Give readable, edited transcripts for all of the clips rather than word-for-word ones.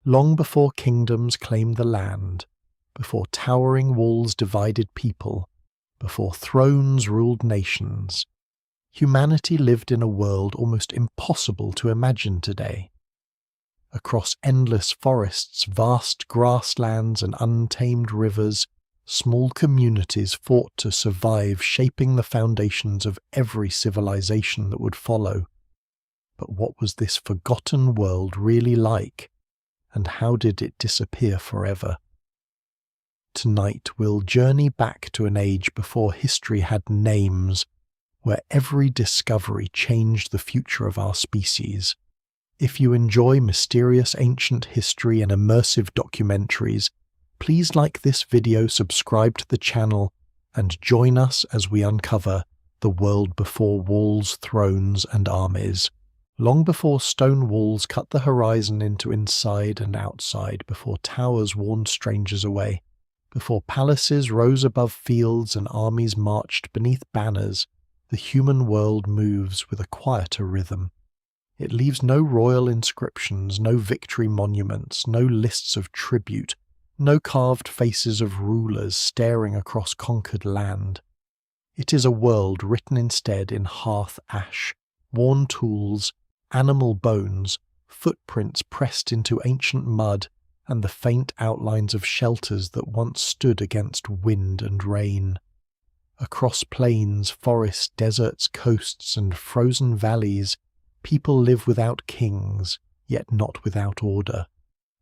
Long before kingdoms claimed the land, before towering walls divided people, before thrones ruled nations, humanity lived in a world almost impossible to imagine today. Across endless forests, vast grasslands, and untamed rivers, small communities fought to survive, shaping the foundations of every civilization that would follow. But what was this forgotten world really like, and how did it disappear forever? Tonight we'll journey back to an age before history had names, where every discovery changed the future of our species. If you enjoy mysterious ancient history and immersive documentaries, please like this video, subscribe to the channel, and join us as we uncover the world before walls, thrones, and armies. Long before stone walls cut the horizon into inside and outside, before towers warned strangers away, before palaces rose above fields and armies marched beneath banners, the human world moves with a quieter rhythm. It leaves no royal inscriptions, no victory monuments, no lists of tribute, no carved faces of rulers staring across conquered land. It is a world written instead in hearth ash, worn tools, animal bones, footprints pressed into ancient mud, and the faint outlines of shelters that once stood against wind and rain. Across plains, forests, deserts, coasts, and frozen valleys, people live without kings, yet not without order.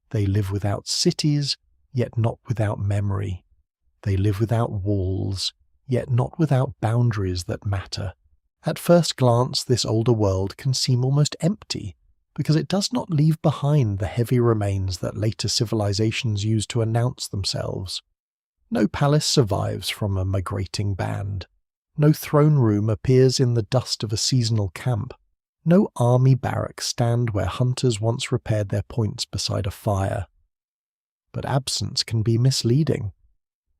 They live without cities, yet not without memory. They live without walls, yet not without boundaries that matter. At first glance, this older world can seem almost empty, because it does not leave behind the heavy remains that later civilizations used to announce themselves. No palace survives from a migrating band. No throne room appears in the dust of a seasonal camp. No army barracks stand where hunters once repaired their points beside a fire. But absence can be misleading.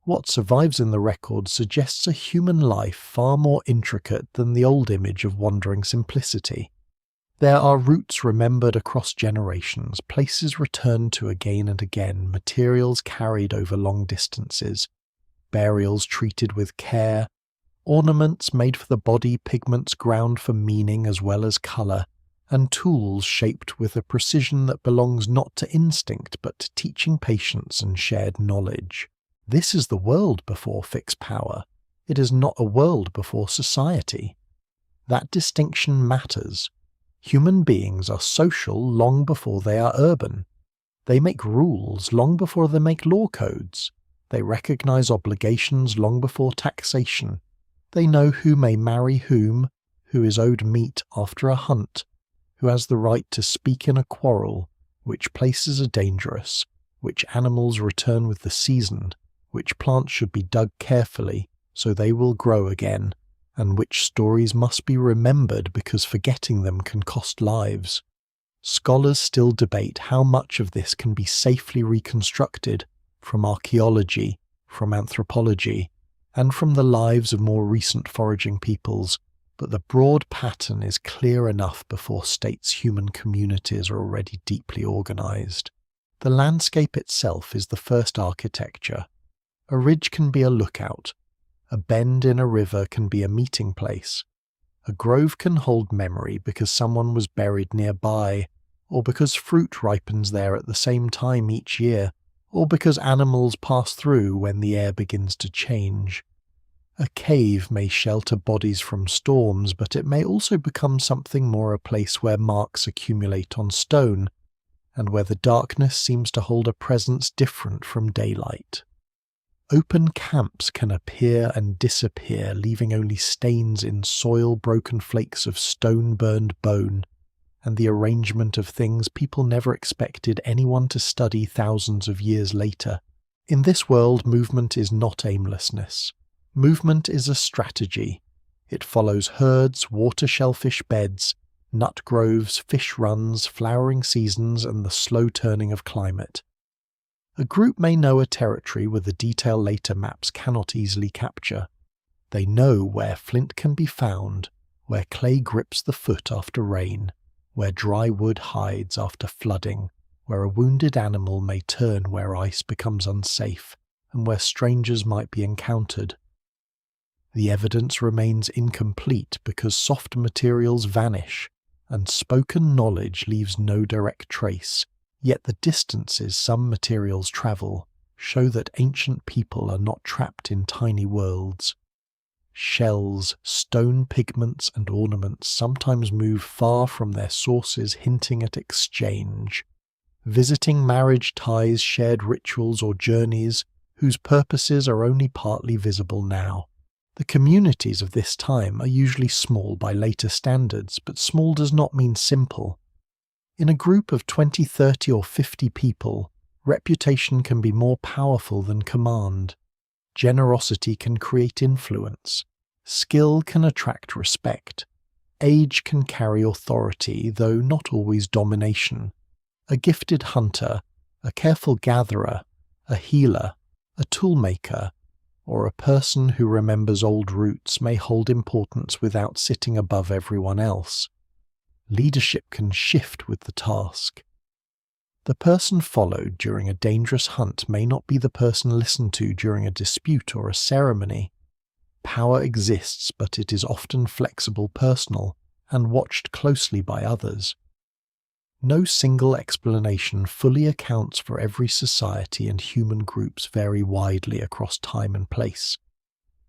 What survives in the record suggests a human life far more intricate than the old image of wandering simplicity. There are routes remembered across generations, places returned to again and again, materials carried over long distances, burials treated with care, ornaments made for the body, pigments ground for meaning as well as colour, and tools shaped with a precision that belongs not to instinct but to teaching patience and shared knowledge. This is the world before fixed power. It is not a world before society. That distinction matters. Human beings are social long before they are urban. They make rules long before they make law codes. They recognize obligations long before taxation. They know who may marry whom, who is owed meat after a hunt, who has the right to speak in a quarrel, which places are dangerous, which animals return with the season, which plants should be dug carefully so they will grow again, and which stories must be remembered because forgetting them can cost lives. Scholars still debate how much of this can be safely reconstructed from archaeology, from anthropology, and from the lives of more recent foraging peoples, but the broad pattern is clear enough before states' human communities are already deeply organized. The landscape itself is the first architecture. A ridge can be a lookout. A bend in a river can be a meeting place. A grove can hold memory because someone was buried nearby, or because fruit ripens there at the same time each year, or because animals pass through when the air begins to change. A cave may shelter bodies from storms, but it may also become something more, a place where marks accumulate on stone, and where the darkness seems to hold a presence different from daylight. Open camps can appear and disappear, leaving only stains in soil, broken flakes of stone-burned bone, and the arrangement of things people never expected anyone to study thousands of years later. In this world, movement is not aimlessness. Movement is a strategy. It follows herds, water shellfish beds, nut groves, fish runs, flowering seasons, and the slow turning of climate. A group may know a territory with a detail later maps cannot easily capture. They know where flint can be found, where clay grips the foot after rain, where dry wood hides after flooding, where a wounded animal may turn where ice becomes unsafe, and where strangers might be encountered. The evidence remains incomplete because soft materials vanish, and spoken knowledge leaves no direct trace, yet the distances some materials travel show that ancient people are not trapped in tiny worlds. Shells, stone pigments, and ornaments sometimes move far from their sources, hinting at exchange. Visiting marriage ties, shared rituals, or journeys whose purposes are only partly visible now. The communities of this time are usually small by later standards, but small does not mean simple. In a group of 20, 30, or 50 people, reputation can be more powerful than command. Generosity can create influence. Skill can attract respect. Age can carry authority, though not always domination. A gifted hunter, a careful gatherer, a healer, a toolmaker, or a person who remembers old roots may hold importance without sitting above everyone else. Leadership can shift with the task. The person followed during a dangerous hunt may not be the person listened to during a dispute or a ceremony. Power exists, but it is often flexible, personal, and watched closely by others. No single explanation fully accounts for every society, and human groups vary widely across time and place.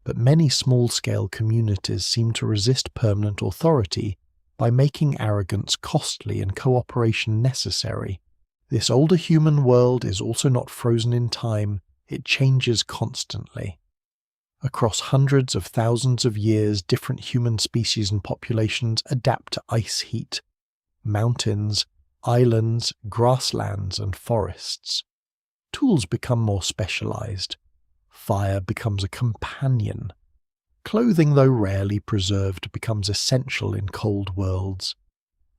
But many small-scale communities seem to resist permanent authority by making arrogance costly and cooperation necessary. This older human world is also not frozen in time, it changes constantly. Across hundreds of thousands of years, different human species and populations adapt to ice heat, mountains, islands, grasslands, and forests. Tools become more specialized. Fire becomes a companion. Clothing, though rarely preserved, becomes essential in cold worlds.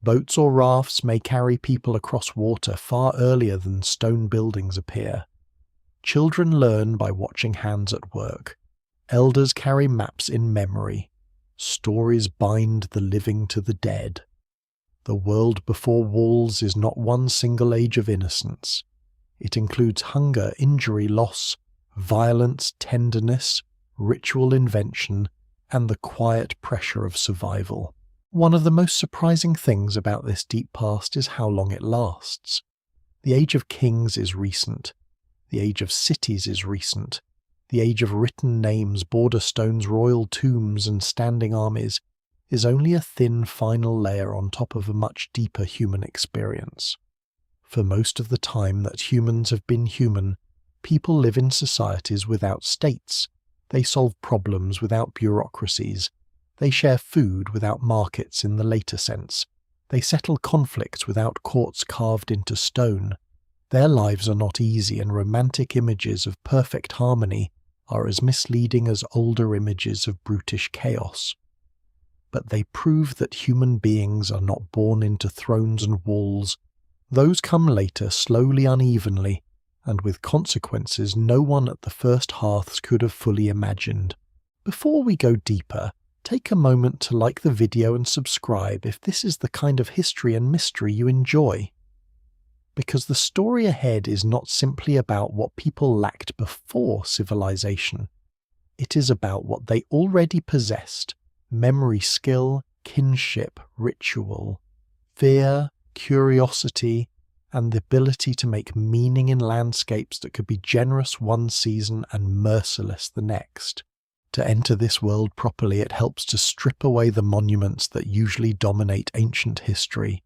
Boats or rafts may carry people across water far earlier than stone buildings appear. Children learn by watching hands at work. Elders carry maps in memory. Stories bind the living to the dead. The world before walls is not one single age of innocence. It includes hunger, injury, loss, violence, tenderness, ritual invention, and the quiet pressure of survival. One of the most surprising things about this deep past is how long it lasts. The age of kings is recent. The age of cities is recent. The age of written names, border stones, royal tombs, and standing armies is only a thin final layer on top of a much deeper human experience. For most of the time that humans have been human, people live in societies without states. They solve problems without bureaucracies. They share food without markets in the later sense. They settle conflicts without courts carved into stone. Their lives are not easy, and romantic images of perfect harmony are as misleading as older images of brutish chaos. But they prove that human beings are not born into thrones and walls. Those come later, slowly, unevenly, and with consequences no one at the first hearths could have fully imagined. Before we go deeper, take a moment to like the video and subscribe if this is the kind of history and mystery you enjoy. Because the story ahead is not simply about what people lacked before civilization. It is about what they already possessed: memory, skill, kinship, ritual, fear, curiosity, and the ability to make meaning in landscapes that could be generous one season and merciless the next. To enter this world properly, it helps to strip away the monuments that usually dominate ancient history.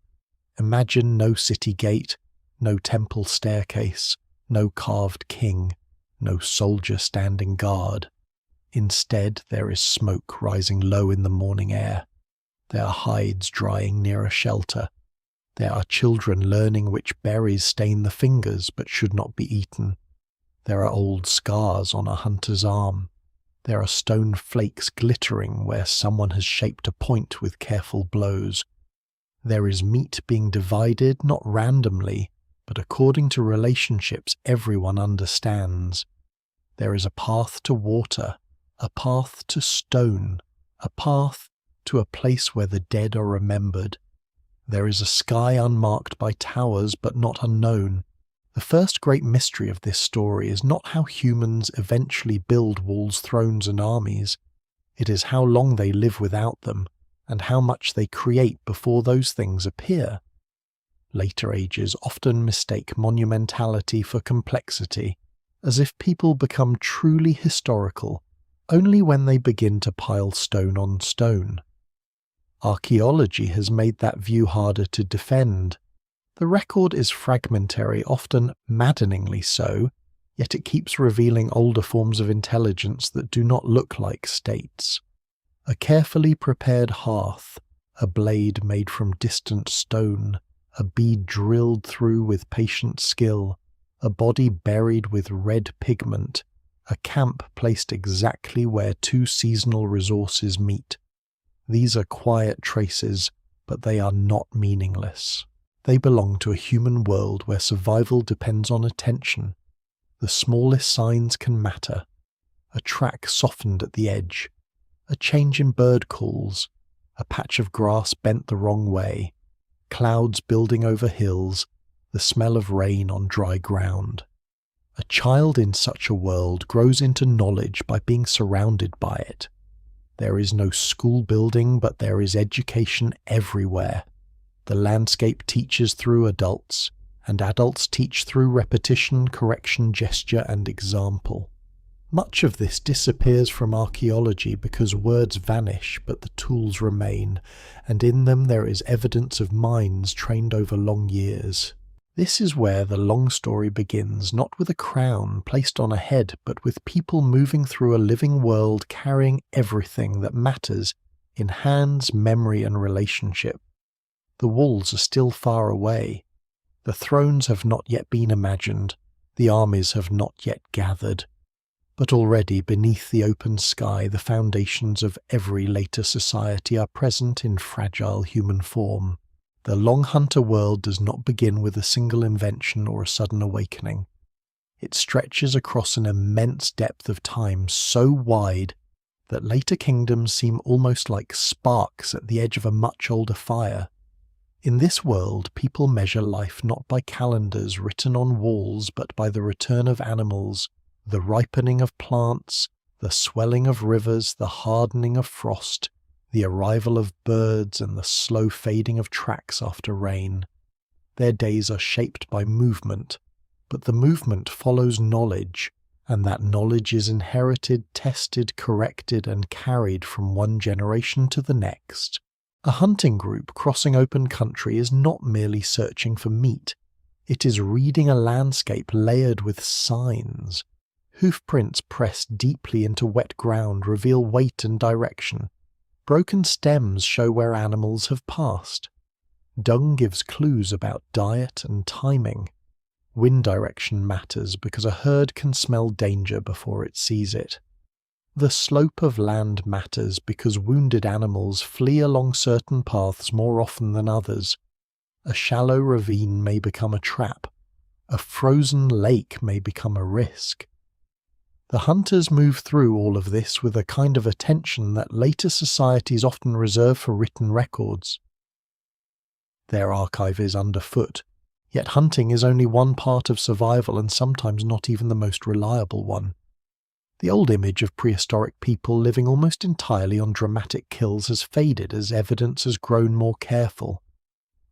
Imagine no city gate, no temple staircase, no carved king, no soldier standing guard. Instead, there is smoke rising low in the morning air. There are hides drying near a shelter. There are children learning which berries stain the fingers but should not be eaten. There are old scars on a hunter's arm. There are stone flakes glittering where someone has shaped a point with careful blows. There is meat being divided not randomly, but according to relationships everyone understands. There is a path to water, a path to stone, a path to a place where the dead are remembered. There is a sky unmarked by towers but not unknown. The first great mystery of this story is not how humans eventually build walls, thrones, and armies. It is how long they live without them, and how much they create before those things appear. Later ages often mistake monumentality for complexity, as if people become truly historical only when they begin to pile stone on stone. Archaeology has made that view harder to defend. The record is fragmentary, often maddeningly so, yet it keeps revealing older forms of intelligence that do not look like states. A carefully prepared hearth, a blade made from distant stone, a bead drilled through with patient skill, a body buried with red pigment, a camp placed exactly where two seasonal resources meet. These are quiet traces, but they are not meaningless. They belong to a human world where survival depends on attention. The smallest signs can matter. A track softened at the edge, a change in bird calls, a patch of grass bent the wrong way, clouds building over hills, the smell of rain on dry ground. A child in such a world grows into knowledge by being surrounded by it. There is no school building, but there is education everywhere. The landscape teaches through adults, and adults teach through repetition, correction, gesture, and example. Much of this disappears from archaeology because words vanish, but the tools remain, and in them there is evidence of minds trained over long years. This is where the long story begins, not with a crown placed on a head, but with people moving through a living world carrying everything that matters in hands, memory, and relationship. The walls are still far away. The thrones have not yet been imagined. The armies have not yet gathered. But already beneath the open sky, the foundations of every later society are present in fragile human form. The Long Hunter world does not begin with a single invention or a sudden awakening. It stretches across an immense depth of time so wide that later kingdoms seem almost like sparks at the edge of a much older fire. In this world, people measure life not by calendars written on walls, but by the return of animals, the ripening of plants, the swelling of rivers, the hardening of frost, the arrival of birds, and the slow fading of tracks after rain. Their days are shaped by movement, but the movement follows knowledge, and that knowledge is inherited, tested, corrected, and carried from one generation to the next. A hunting group crossing open country is not merely searching for meat. It is reading a landscape layered with signs. Hoofprints pressed deeply into wet ground reveal weight and direction. Broken stems show where animals have passed. Dung gives clues about diet and timing. Wind direction matters because a herd can smell danger before it sees it. The slope of land matters because wounded animals flee along certain paths more often than others. A shallow ravine may become a trap. A frozen lake may become a risk. The hunters move through all of this with a kind of attention that later societies often reserve for written records. Their archive is underfoot, yet hunting is only one part of survival and sometimes not even the most reliable one. The old image of prehistoric people living almost entirely on dramatic kills has faded as evidence has grown more careful.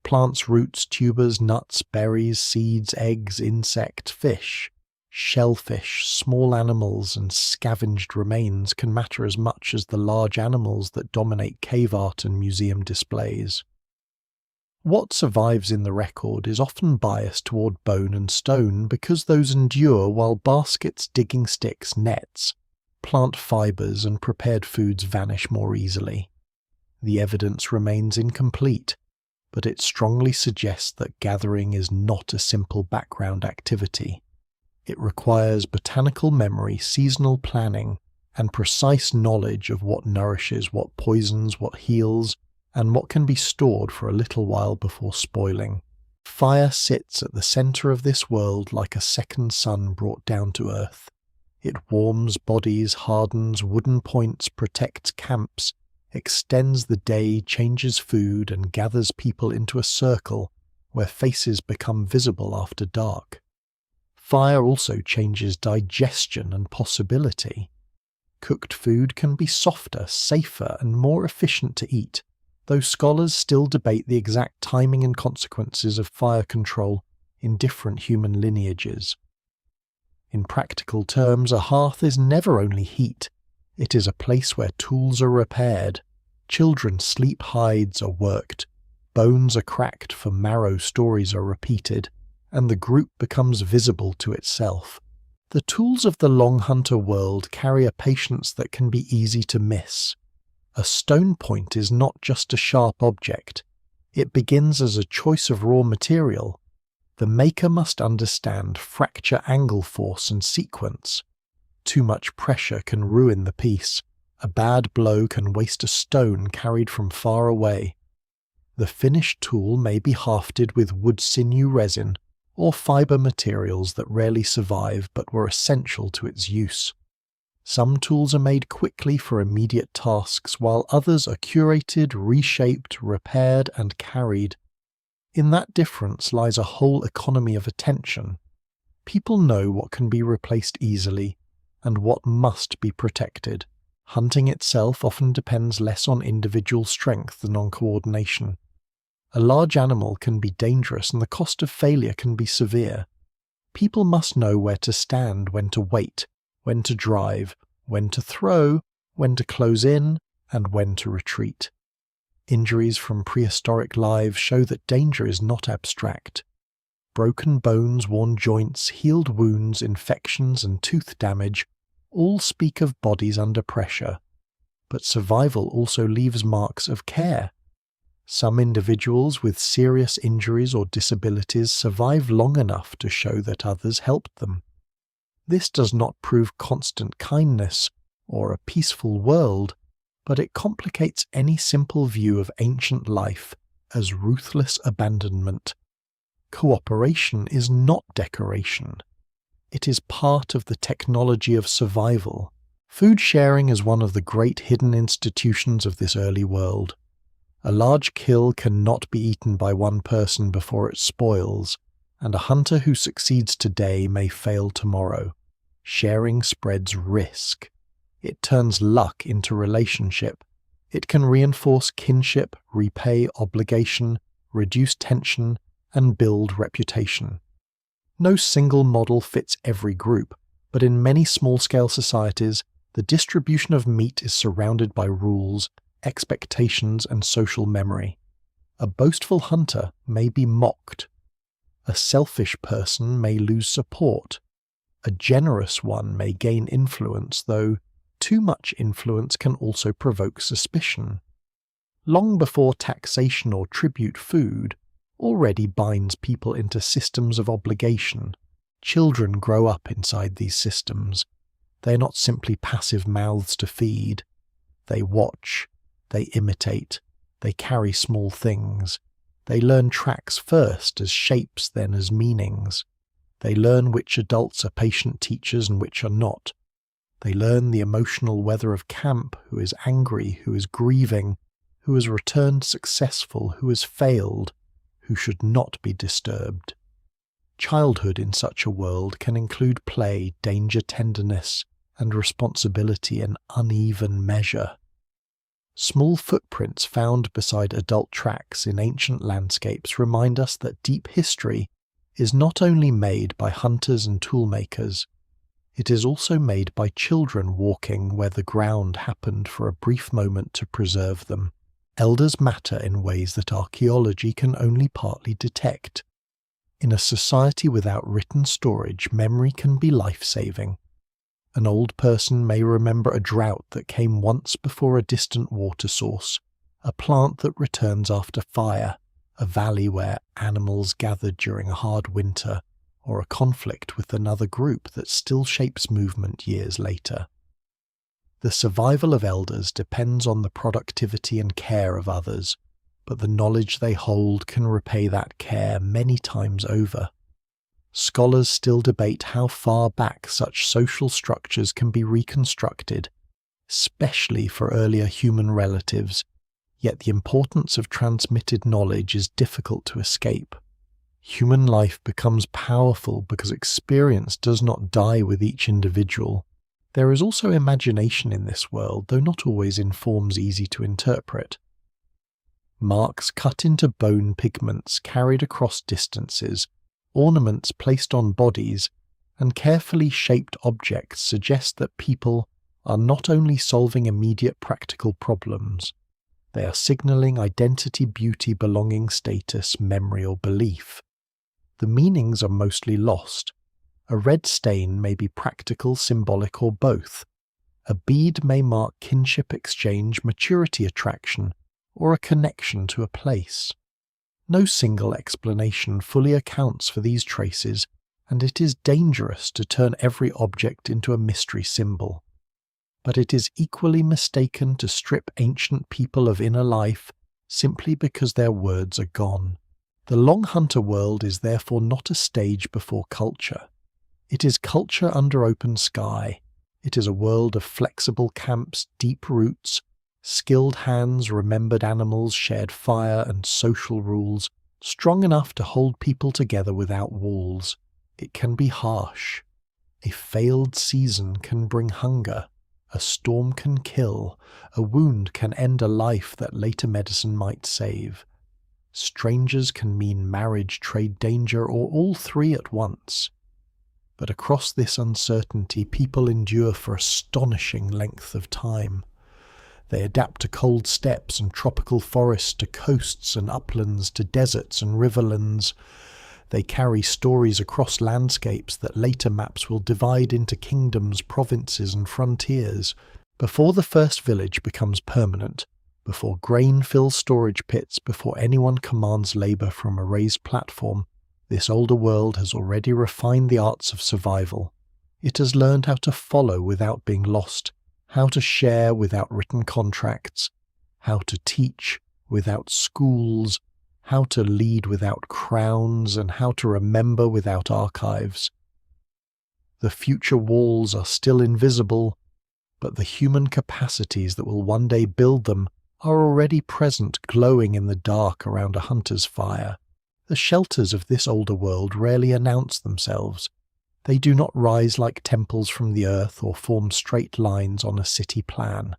Plants, roots, tubers, nuts, berries, seeds, eggs, insect, fish, shellfish, small animals, and scavenged remains can matter as much as the large animals that dominate cave art and museum displays. What survives in the record is often biased toward bone and stone because those endure while baskets, digging sticks, nets, plant fibers, and prepared foods vanish more easily. The evidence remains incomplete, but it strongly suggests that gathering is not a simple background activity. It requires botanical memory, seasonal planning, and precise knowledge of what nourishes, what poisons, what heals, and what can be stored for a little while before spoiling. Fire sits at the center of this world like a second sun brought down to earth. It warms bodies, hardens wooden points, protects camps, extends the day, changes food, and gathers people into a circle where faces become visible after dark. Fire also changes digestion and possibility. Cooked food can be softer, safer, and more efficient to eat, though scholars still debate the exact timing and consequences of fire control in different human lineages. In practical terms, a hearth is never only heat. It is a place where tools are repaired, children's sleep hides are worked, bones are cracked for marrow stories are repeated, and the group becomes visible to itself. The tools of the Long Hunter world carry a patience that can be easy to miss. A stone point is not just a sharp object. It begins as a choice of raw material. The maker must understand fracture angle force and sequence. Too much pressure can ruin the piece. A bad blow can waste a stone carried from far away. The finished tool may be hafted with wood sinew resin or fiber materials that rarely survive but were essential to its use. Some tools are made quickly for immediate tasks, while others are curated, reshaped, repaired, and carried. In that difference lies a whole economy of attention. People know what can be replaced easily, and what must be protected. Hunting itself often depends less on individual strength than on coordination. A large animal can be dangerous and the cost of failure can be severe. People must know where to stand, when to wait, when to drive, when to throw, when to close in, and when to retreat. Injuries from prehistoric lives show that danger is not abstract. Broken bones, worn joints, healed wounds, infections, and tooth damage all speak of bodies under pressure. But survival also leaves marks of care. Some individuals with serious injuries or disabilities survive long enough to show that others helped them. This does not prove constant kindness or a peaceful world, but it complicates any simple view of ancient life as ruthless abandonment. Cooperation is not decoration. It is part of the technology of survival. Food sharing is one of the great hidden institutions of this early world. A large kill cannot be eaten by one person before it spoils, and a hunter who succeeds today may fail tomorrow. Sharing spreads risk. It turns luck into relationship. It can reinforce kinship, repay obligation, reduce tension, and build reputation. No single model fits every group, but in many small-scale societies, the distribution of meat is surrounded by rules, expectations, and social memory. A boastful hunter may be mocked. A selfish person may lose support. A generous one may gain influence, though too much influence can also provoke suspicion. Long before taxation or tribute food already binds people into systems of obligation, children grow up inside these systems. They are not simply passive mouths to feed. They watch. They imitate, they carry small things. They learn tracks first as shapes, then as meanings. They learn which adults are patient teachers and which are not. They learn the emotional weather of camp, who is angry, who is grieving, who has returned successful, who has failed, who should not be disturbed. Childhood in such a world can include play, danger, tenderness, and responsibility in uneven measure. Small footprints found beside adult tracks in ancient landscapes remind us that deep history is not only made by hunters and toolmakers, it is also made by children walking where the ground happened for a brief moment to preserve them. Elders matter in ways that archaeology can only partly detect. In a society without written storage, memory can be life-saving. An old person may remember a drought that came once before a distant water source, a plant that returns after fire, a valley where animals gathered during a hard winter, or a conflict with another group that still shapes movement years later. The survival of elders depends on the productivity and care of others, but the knowledge they hold can repay that care many times over. Scholars still debate how far back such social structures can be reconstructed, especially for earlier human relatives, yet the importance of transmitted knowledge is difficult to escape. Human life becomes powerful because experience does not die with each individual. There is also imagination in this world, though not always in forms easy to interpret. Marks cut into bone pigments carried across distances, ornaments placed on bodies, and carefully shaped objects suggest that people are not only solving immediate practical problems, they are signalling identity, beauty, belonging, status, memory, or belief. The meanings are mostly lost. A red stain may be practical, symbolic, or both. A bead may mark kinship exchange, maturity attraction, or a connection to a place. No single explanation fully accounts for these traces, and it is dangerous to turn every object into a mystery symbol. But it is equally mistaken to strip ancient people of inner life simply because their words are gone. The Long Hunter world is therefore not a stage before culture. It is culture under open sky. It is a world of flexible camps, deep roots, skilled hands, remembered animals, shared fire, and social rules, strong enough to hold people together without walls. It can be harsh. A failed season can bring hunger. A storm can kill. A wound can end a life that later medicine might save. Strangers can mean marriage, trade, danger, or all three at once. But across this uncertainty, people endure for astonishing length of time. They adapt to cold steppes and tropical forests, to coasts and uplands, to deserts and riverlands. They carry stories across landscapes that later maps will divide into kingdoms, provinces, and frontiers. Before the first village becomes permanent, before grain fills storage pits, before anyone commands labour from a raised platform, this older world has already refined the arts of survival. It has learned how to follow without being lost, how to share without written contracts, how to teach without schools, how to lead without crowns, and how to remember without archives. The future walls are still invisible, but the human capacities that will one day build them are already present, glowing in the dark around a hunter's fire. The shelters of this older world rarely announce themselves. They do not rise like temples from the earth or form straight lines on a city plan.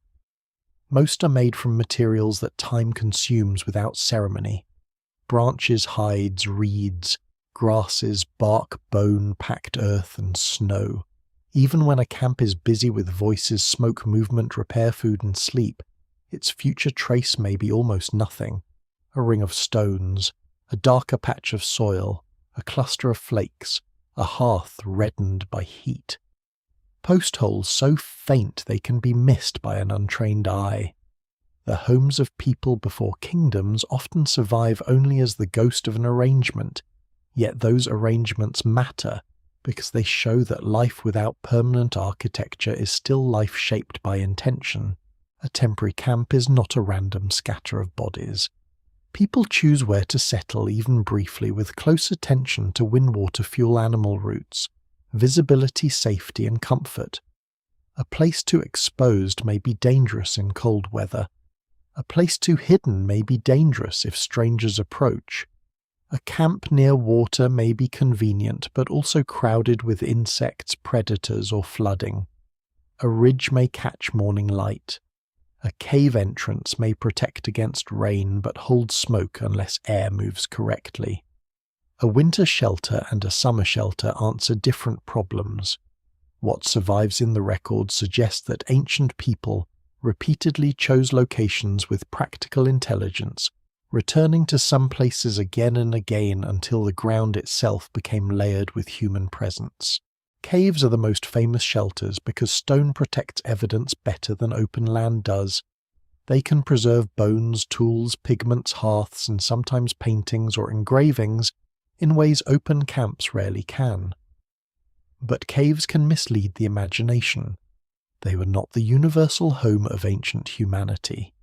Most are made from materials that time consumes without ceremony. Branches, hides, reeds, grasses, bark, bone, packed earth, and snow. Even when a camp is busy with voices, smoke, movement, repair, food, and sleep, its future trace may be almost nothing. A ring of stones, a darker patch of soil, a cluster of flakes, a hearth reddened by heat. Post holes so faint they can be missed by an untrained eye. The homes of people before kingdoms often survive only as the ghost of an arrangement, yet those arrangements matter because they show that life without permanent architecture is still life shaped by intention. A temporary camp is not a random scatter of bodies. People choose where to settle, even briefly, with close attention to wind-water fuel animal routes, visibility, safety, and comfort. A place too exposed may be dangerous in cold weather. A place too hidden may be dangerous if strangers approach. A camp near water may be convenient, but also crowded with insects, predators, or flooding. A ridge may catch morning light. A cave entrance may protect against rain, but hold smoke unless air moves correctly. A winter shelter and a summer shelter answer different problems. What survives in the record suggests that ancient people repeatedly chose locations with practical intelligence, returning to some places again and again until the ground itself became layered with human presence. Caves are the most famous shelters because stone protects evidence better than open land does. They can preserve bones, tools, pigments, hearths, and sometimes paintings or engravings in ways open camps rarely can. But caves can mislead the imagination. They were not the universal home of ancient humanity.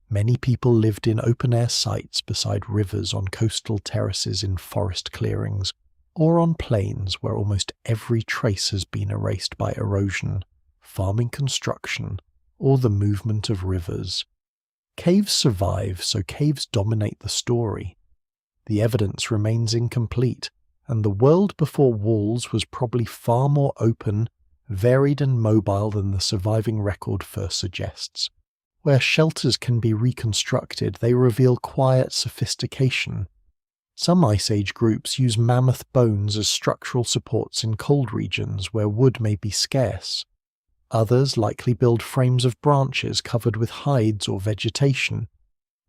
Many people lived in open-air sites beside rivers, on coastal terraces, in forest clearings, or on plains where almost every trace has been erased by erosion, farming construction, or the movement of rivers. Caves survive, so caves dominate the story. The evidence remains incomplete, and the world before walls was probably far more open, varied and mobile than the surviving record first suggests. Where shelters can be reconstructed, they reveal quiet sophistication. Some Ice Age groups use mammoth bones as structural supports in cold regions where wood may be scarce. Others likely build frames of branches covered with hides or vegetation.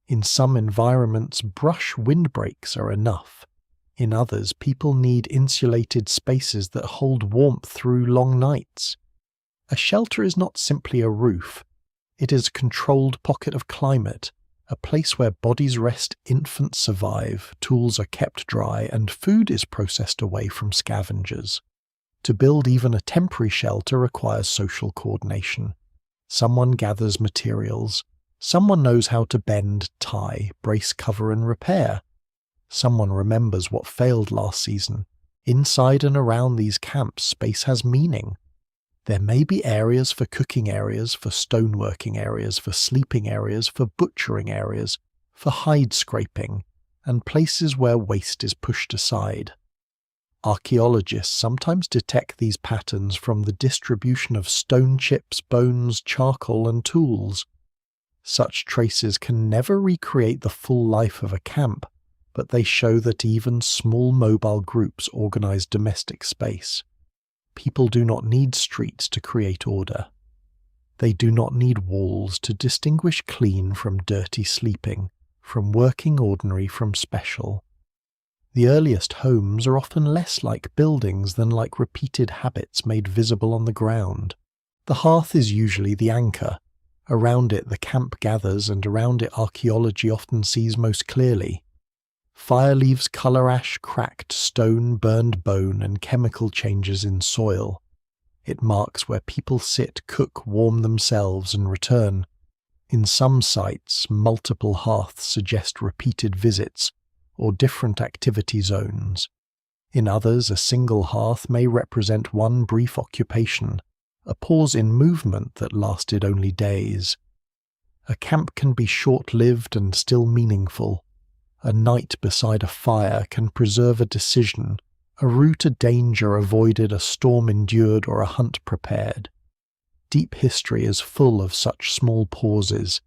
In some environments, brush windbreaks are enough. In others, people need insulated spaces that hold warmth through long nights. A shelter is not simply a roof. It is a controlled pocket of climate, a place where bodies rest, infants survive, tools are kept dry, and food is processed away from scavengers. To build even a temporary shelter requires social coordination. Someone gathers materials. Someone knows how to bend, tie, brace, cover, and repair. Someone remembers what failed last season. Inside and around these camps, space has meaning. There may be areas for cooking areas, for stoneworking areas, for sleeping areas, for butchering areas, for hide scraping, and places where waste is pushed aside. Archaeologists sometimes detect these patterns from the distribution of stone chips, bones, charcoal, and tools. Such traces can never recreate the full life of a camp, but they show that even small mobile groups organize domestic space. People do not need streets to create order. They do not need walls to distinguish clean from dirty sleeping, from working ordinary from special. The earliest homes are often less like buildings than like repeated habits made visible on the ground. The hearth is usually the anchor. Around it the camp gathers, and around it archaeology often sees most clearly. Fire leaves colour ash, cracked stone, burned bone, and chemical changes in soil. It marks where people sit, cook, warm themselves, and return. In some sites, multiple hearths suggest repeated visits, or different activity zones. In others, a single hearth may represent one brief occupation, a pause in movement that lasted only days. A camp can be short-lived and still meaningful. A night beside a fire can preserve a decision, a route, a danger avoided, a storm endured, or a hunt prepared. Deep history is full of such small pauses.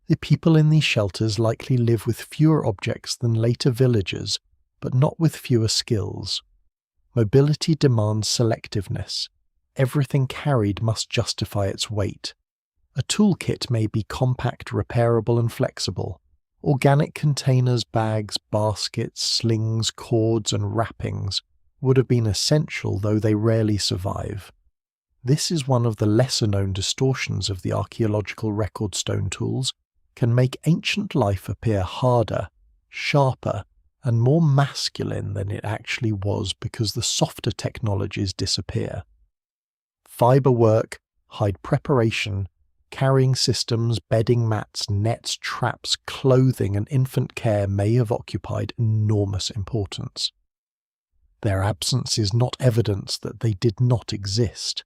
The people in these shelters likely live with fewer objects than later villagers, but not with fewer skills. Mobility demands selectiveness. Everything carried must justify its weight. A toolkit may be compact, repairable, and flexible. Organic containers, bags, baskets, slings, cords, and wrappings would have been essential, though they rarely survive. This is one of the lesser-known distortions of the archaeological record. Stone tools can make ancient life appear harder, sharper, and more masculine than it actually was because the softer technologies disappear. Fibre work, hide preparation, carrying systems, bedding mats, nets, traps, clothing, and infant care may have occupied enormous importance. Their absence is not evidence that they did not exist.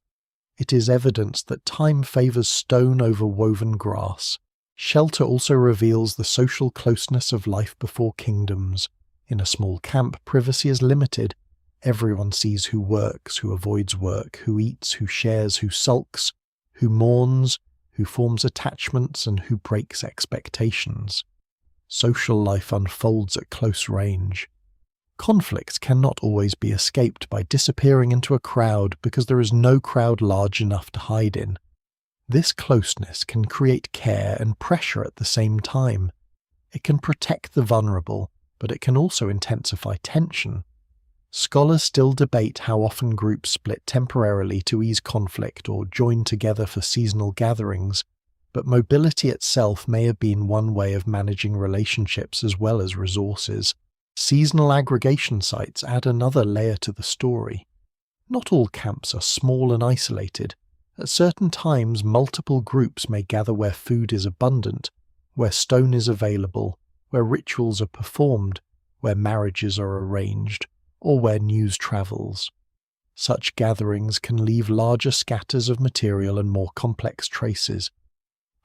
It is evidence that time favours stone over woven grass. Shelter also reveals the social closeness of life before kingdoms. In a small camp, privacy is limited. Everyone sees who works, who avoids work, who eats, who shares, who sulks, who mourns, who forms attachments, and who breaks expectations. Social life unfolds at close range. Conflicts cannot always be escaped by disappearing into a crowd because there is no crowd large enough to hide in. This closeness can create care and pressure at the same time. It can protect the vulnerable, but it can also intensify tension. Scholars still debate how often groups split temporarily to ease conflict or join together for seasonal gatherings, but mobility itself may have been one way of managing relationships as well as resources. Seasonal aggregation sites add another layer to the story. Not all camps are small and isolated. At certain times, multiple groups may gather where food is abundant, where stone is available, where rituals are performed, where marriages are arranged, or where news travels. Such gatherings can leave larger scatters of material and more complex traces.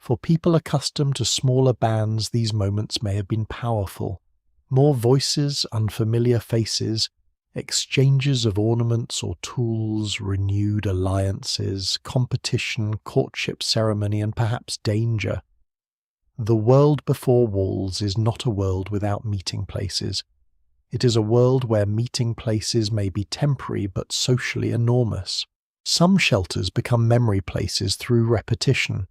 For people accustomed to smaller bands, these moments may have been powerful. More voices, unfamiliar faces, exchanges of ornaments or tools, renewed alliances, competition, courtship ceremony, and perhaps danger. The world before walls is not a world without meeting places. It is a world where meeting places may be temporary but socially enormous. Some shelters become memory places through repetition.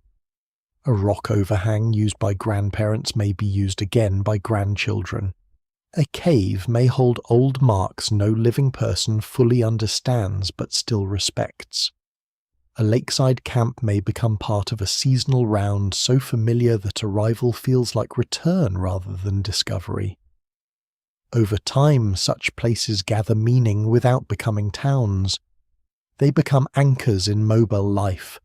A rock overhang used by grandparents may be used again by grandchildren. A cave may hold old marks no living person fully understands but still respects. A lakeside camp may become part of a seasonal round so familiar that arrival feels like return rather than discovery. Over time, such places gather meaning without becoming towns. They become anchors in mobile life.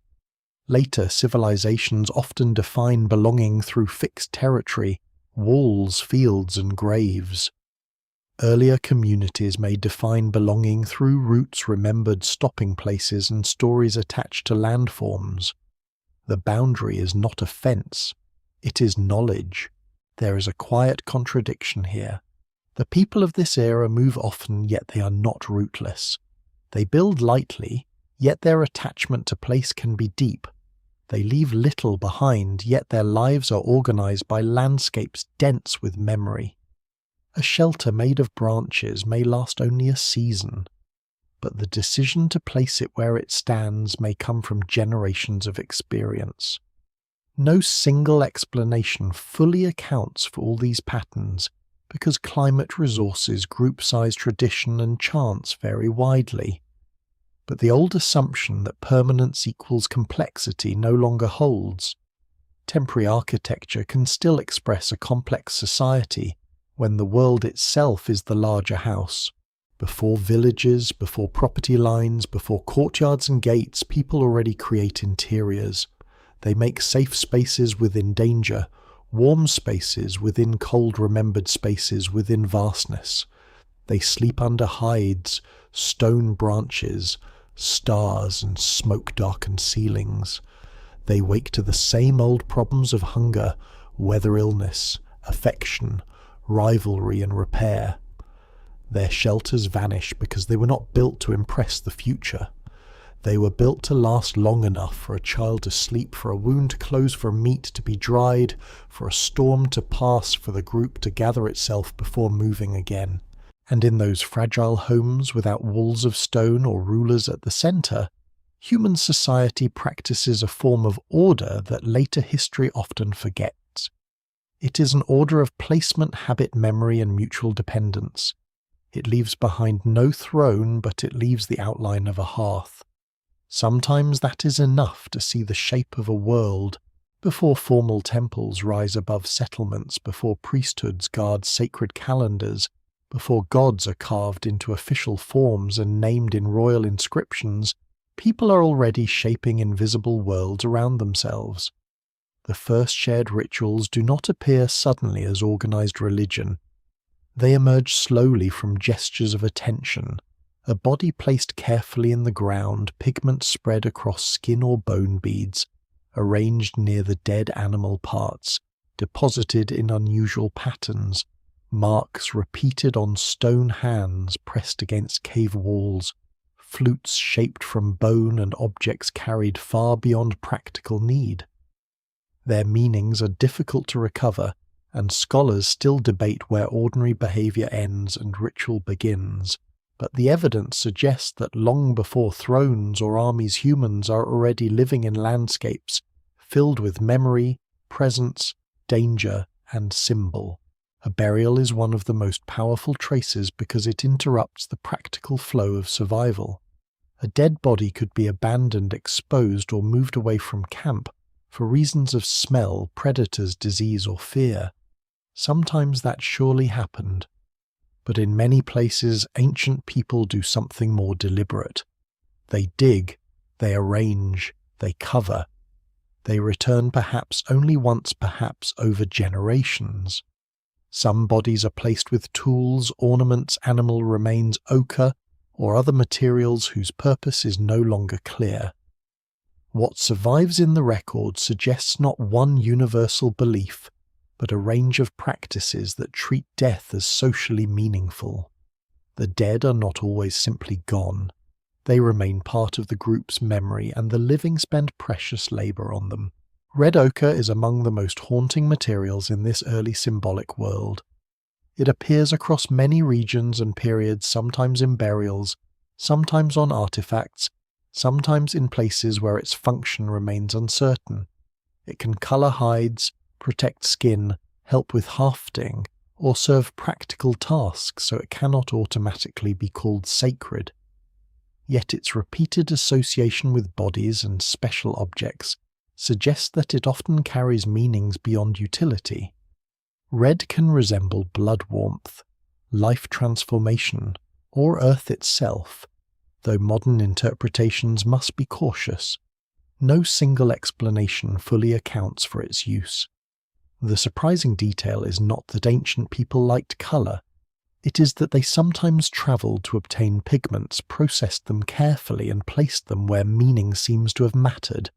Later civilizations often define belonging through fixed territory, walls, fields, and graves. Earlier communities may define belonging through routes, remembered stopping places, and stories attached to landforms. The boundary is not a fence, it is knowledge. There is a quiet contradiction here. The people of this era move often, yet they are not rootless. They build lightly, yet their attachment to place can be deep. They leave little behind, yet their lives are organized by landscapes dense with memory. A shelter made of branches may last only a season, but the decision to place it where it stands may come from generations of experience. No single explanation fully accounts for all these patterns because climate, resources, group size, tradition, and chance vary widely. But the old assumption that permanence equals complexity no longer holds. Temporary architecture can still express a complex society when the world itself is the larger house. Before villages, before property lines, before courtyards and gates, people already create interiors. They make safe spaces within danger, warm spaces within cold remembered spaces within vastness. They sleep under hides, stone branches, stars and smoke-darkened ceilings. They wake to the same old problems of hunger, weather illness, affection, rivalry and repair. Their shelters vanish because they were not built to impress the future. They were built to last long enough for a child to sleep, for a wound to close, for meat to be dried, for a storm to pass, for the group to gather itself before moving again. And in those fragile homes without walls of stone or rulers at the centre, human society practices a form of order that later history often forgets. It is an order of placement, habit, memory, and mutual dependence. It leaves behind no throne, but it leaves the outline of a hearth. Sometimes that is enough to see the shape of a world before formal temples rise above settlements, before priesthoods guard sacred calendars, before gods are carved into official forms and named in royal inscriptions. People are already shaping invisible worlds around themselves. The first shared rituals do not appear suddenly as organized religion. They emerge slowly from gestures of attention, a body placed carefully in the ground, pigment spread across skin or bone beads, arranged near the dead animal parts, deposited in unusual patterns, marks repeated on stone hands pressed against cave walls, flutes shaped from bone and objects carried far beyond practical need. Their meanings are difficult to recover, and scholars still debate where ordinary behavior ends and ritual begins, but the evidence suggests that long before thrones or armies, humans are already living in landscapes filled with memory, presence, danger, and symbol. A burial is one of the most powerful traces because it interrupts the practical flow of survival. A dead body could be abandoned, exposed, or moved away from camp for reasons of smell, predators, disease, or fear. Sometimes that surely happened. But in many places, ancient people do something more deliberate. They dig, they arrange, they cover. They return perhaps only once, perhaps over generations. Some bodies are placed with tools, ornaments, animal remains, ochre, or other materials whose purpose is no longer clear. What survives in the record suggests not one universal belief, but a range of practices that treat death as socially meaningful. The dead are not always simply gone. They remain part of the group's memory, and the living spend precious labour on them. Red ochre is among the most haunting materials in this early symbolic world. It appears across many regions and periods, sometimes in burials, sometimes on artifacts, sometimes in places where its function remains uncertain. It can colour hides, protect skin, help with hafting, or serve practical tasks, so it cannot automatically be called sacred. Yet its repeated association with bodies and special objects suggests that it often carries meanings beyond utility. Red can resemble blood warmth, life transformation, or earth itself, though modern interpretations must be cautious. No single explanation fully accounts for its use. The surprising detail is not that ancient people liked colour. It is that they sometimes travelled to obtain pigments, processed them carefully, and placed them where meaning seems to have mattered.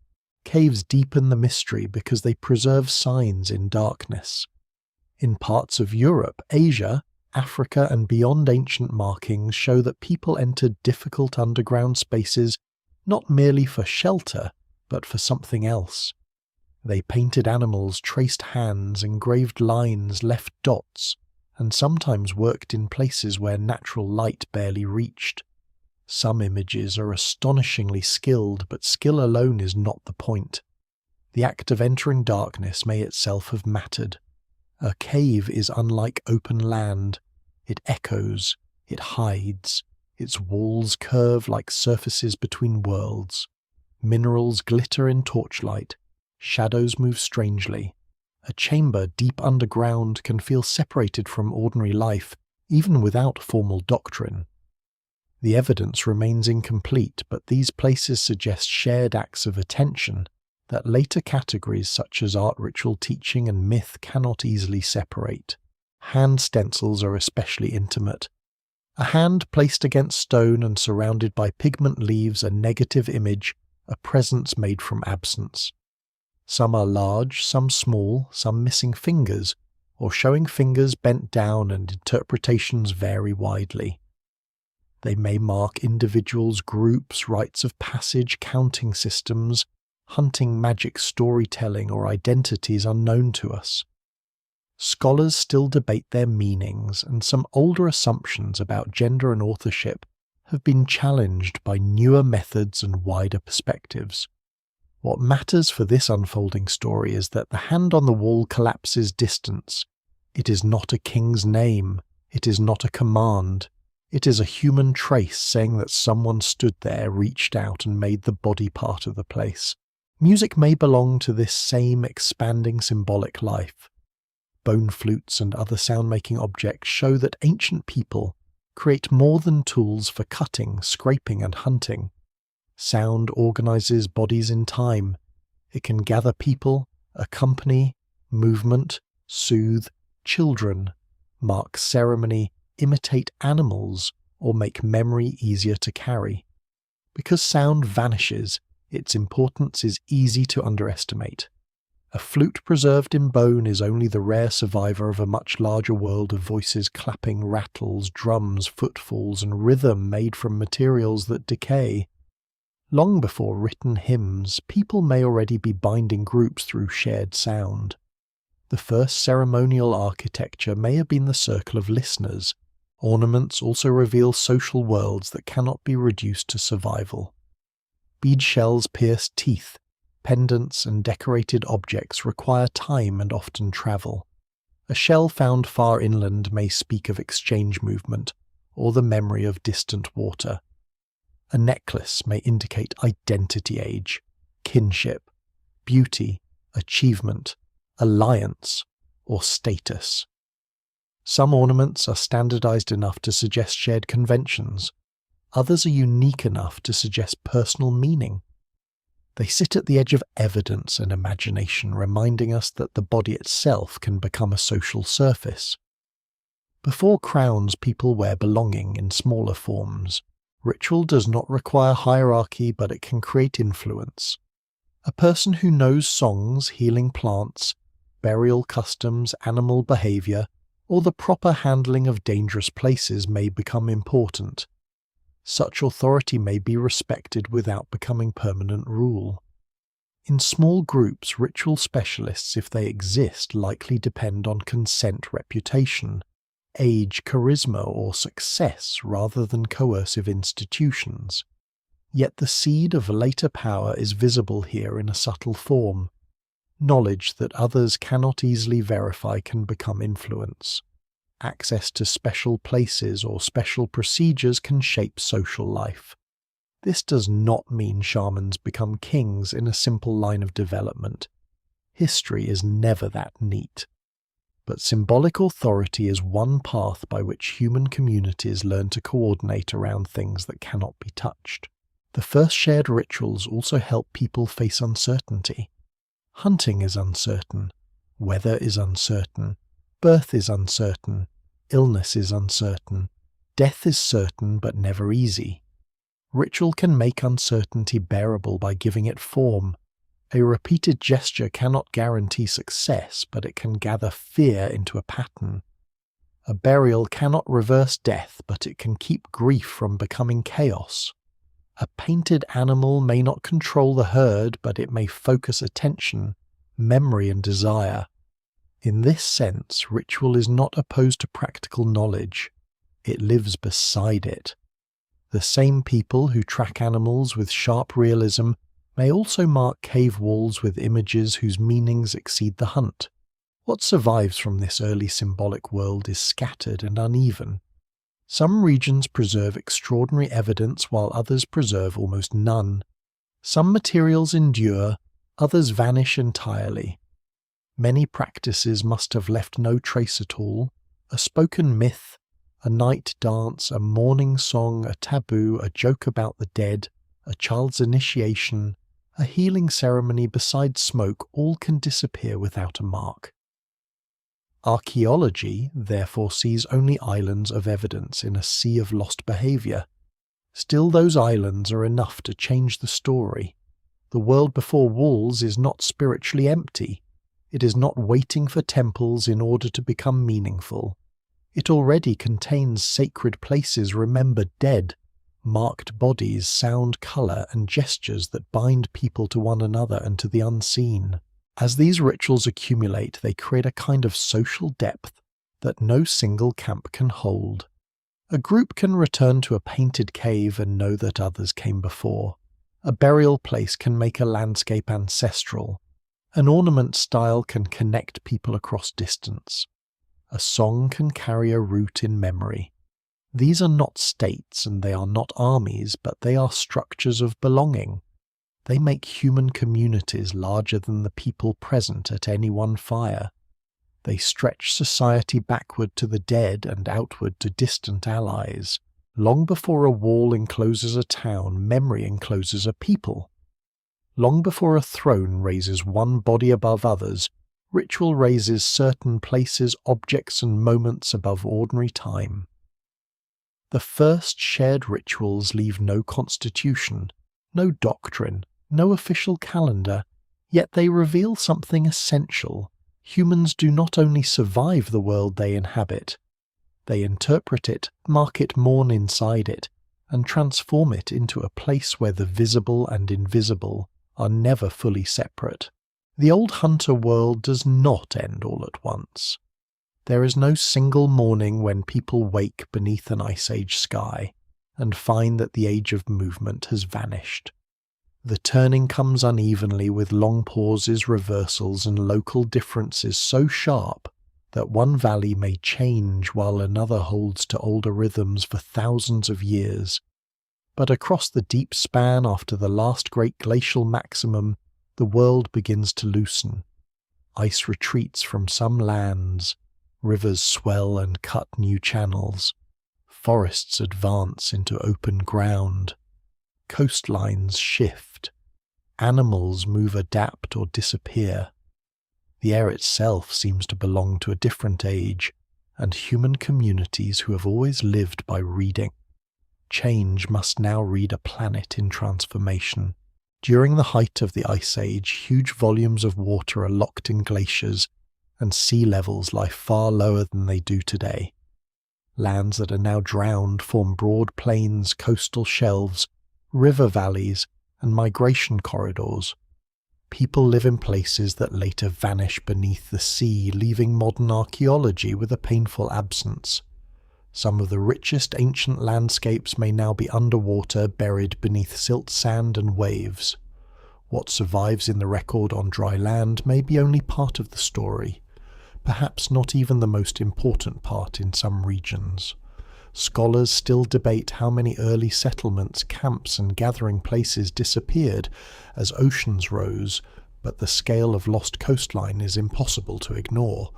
Caves deepen the mystery because they preserve signs in darkness. In parts of Europe, Asia, Africa, and beyond, ancient markings show that people entered difficult underground spaces not merely for shelter, but for something else. They painted animals, traced hands, engraved lines, left dots, and sometimes worked in places where natural light barely reached. Some images are astonishingly skilled, but skill alone is not the point. The act of entering darkness may itself have mattered. A cave is unlike open land. It echoes, it hides, its walls curve like surfaces between worlds. Minerals glitter in torchlight, shadows move strangely. A chamber deep underground can feel separated from ordinary life, even without formal doctrine. The evidence remains incomplete, but these places suggest shared acts of attention that later categories such as art, ritual, teaching, and myth cannot easily separate. Hand stencils are especially intimate. A hand placed against stone and surrounded by pigment leaves a negative image, a presence made from absence. Some are large, some small, some missing fingers, or showing fingers bent down, and interpretations vary widely. They may mark individuals, groups, rites of passage, counting systems, hunting magic, storytelling, or identities unknown to us. Scholars still debate their meanings, and some older assumptions about gender and authorship have been challenged by newer methods and wider perspectives. What matters for this unfolding story is that the hand on the wall collapses distance. It is not a king's name. It is not a command. It is a human trace saying that someone stood there, reached out, and made the body part of the place. Music may belong to this same expanding symbolic life. Bone flutes and other sound-making objects show that ancient people create more than tools for cutting, scraping, and hunting. Sound organizes bodies in time. It can gather people, accompany, movement, soothe, children, mark ceremony, imitate animals, or make memory easier to carry. Because sound vanishes, its importance is easy to underestimate. A flute preserved in bone is only the rare survivor of a much larger world of voices clapping, rattles, drums, footfalls, and rhythm made from materials that decay. Long before written hymns, people may already be binding groups through shared sound. The first ceremonial architecture may have been the circle of listeners. Ornaments also reveal social worlds that cannot be reduced to survival. Bead shells pierce teeth. Pendants and decorated objects require time and often travel. A shell found far inland may speak of exchange movement, or the memory of distant water. A necklace may indicate identity age, kinship, beauty, achievement, alliance, or status. Some ornaments are standardized enough to suggest shared conventions. Others are unique enough to suggest personal meaning. They sit at the edge of evidence and imagination, reminding us that the body itself can become a social surface. Before crowns, people wear belonging in smaller forms. Ritual does not require hierarchy, but it can create influence. A person who knows songs, healing plants, burial customs, animal behavior, or the proper handling of dangerous places may become important. Such authority may be respected without becoming permanent rule. In small groups, ritual specialists, if they exist, likely depend on consent, reputation, age, charisma, or success rather than coercive institutions. Yet the seed of later power is visible here in a subtle form. Knowledge that others cannot easily verify can become influence. Access to special places or special procedures can shape social life. This does not mean shamans become kings in a simple line of development. History is never that neat. But symbolic authority is one path by which human communities learn to coordinate around things that cannot be touched. The first shared rituals also help people face uncertainty. Hunting is uncertain, weather is uncertain, birth is uncertain, illness is uncertain, death is certain but never easy. Ritual can make uncertainty bearable by giving it form. A repeated gesture cannot guarantee success, but it can gather fear into a pattern. A burial cannot reverse death, but it can keep grief from becoming chaos. A painted animal may not control the herd, but it may focus attention, memory, and desire. In this sense, ritual is not opposed to practical knowledge. It lives beside it. The same people who track animals with sharp realism may also mark cave walls with images whose meanings exceed the hunt. What survives from this early symbolic world is scattered and uneven. Some regions preserve extraordinary evidence while others preserve almost none. Some materials endure, others vanish entirely. Many practices must have left no trace at all. A spoken myth, a night dance, a morning song, a taboo, a joke about the dead, a child's initiation, a healing ceremony beside smoke, all can disappear without a mark. Archaeology, therefore, sees only islands of evidence in a sea of lost behaviour. Still, those islands are enough to change the story. The world before walls is not spiritually empty. It is not waiting for temples in order to become meaningful. It already contains sacred places remembered dead, marked bodies, sound, colour, and gestures that bind people to one another and to the unseen. As these rituals accumulate, they create a kind of social depth that no single camp can hold. A group can return to a painted cave and know that others came before. A burial place can make a landscape ancestral. An ornament style can connect people across distance. A song can carry a root in memory. These are not states and they are not armies, but they are structures of belonging. They make human communities larger than the people present at any one fire. They stretch society backward to the dead and outward to distant allies. Long before a wall encloses a town, memory encloses a people. Long before a throne raises one body above others, ritual raises certain places, objects, and moments above ordinary time. The first shared rituals leave no constitution, no doctrine, no official calendar, yet they reveal something essential. Humans do not only survive the world they inhabit, they interpret it, mark it, mourn inside it, and transform it into a place where the visible and invisible are never fully separate. The old hunter world does not end all at once. There is no single morning when people wake beneath an ice age sky and find that the age of movement has vanished. The turning comes unevenly with long pauses, reversals, and local differences so sharp that one valley may change while another holds to older rhythms for thousands of years. But across the deep span after the last great glacial maximum, the world begins to loosen. Ice retreats from some lands, rivers swell and cut new channels, forests advance into open ground, coastlines shift, animals move, adapt, or disappear. The air itself seems to belong to a different age, and human communities who have always lived by reading. Change must now read a planet in transformation. During the height of the Ice Age, huge volumes of water are locked in glaciers, and sea levels lie far lower than they do today. Lands that are now drowned form broad plains, coastal shelves, river valleys, and migration corridors. People live in places that later vanish beneath the sea, leaving modern archaeology with a painful absence. Some of the richest ancient landscapes may now be underwater, buried beneath silt sand and waves. What survives in the record on dry land may be only part of the story, perhaps not even the most important part in some regions. Scholars still debate how many early settlements, camps, and gathering places disappeared as oceans rose, but the scale of lost coastline is impossible to ignore.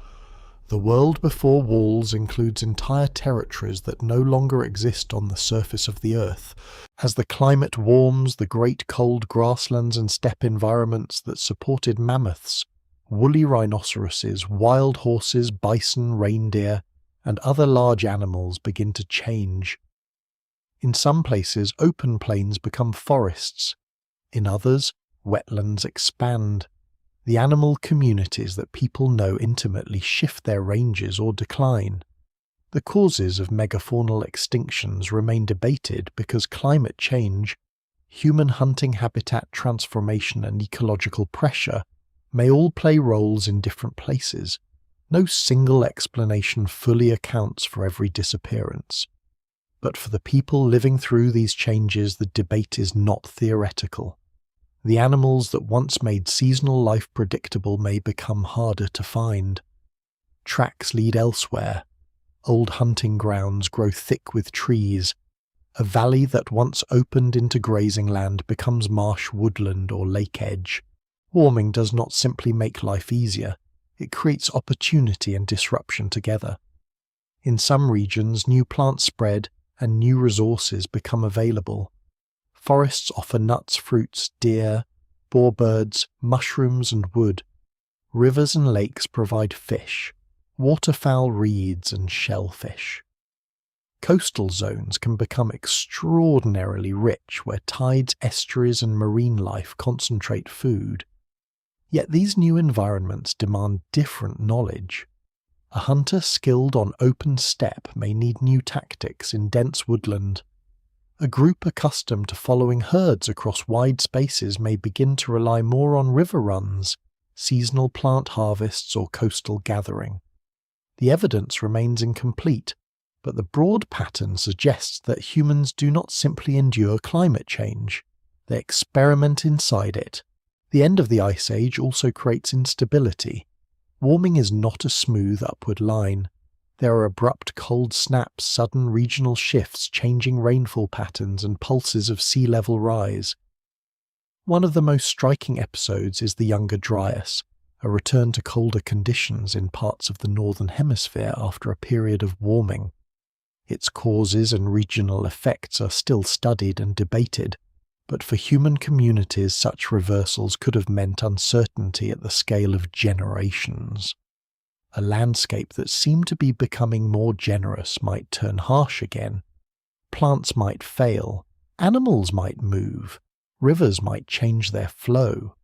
The world before walls includes entire territories that no longer exist on the surface of the earth. As the climate warms, the great cold grasslands and steppe environments that supported mammoths, woolly rhinoceroses, wild horses, bison, reindeer, and other large animals begin to change. In some places, open plains become forests. In others, wetlands expand. The animal communities that people know intimately shift their ranges or decline. The causes of megafaunal extinctions remain debated because climate change, human hunting habitat transformation, and ecological pressure may all play roles in different places. No single explanation fully accounts for every disappearance. But for the people living through these changes, the debate is not theoretical. The animals that once made seasonal life predictable may become harder to find. Tracks lead elsewhere. Old hunting grounds grow thick with trees. A valley that once opened into grazing land becomes marsh woodland or lake edge. Warming does not simply make life easier. It creates opportunity and disruption together. In some regions, new plants spread and new resources become available. Forests offer nuts, fruits, deer, boarbirds, mushrooms, and wood. Rivers and lakes provide fish, waterfowl, reeds, and shellfish. Coastal zones can become extraordinarily rich, where tides, estuaries, and marine life concentrate food. Yet these new environments demand different knowledge. A hunter skilled on open steppe may need new tactics in dense woodland. A group accustomed to following herds across wide spaces may begin to rely more on river runs, seasonal plant harvests, or coastal gathering. The evidence remains incomplete, but the broad pattern suggests that humans do not simply endure climate change. They experiment inside it. The end of the Ice Age also creates instability. Warming is not a smooth upward line. There are abrupt cold snaps, sudden regional shifts, changing rainfall patterns, and pulses of sea level rise. One of the most striking episodes is the Younger Dryas, a return to colder conditions in parts of the northern hemisphere after a period of warming. Its causes and regional effects are still studied and debated, but for human communities such reversals could have meant uncertainty at the scale of generations. A landscape that seemed to be becoming more generous might turn harsh again. Plants might fail, animals might move, rivers might change their flow.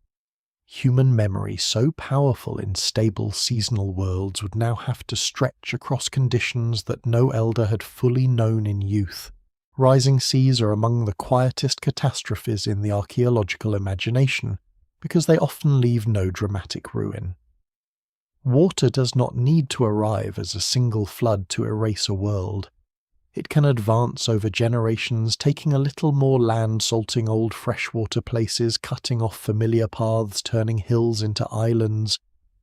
Human memory, so powerful in stable seasonal worlds, would now have to stretch across conditions that no elder had fully known in youth. Rising seas are among the quietest catastrophes in the archaeological imagination, because they often leave no dramatic ruin. Water does not need to arrive as a single flood to erase a world. It can advance over generations, taking a little more land, salting old freshwater places, cutting off familiar paths, turning hills into islands,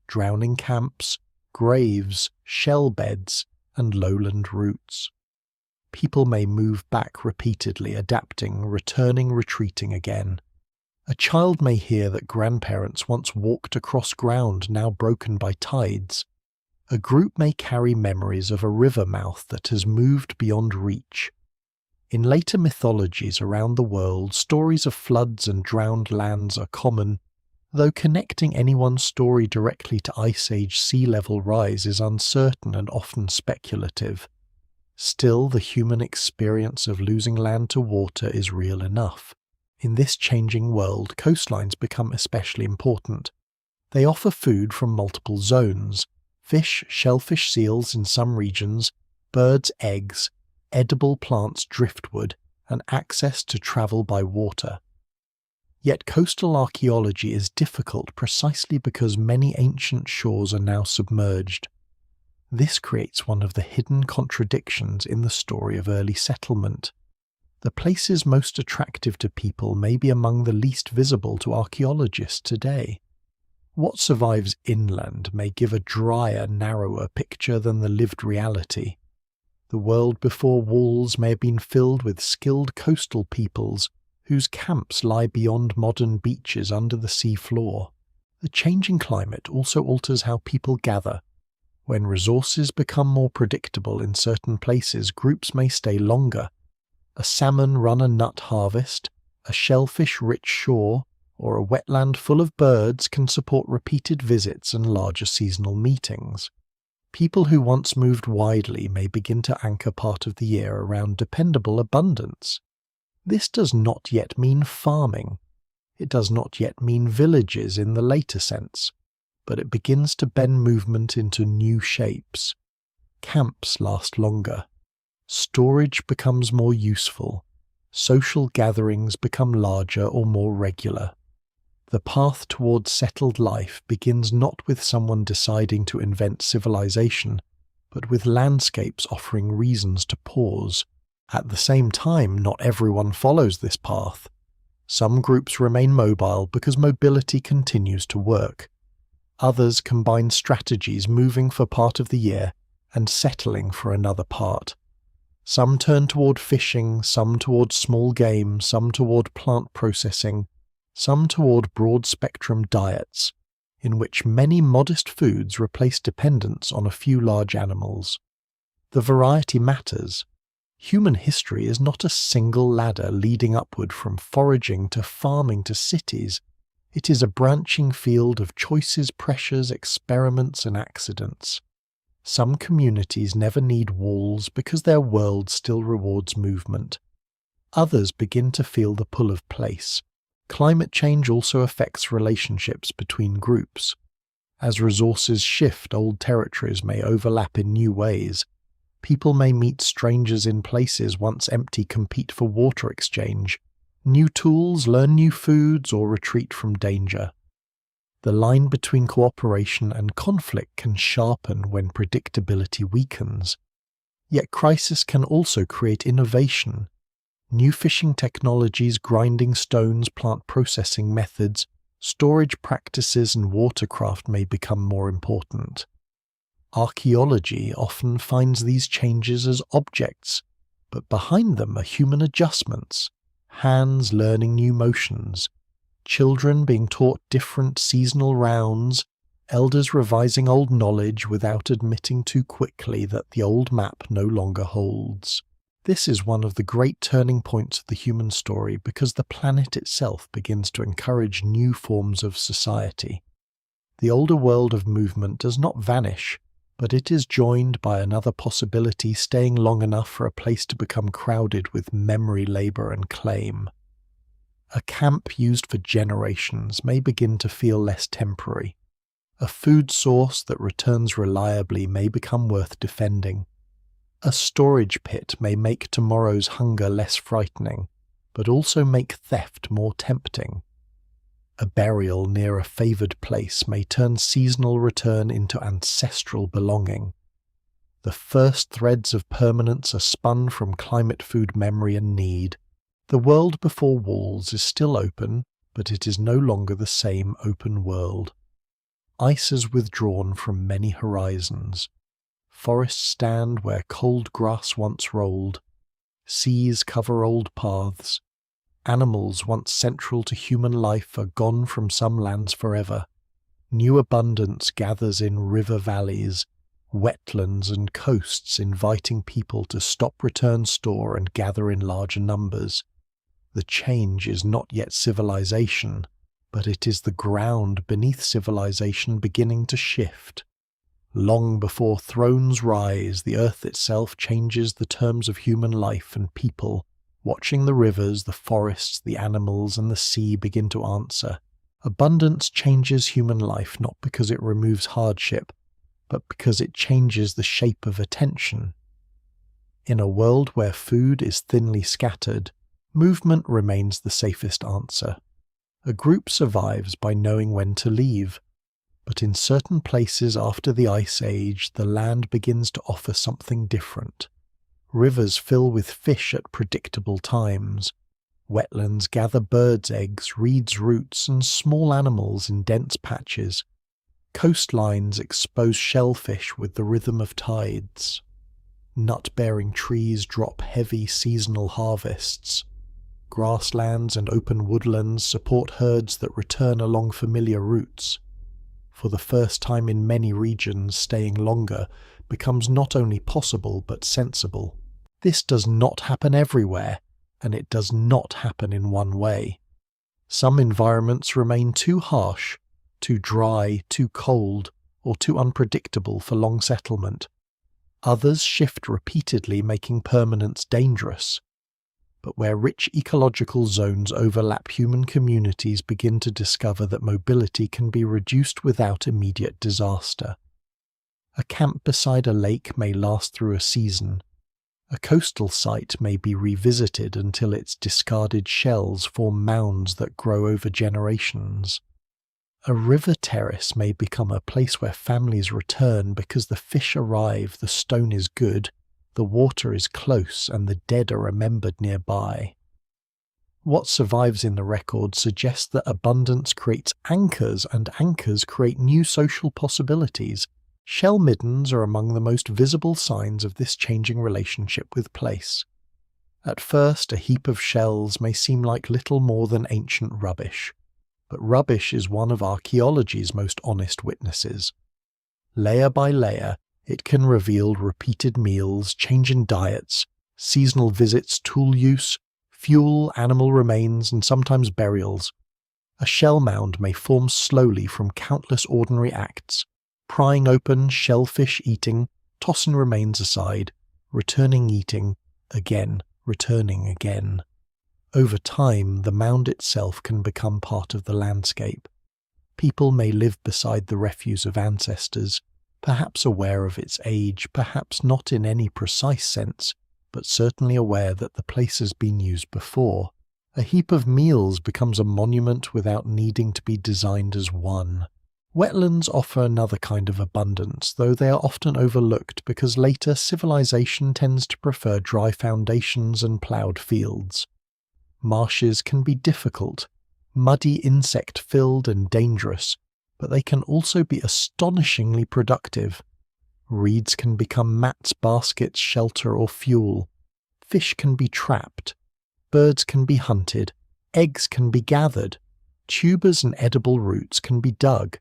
drowning camps, graves, shell beds, and lowland routes. People may move back repeatedly, adapting, returning, retreating again. A child may hear that grandparents once walked across ground now broken by tides. A group may carry memories of a river mouth that has moved beyond reach. In later mythologies around the world, stories of floods and drowned lands are common, though connecting anyone's story directly to Ice Age sea level rise is uncertain and often speculative. Still, the human experience of losing land to water is real enough. In this changing world, coastlines become especially important. They offer food from multiple zones: fish, shellfish, seals in some regions, birds, eggs, edible plants, driftwood, and access to travel by water. Yet coastal archaeology is difficult precisely because many ancient shores are now submerged. This creates one of the hidden contradictions in the story of early settlement. The places most attractive to people may be among the least visible to archaeologists today. What survives inland may give a drier, narrower picture than the lived reality. The world before walls may have been filled with skilled coastal peoples whose camps lie beyond modern beaches under the sea floor. The changing climate also alters how people gather. When resources become more predictable in certain places, groups may stay longer. A salmon run a nut harvest, a shellfish-rich shore, or a wetland full of birds can support repeated visits and larger seasonal meetings. People who once moved widely may begin to anchor part of the year around dependable abundance. This does not yet mean farming. It does not yet mean villages in the later sense, but it begins to bend movement into new shapes. Camps last longer. Storage becomes more useful. Social gatherings become larger or more regular. The path towards settled life begins not with someone deciding to invent civilization, but with landscapes offering reasons to pause. At the same time, not everyone follows this path. Some groups remain mobile because mobility continues to work. Others combine strategies, moving for part of the year and settling for another part. Some turn toward fishing, some toward small game, some toward plant processing, some toward broad-spectrum diets, in which many modest foods replace dependence on a few large animals. The variety matters. Human history is not a single ladder leading upward from foraging to farming to cities. It is a branching field of choices, pressures, experiments, and accidents. Some communities never need walls because their world still rewards movement. Others begin to feel the pull of place. Climate change also affects relationships between groups. As resources shift, old territories may overlap in new ways. People may meet strangers in places once empty, compete for water exchange, new tools, learn new foods, or retreat from danger. The line between cooperation and conflict can sharpen when predictability weakens. Yet crisis can also create innovation. New fishing technologies, grinding stones, plant processing methods, storage practices, and watercraft may become more important. Archaeology often finds these changes as objects, but behind them are human adjustments, hands learning new motions, children being taught different seasonal rounds, elders revising old knowledge without admitting too quickly that the old map no longer holds. This is one of the great turning points of the human story because the planet itself begins to encourage new forms of society. The older world of movement does not vanish, but it is joined by another possibility staying long enough for a place to become crowded with memory, labor, and claim. A camp used for generations may begin to feel less temporary. A food source that returns reliably may become worth defending. A storage pit may make tomorrow's hunger less frightening, but also make theft more tempting. A burial near a favoured place may turn seasonal return into ancestral belonging. The first threads of permanence are spun from climate, food, memory, and need. The world before walls is still open, but it is no longer the same open world. Ice has withdrawn from many horizons. Forests stand where cold grass once rolled. Seas cover old paths. Animals once central to human life are gone from some lands forever. New abundance gathers in river valleys, wetlands and coasts, inviting people to stop, return, store, and gather in larger numbers. The change is not yet civilization, but it is the ground beneath civilization beginning to shift. Long before thrones rise, the earth itself changes the terms of human life and people, Watching the rivers, the forests, the animals, and the sea begin to answer, abundance changes human life not because it removes hardship, but because it changes the shape of attention. In a world where food is thinly scattered, movement remains the safest answer. A group survives by knowing when to leave, but in certain places after the Ice Age, the land begins to offer something different. Rivers fill with fish at predictable times. Wetlands gather birds' eggs, reeds' roots, and small animals in dense patches. Coastlines expose shellfish with the rhythm of tides. Nut-bearing trees drop heavy seasonal harvests. Grasslands and open woodlands support herds that return along familiar routes. For the first time in many regions, staying longer becomes not only possible but sensible. This does not happen everywhere, and it does not happen in one way. Some environments remain too harsh, too dry, too cold, or too unpredictable for long settlement. Others shift repeatedly, making permanence dangerous. But where rich ecological zones overlap, human communities begin to discover that mobility can be reduced without immediate disaster. A camp beside a lake may last through a season. A coastal site may be revisited until its discarded shells form mounds that grow over generations. A river terrace may become a place where families return because the fish arrive, the stone is good, the water is close, and the dead are remembered nearby. What survives in the record suggests that abundance creates anchors, and anchors create new social possibilities. Shell middens are among the most visible signs of this changing relationship with place. At first, a heap of shells may seem like little more than ancient rubbish, but rubbish is one of archaeology's most honest witnesses. Layer by layer, it can reveal repeated meals, change in diets, seasonal visits, tool use, fuel, animal remains, and sometimes burials. A shell mound may form slowly from countless ordinary acts: prying open, shellfish eating, tossing remains aside, returning eating, again, returning again. Over time, the mound itself can become part of the landscape. People may live beside the refuse of ancestors, perhaps aware of its age, perhaps not in any precise sense, but certainly aware that the place has been used before. A heap of meals becomes a monument without needing to be designed as one. Wetlands offer another kind of abundance, though they are often overlooked because later civilization tends to prefer dry foundations and ploughed fields. Marshes can be difficult, muddy, insect-filled and dangerous, but they can also be astonishingly productive. Reeds can become mats, baskets, shelter, or fuel. Fish can be trapped. Birds can be hunted. Eggs can be gathered. Tubers and edible roots can be dug.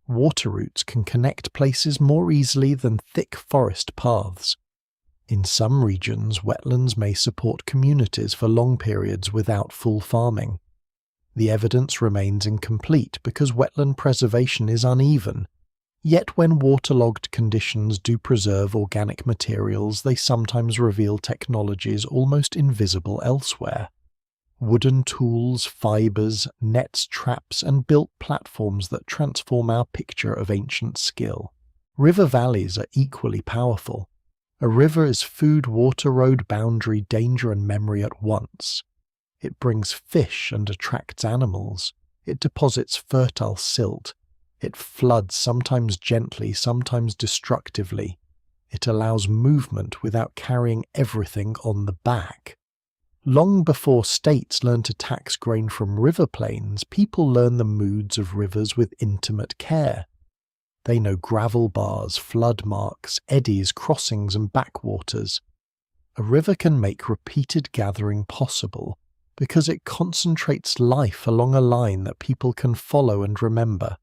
Water routes can connect places more easily than thick forest paths. In some regions, wetlands may support communities for long periods without full farming. The evidence remains incomplete because wetland preservation is uneven. Yet when waterlogged conditions do preserve organic materials, they sometimes reveal technologies almost invisible elsewhere. Wooden tools, fibers, nets, traps, and built platforms that transform our picture of ancient skill. River valleys are equally powerful. A river is food, water, road, boundary, danger, and memory at once. It brings fish and attracts animals. It deposits fertile silt. It floods, sometimes gently, sometimes destructively. It allows movement without carrying everything on the back. Long before states learn to tax grain from river plains, people learn the moods of rivers with intimate care. They know gravel bars, flood marks, eddies, crossings, and backwaters. A river can make repeated gathering possible because it concentrates life along a line that people can follow and remember.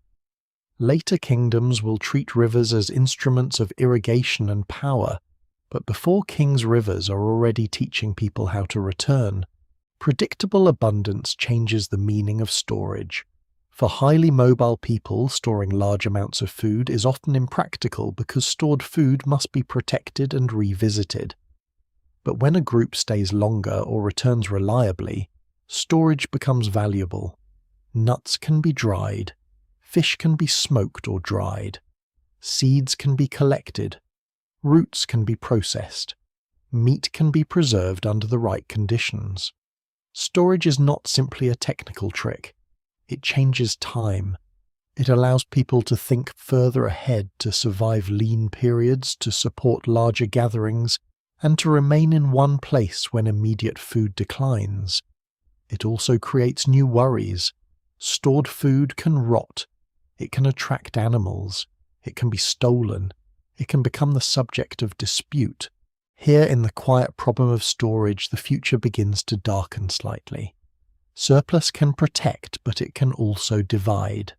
Later kingdoms will treat rivers as instruments of irrigation and power, but before kings' rivers are already teaching people how to return. Predictable abundance changes the meaning of storage. For highly mobile people, storing large amounts of food is often impractical because stored food must be protected and revisited. But when a group stays longer or returns reliably, storage becomes valuable. Nuts can be dried, fish can be smoked or dried, seeds can be collected, roots can be processed, meat can be preserved under the right conditions. Storage is not simply a technical trick. It changes time. It allows people to think further ahead, to survive lean periods, to support larger gatherings, and to remain in one place when immediate food declines. It also creates new worries. Stored food can rot. It can attract animals. It can be stolen. It can become the subject of dispute. Here in the quiet problem of storage, the future begins to darken slightly. Surplus can protect, but it can also divide.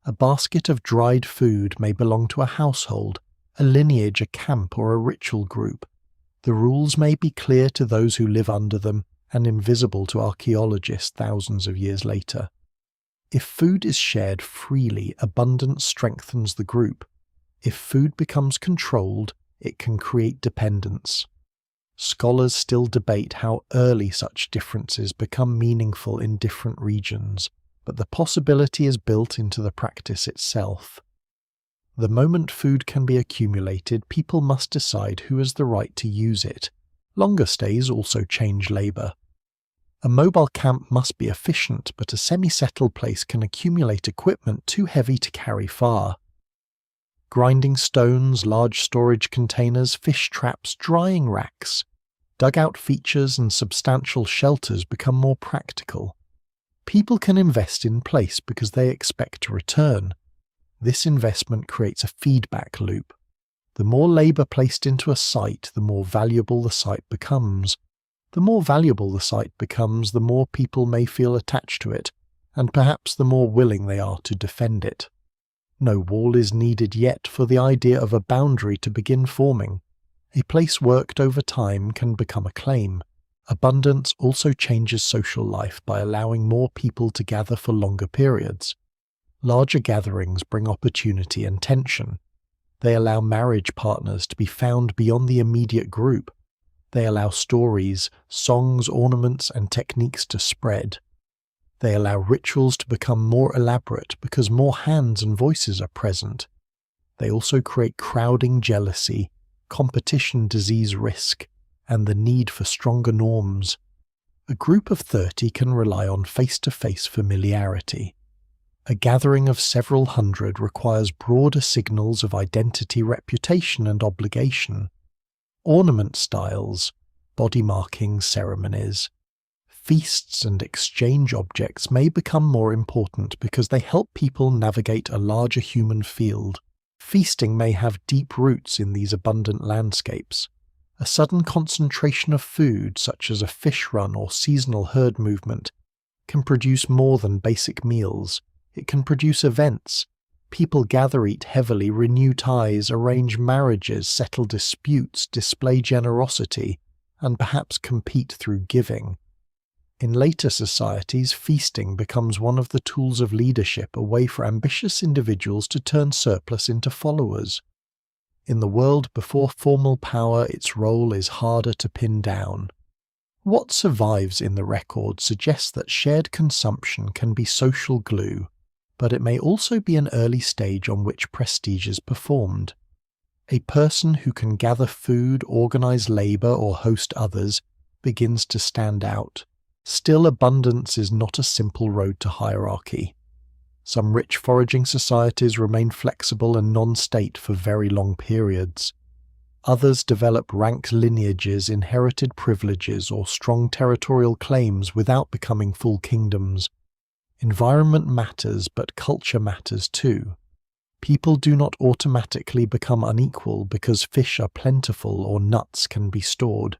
A basket of dried food may belong to a household, a lineage, a camp, or a ritual group. The rules may be clear to those who live under them and invisible to archaeologists thousands of years later. If food is shared freely, abundance strengthens the group. If food becomes controlled, it can create dependence. Scholars still debate how early such differences become meaningful in different regions, but the possibility is built into the practice itself. The moment food can be accumulated, people must decide who has the right to use it. Longer stays also change labour. A mobile camp must be efficient, but a semi-settled place can accumulate equipment too heavy to carry far. Grinding stones, large storage containers, fish traps, drying racks, dugout features and substantial shelters become more practical. People can invest in place because they expect a return. This investment creates a feedback loop. The more labour placed into a site, the more valuable the site becomes. The more valuable the site becomes, the more people may feel attached to it, and perhaps the more willing they are to defend it. No wall is needed yet for the idea of a boundary to begin forming. A place worked over time can become a claim. Abundance also changes social life by allowing more people to gather for longer periods. Larger gatherings bring opportunity and tension. They allow marriage partners to be found beyond the immediate group. They allow stories, songs, ornaments, and techniques to spread. They allow rituals to become more elaborate because more hands and voices are present. They also create crowding jealousy, competition disease risk, and the need for stronger norms. A group of 30 can rely on face-to-face familiarity. A gathering of several hundred requires broader signals of identity, reputation, and obligation. Ornament styles, body marking ceremonies, feasts and exchange objects may become more important because they help people navigate a larger human field. Feasting may have deep roots in these abundant landscapes. A sudden concentration of food, such as a fish run or seasonal herd movement, can produce more than basic meals. It can produce events. People gather, eat heavily, renew ties, arrange marriages, settle disputes, display generosity, and perhaps compete through giving. In later societies, feasting becomes one of the tools of leadership, a way for ambitious individuals to turn surplus into followers. In the world before formal power, its role is harder to pin down. What survives in the record suggests that shared consumption can be social glue, but it may also be an early stage on which prestige is performed. A person who can gather food, organize labor, or host others begins to stand out. Still, abundance is not a simple road to hierarchy. Some rich foraging societies remain flexible and non-state for very long periods. Others develop ranked lineages, inherited privileges, or strong territorial claims without becoming full kingdoms. Environment matters, but culture matters too. People do not automatically become unequal because fish are plentiful or nuts can be stored.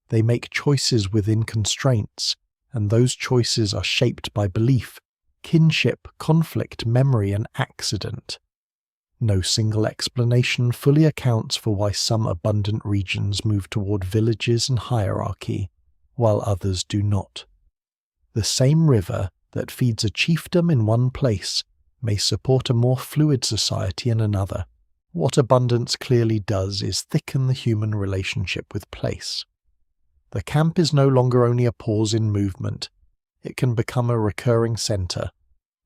They make choices within constraints, and those choices are shaped by belief, kinship, conflict, memory, and accident. No single explanation fully accounts for why some abundant regions move toward villages and hierarchy, while others do not. The same river that feeds a chiefdom in one place may support a more fluid society in another. What abundance clearly does is thicken the human relationship with place. The camp is no longer only a pause in movement. It can become a recurring centre.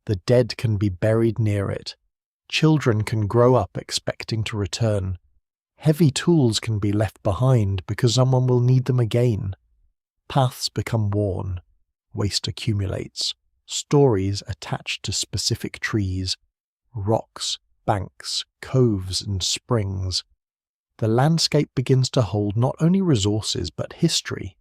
The dead can be buried near it. Children can grow up expecting to return. Heavy tools can be left behind because someone will need them again. Paths become worn. Waste accumulates. Stories attached to specific trees, rocks, banks, coves and springs. The landscape begins to hold not only resources but history.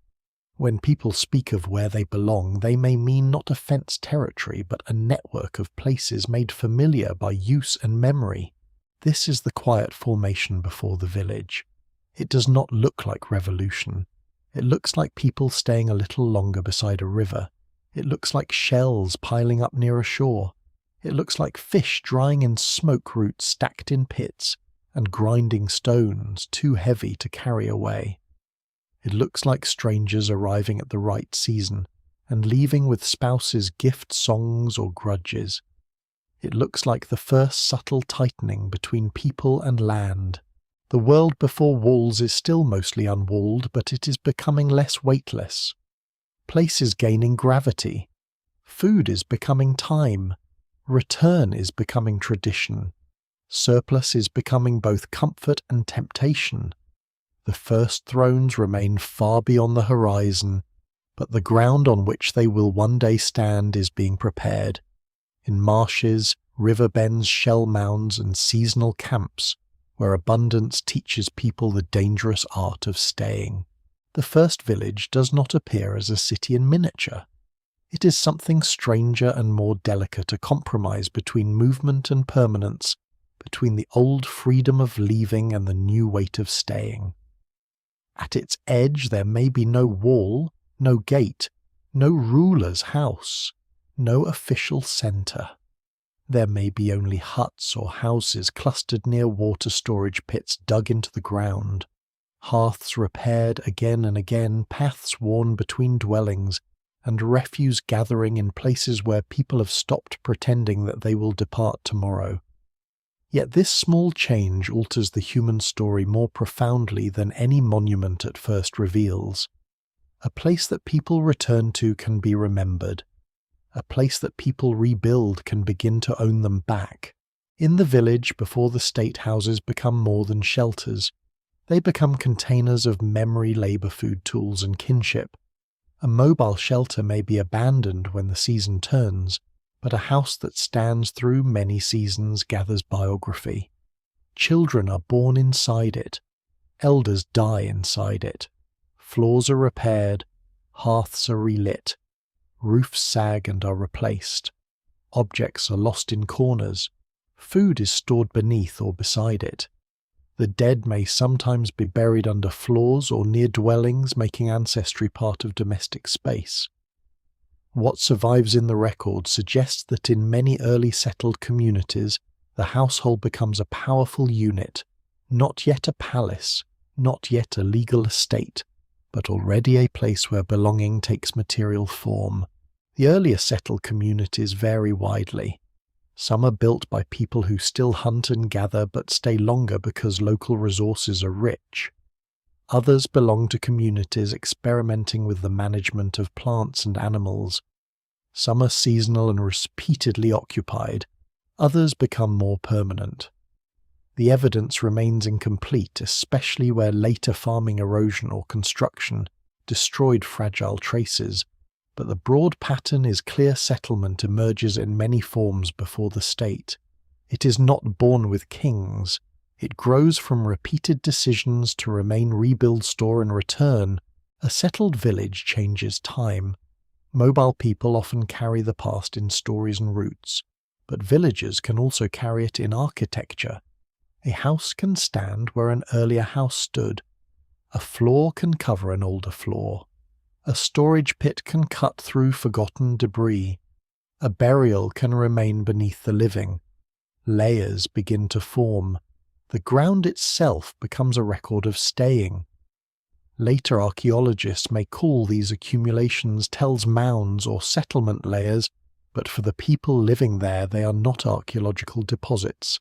When people speak of where they belong, they may mean not a fenced territory but a network of places made familiar by use and memory. This is the quiet formation before the village. It does not look like revolution. It looks like people staying a little longer beside a river. It looks like shells piling up near a shore. It looks like fish drying in smoke roots stacked in pits and grinding stones too heavy to carry away. It looks like strangers arriving at the right season and leaving with spouses' gift songs or grudges. It looks like the first subtle tightening between people and land. The world before walls is still mostly unwalled, but it is becoming less weightless. Place is gaining gravity. Food is becoming time. Return is becoming tradition. Surplus is becoming both comfort and temptation. The first thrones remain far beyond the horizon, but the ground on which they will one day stand is being prepared. In marshes, river bends, shell mounds, and seasonal camps, where abundance teaches people the dangerous art of staying. The first village does not appear as a city in miniature. It is something stranger and more delicate, a compromise between movement and permanence, between the old freedom of leaving and the new weight of staying. At its edge there may be no wall, no gate, no ruler's house, no official centre. There may be only huts or houses clustered near water storage pits dug into the ground, hearths repaired again and again, paths worn between dwellings, and refuse gathering in places where people have stopped pretending that they will depart tomorrow. Yet this small change alters the human story more profoundly than any monument at first reveals. A place that people return to can be remembered. A place that people rebuild can begin to own them back. In the village, before the state houses become more than shelters, they become containers of memory, labour, food, tools and kinship. A mobile shelter may be abandoned when the season turns, but a house that stands through many seasons gathers biography. Children are born inside it. Elders die inside it. Floors are repaired. Hearths are relit. Roofs sag and are replaced. Objects are lost in corners. Food is stored beneath or beside it. The dead may sometimes be buried under floors or near dwellings, making ancestry part of domestic space. What survives in the record suggests that in many early settled communities, the household becomes a powerful unit, not yet a palace, not yet a legal estate, but already a place where belonging takes material form. The earlier settled communities vary widely. Some are built by people who still hunt and gather but stay longer because local resources are rich. Others belong to communities experimenting with the management of plants and animals. Some are seasonal and repeatedly occupied. Others become more permanent. The evidence remains incomplete, especially where later farming erosion or construction destroyed fragile traces, but the broad pattern is clear. Settlement emerges in many forms before the state. It is not born with kings. It grows from repeated decisions to remain, rebuild, store and return. A settled village changes time. Mobile people often carry the past in stories and roots, but villagers can also carry it in architecture. A house can stand where an earlier house stood. A floor can cover an older floor. A storage pit can cut through forgotten debris. A burial can remain beneath the living. Layers begin to form. The ground itself becomes a record of staying. Later archaeologists may call these accumulations tells mounds or settlement layers, but for the people living there they are not archaeological deposits.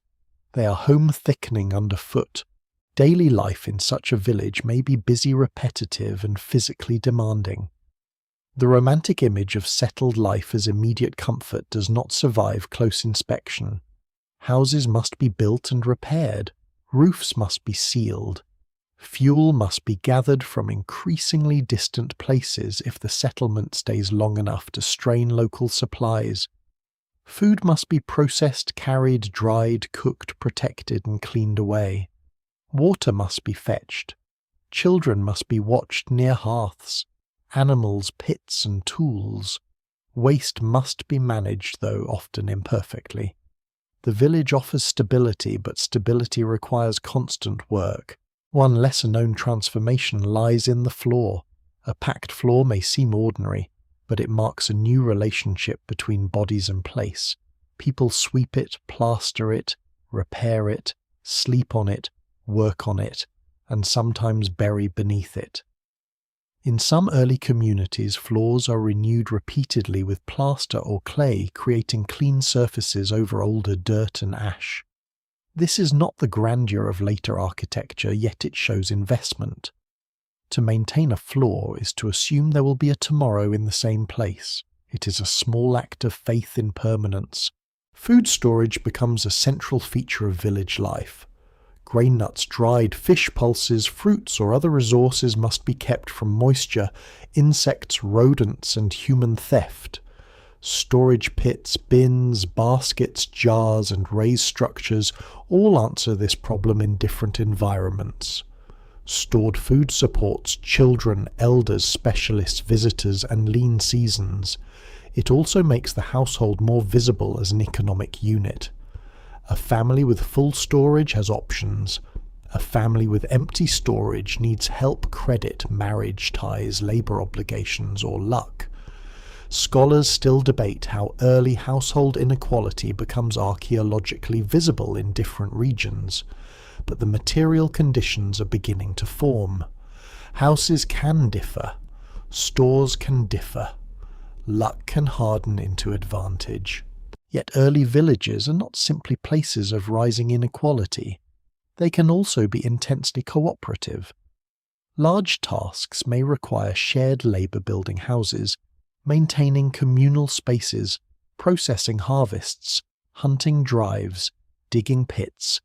They are home thickening underfoot, Daily life in such a village may be busy, repetitive, and physically demanding. The romantic image of settled life as immediate comfort does not survive close inspection. Houses must be built and repaired, roofs must be sealed, fuel must be gathered from increasingly distant places if the settlement stays long enough to strain local supplies. Food must be processed, carried, dried, cooked, protected, and cleaned away. Water must be fetched. Children must be watched near hearths, animals, pits, and tools. Waste must be managed, though often imperfectly. The village offers stability, but stability requires constant work. One lesser-known transformation lies in the floor. A packed floor may seem ordinary, but it marks a new relationship between bodies and place. People sweep it, plaster it, repair it, sleep on it, work on it, and sometimes bury beneath it. In some early communities, floors are renewed repeatedly with plaster or clay, creating clean surfaces over older dirt and ash. This is not the grandeur of later architecture, yet it shows investment. To maintain a floor is to assume there will be a tomorrow in the same place. It is a small act of faith in permanence. Food storage becomes a central feature of village life. Grain nuts, dried fish pulses, fruits, or other resources must be kept from moisture, insects, rodents, and human theft. Storage pits, bins, baskets, jars, and raised structures all answer this problem in different environments. Stored food supports children, elders, specialists, visitors, and lean seasons. It also makes the household more visible as an economic unit. A family with full storage has options. A family with empty storage needs help, credit, marriage ties, labour obligations, or luck. Scholars still debate how early household inequality becomes archaeologically visible in different regions, but the material conditions are beginning to form. Houses can differ. Stores can differ. Luck can harden into advantage. Yet early villages are not simply places of rising inequality. They can also be intensely cooperative. Large tasks may require shared labour building houses, maintaining communal spaces, processing harvests, hunting drives, digging pits,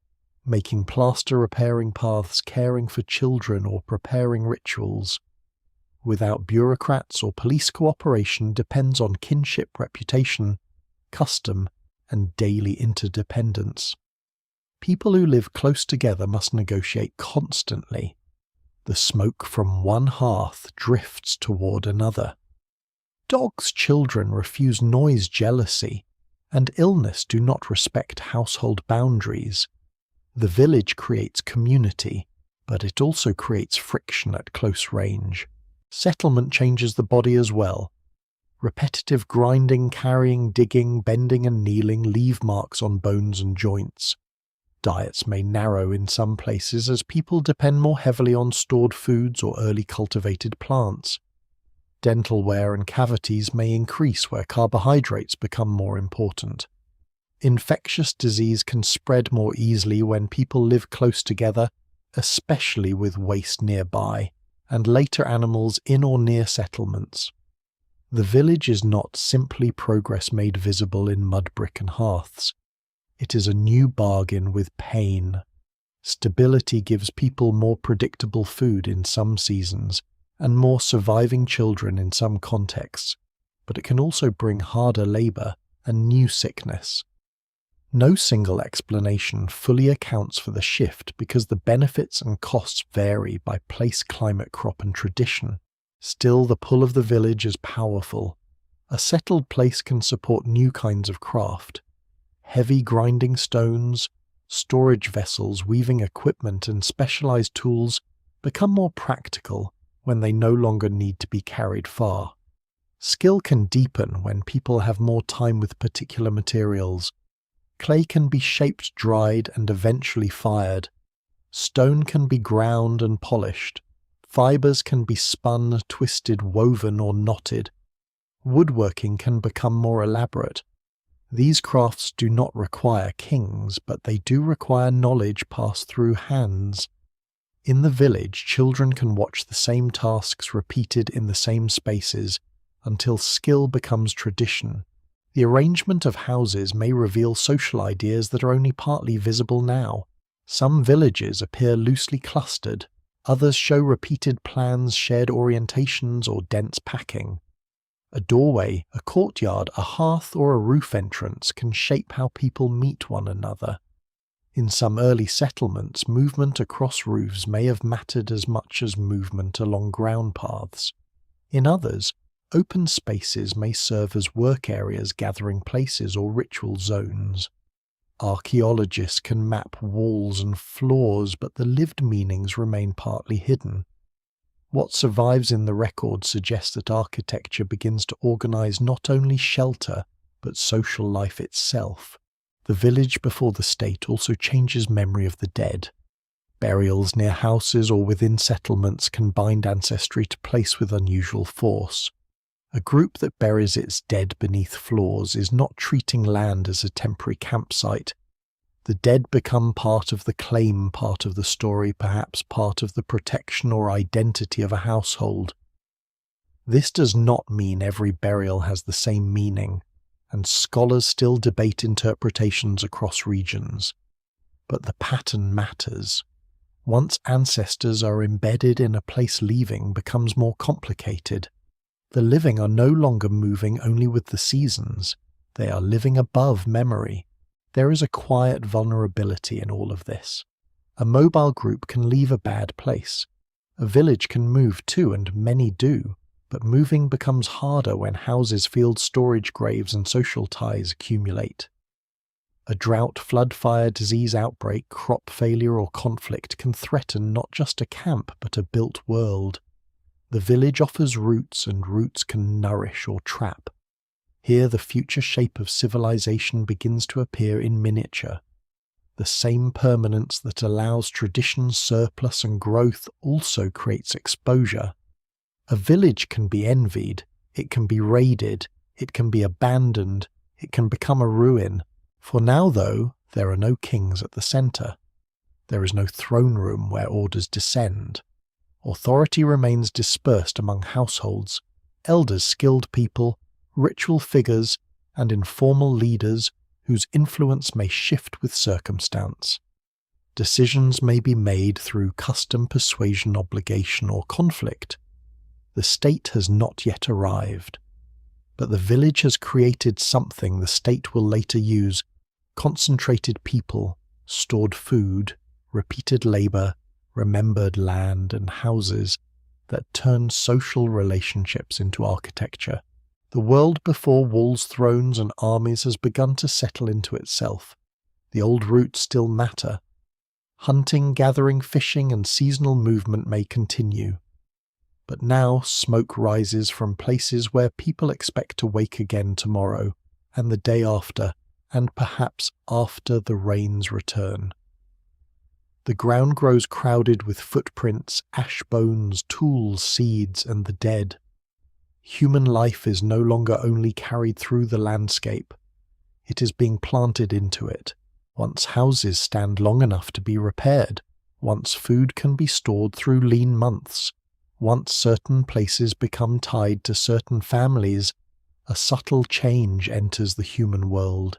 making plaster, repairing paths, caring for children, or preparing rituals. Without bureaucrats or police cooperation depends on kinship, reputation, custom, and daily interdependence. People who live close together must negotiate constantly. The smoke from one hearth drifts toward another. Dogs' children refuse noise, jealousy, and illness do not respect household boundaries. The village creates community, but it also creates friction at close range. Settlement changes the body as well. Repetitive grinding, carrying, digging, bending and kneeling leave marks on bones and joints. Diets may narrow in some places as people depend more heavily on stored foods or early cultivated plants. Dental wear and cavities may increase where carbohydrates become more important. Infectious disease can spread more easily when people live close together, especially with waste nearby, and later animals in or near settlements. The village is not simply progress made visible in mud, brick and hearths. It is a new bargain with pain. Stability gives people more predictable food in some seasons, and more surviving children in some contexts, but it can also bring harder labour and new sickness. No single explanation fully accounts for the shift because the benefits and costs vary by place, climate, crop and tradition. Still, the pull of the village is powerful. A settled place can support new kinds of craft. Heavy grinding stones, storage vessels, weaving equipment and specialized tools become more practical when they no longer need to be carried far. Skill can deepen when people have more time with particular materials. Clay can be shaped, dried, and eventually fired. Stone can be ground and polished. Fibers can be spun, twisted, woven, or knotted. Woodworking can become more elaborate. These crafts do not require kings, but they do require knowledge passed through hands. In the village, children can watch the same tasks repeated in the same spaces until skill becomes tradition. The arrangement of houses may reveal social ideas that are only partly visible now. Some villages appear loosely clustered, others show repeated plans, shared orientations, or dense packing. A doorway, a courtyard, a hearth, or a roof entrance can shape how people meet one another. In some early settlements, movement across roofs may have mattered as much as movement along ground paths. In others, open spaces may serve as work areas, gathering places, or ritual zones. Archaeologists can map walls and floors, but the lived meanings remain partly hidden. What survives in the record suggests that architecture begins to organize not only shelter, but social life itself. The village before the state also changes memory of the dead. Burials near houses or within settlements can bind ancestry to place with unusual force. A group that buries its dead beneath floors is not treating land as a temporary campsite. The dead become part of the claim, part of the story, perhaps part of the protection or identity of a household. This does not mean every burial has the same meaning, and scholars still debate interpretations across regions. But the pattern matters. Once ancestors are embedded in a place, leaving becomes more complicated. The living are no longer moving only with the seasons. They are living above memory. There is a quiet vulnerability in all of this. A mobile group can leave a bad place. A village can move too, and many do. But moving becomes harder when houses, fields, storage graves, and social ties accumulate. A drought, flood, fire, disease outbreak, crop failure, or conflict can threaten not just a camp but a built world. The village offers roots, and roots can nourish or trap. Here the future shape of civilization begins to appear in miniature. The same permanence that allows tradition, surplus, and growth also creates exposure. A village can be envied, it can be raided, it can be abandoned, it can become a ruin. For now, though, there are no kings at the centre. There is no throne room where orders descend. Authority remains dispersed among households, elders, skilled people, ritual figures, and informal leaders whose influence may shift with circumstance. Decisions may be made through custom, persuasion, obligation, or conflict. The state has not yet arrived, but the village has created something the state will later use: concentrated people, stored food, repeated labor, remembered land and houses that turn social relationships into architecture. The world before walls, thrones, and armies has begun to settle into itself. The old roots still matter. Hunting, gathering, fishing, and seasonal movement may continue. But now smoke rises from places where people expect to wake again tomorrow, and the day after, and perhaps after the rains return. The ground grows crowded with footprints, ash bones, tools, seeds, and the dead. Human life is no longer only carried through the landscape. It is being planted into it. Once houses stand long enough to be repaired, once food can be stored through lean months, once certain places become tied to certain families, a subtle change enters the human world.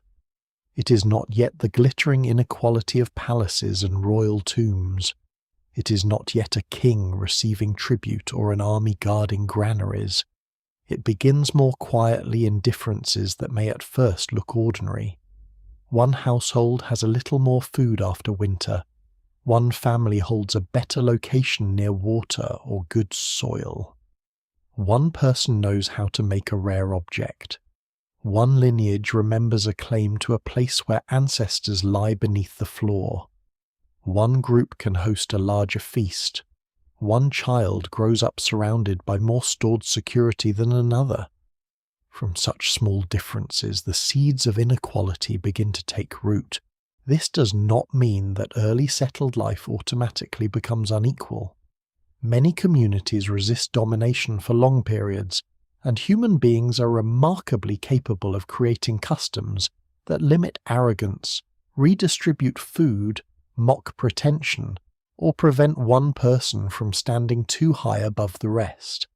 It is not yet the glittering inequality of palaces and royal tombs. It is not yet a king receiving tribute or an army guarding granaries. It begins more quietly in differences that may at first look ordinary. One household has a little more food after winter. One family holds a better location near water or good soil. One person knows how to make a rare object. One lineage remembers a claim to a place where ancestors lie beneath the floor. One group can host a larger feast. One child grows up surrounded by more stored security than another. From such small differences, the seeds of inequality begin to take root. This does not mean that early settled life automatically becomes unequal. Many communities resist domination for long periods, and human beings are remarkably capable of creating customs that limit arrogance, redistribute food, mock pretension, or prevent one person from standing too high above the rest.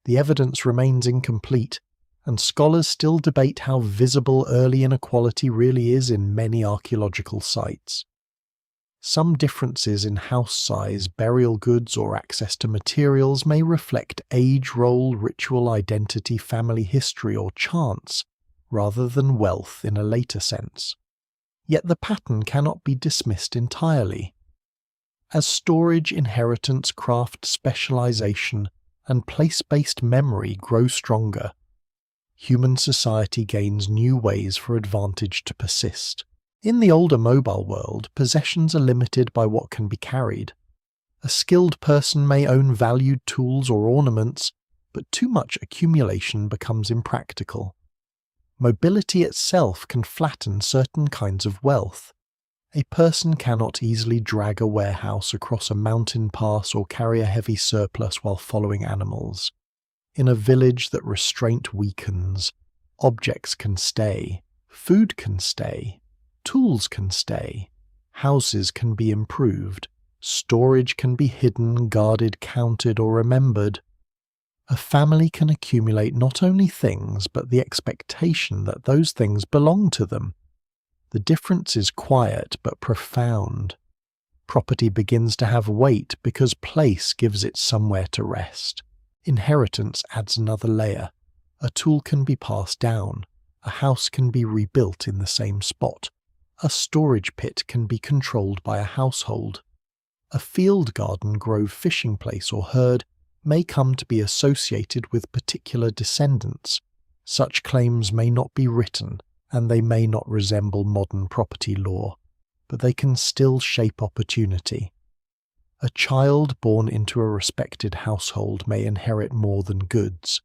The evidence remains incomplete, and scholars still debate how visible early inequality really is in many archaeological sites. Some differences in house size, burial goods, or access to materials may reflect age, role, ritual identity, family history, or chance, rather than wealth in a later sense. Yet the pattern cannot be dismissed entirely. As storage, inheritance, craft specialization, and place-based memory grow stronger, human society gains new ways for advantage to persist. In the older mobile world, possessions are limited by what can be carried. A skilled person may own valued tools or ornaments, but too much accumulation becomes impractical. Mobility itself can flatten certain kinds of wealth. A person cannot easily drag a warehouse across a mountain pass or carry a heavy surplus while following animals. In a village that restraint weakens, objects can stay, food can stay, tools can stay, houses can be improved, storage can be hidden, guarded, counted, or remembered. A family can accumulate not only things, but the expectation that those things belong to them. The difference is quiet but profound. Property begins to have weight because place gives it somewhere to rest. Inheritance adds another layer. A tool can be passed down. A house can be rebuilt in the same spot. A storage pit can be controlled by a household. A field garden, grove, fishing place, or herd may come to be associated with particular descendants. Such claims may not be written, and they may not resemble modern property law, but they can still shape opportunity. A child born into a respected household may inherit more than goods.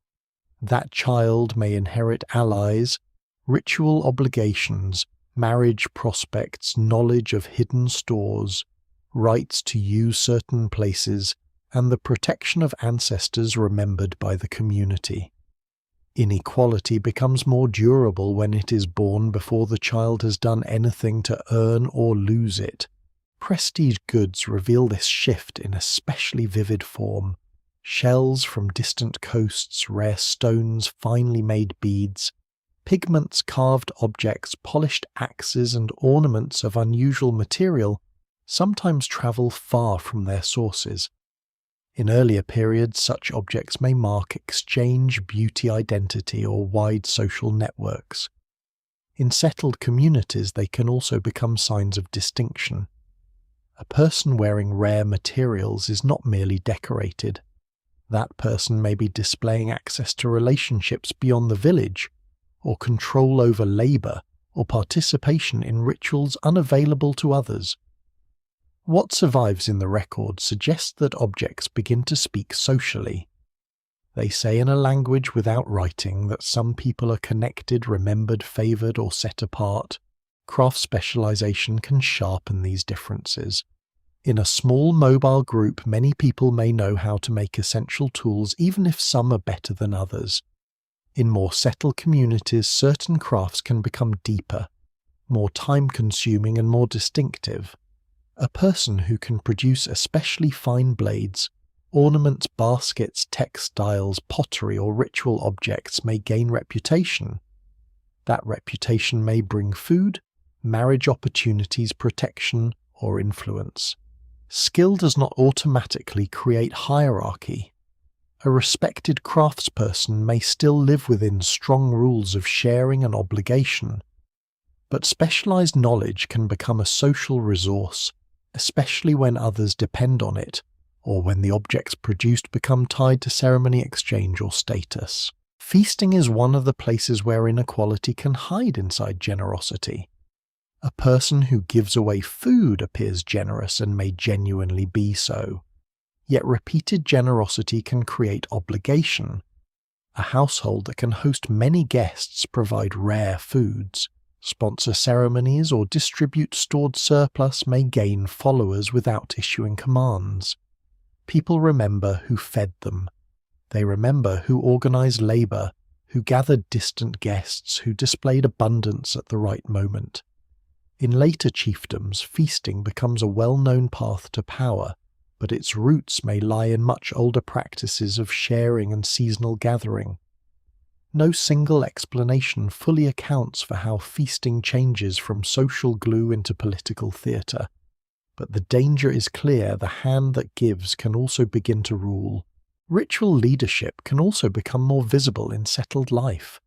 That child may inherit allies, ritual obligations, marriage prospects, knowledge of hidden stores, rights to use certain places, and the protection of ancestors remembered by the community. Inequality becomes more durable when it is born before the child has done anything to earn or lose it. Prestige goods reveal this shift in especially vivid form. Shells from distant coasts, rare stones, finely made beads, pigments, carved objects, polished axes, and ornaments of unusual material sometimes travel far from their sources. In earlier periods, such objects may mark exchange, beauty, identity, or wide social networks. In settled communities, they can also become signs of distinction. A person wearing rare materials is not merely decorated. That person may be displaying access to relationships beyond the village, or control over labor, or participation in rituals unavailable to others. What survives in the record suggests that objects begin to speak socially. They say in a language without writing that some people are connected, remembered, favored, or set apart. Craft specialization can sharpen these differences. In a small mobile group, many people may know how to make essential tools even if some are better than others. In more settled communities, certain crafts can become deeper, more time-consuming and more distinctive. A person who can produce especially fine blades, ornaments, baskets, textiles, pottery, or ritual objects may gain reputation. That reputation may bring food, marriage opportunities, protection, or influence. Skill does not automatically create hierarchy. A respected craftsperson may still live within strong rules of sharing and obligation, but specialized knowledge can become a social resource, especially when others depend on it, or when the objects produced become tied to ceremony, exchange, or status. Feasting is one of the places where inequality can hide inside generosity. A person who gives away food appears generous and may genuinely be so. Yet repeated generosity can create obligation. A household that can host many guests provide rare foods, sponsor ceremonies, or distribute stored surplus may gain followers without issuing commands. People remember who fed them. They remember who organized labor, who gathered distant guests, who displayed abundance at the right moment. In later chiefdoms, feasting becomes a well-known path to power, but its roots may lie in much older practices of sharing and seasonal gathering. No single explanation fully accounts for how feasting changes from social glue into political theatre, but the danger is clear: the hand that gives can also begin to rule. Ritual leadership can also become more visible in settled life.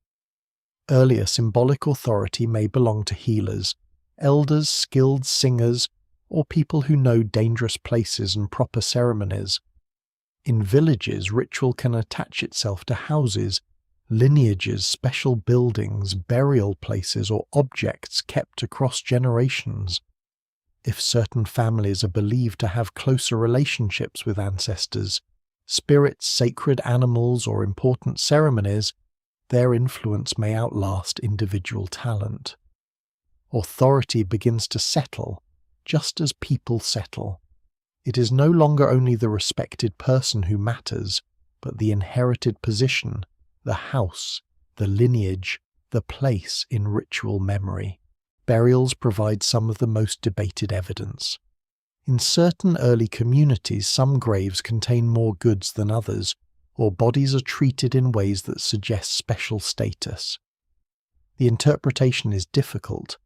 Earlier symbolic authority may belong to healers, elders, skilled singers, or people who know dangerous places and proper ceremonies. In villages, ritual can attach itself to houses, lineages, special buildings, burial places, or objects kept across generations. If certain families are believed to have closer relationships with ancestors, spirits, sacred animals, or important ceremonies, their influence may outlast individual talent. Authority begins to settle, just as people settle. It is no longer only the respected person who matters, but the inherited position, the house, the lineage, the place in ritual memory. Burials provide some of the most debated evidence. In certain early communities, some graves contain more goods than others, or bodies are treated in ways that suggest special status. The interpretation is difficult.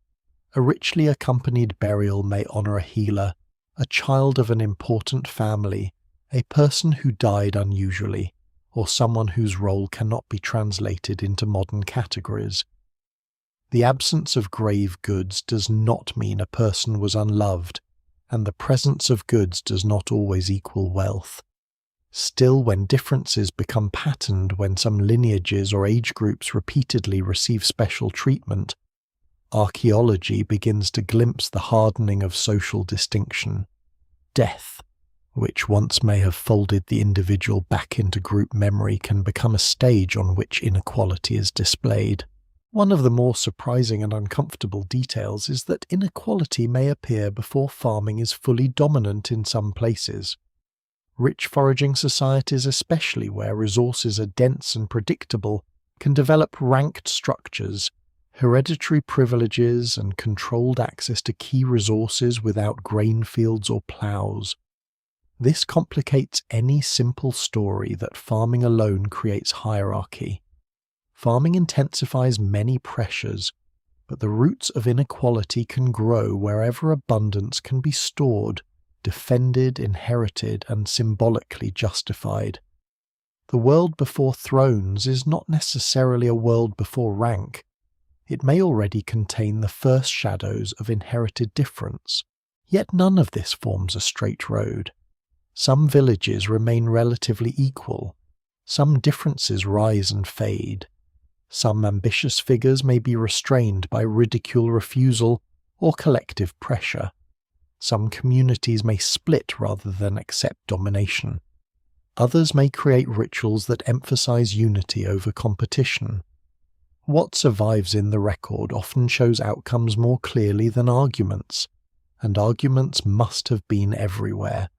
A richly accompanied burial may honor a healer, a child of an important family, a person who died unusually, or someone whose role cannot be translated into modern categories. The absence of grave goods does not mean a person was unloved, and the presence of goods does not always equal wealth. Still, when differences become patterned, when some lineages or age groups repeatedly receive special treatment, archaeology begins to glimpse the hardening of social distinction. Death, which once may have folded the individual back into group memory, can become a stage on which inequality is displayed. One of the more surprising and uncomfortable details is that inequality may appear before farming is fully dominant in some places. Rich foraging societies, especially where resources are dense and predictable, can develop ranked structures, hereditary privileges, and controlled access to key resources without grain fields or ploughs. This complicates any simple story that farming alone creates hierarchy. Farming intensifies many pressures, but the roots of inequality can grow wherever abundance can be stored, defended, inherited, and symbolically justified. The world before thrones is not necessarily a world before rank. It may already contain the first shadows of inherited difference, yet none of this forms a straight road. Some villages remain relatively equal, some differences rise and fade. Some ambitious figures may be restrained by ridicule, refusal, or collective pressure. Some communities may split rather than accept domination. Others may create rituals that emphasize unity over competition. What survives in the record often shows outcomes more clearly than arguments, and arguments must have been everywhere.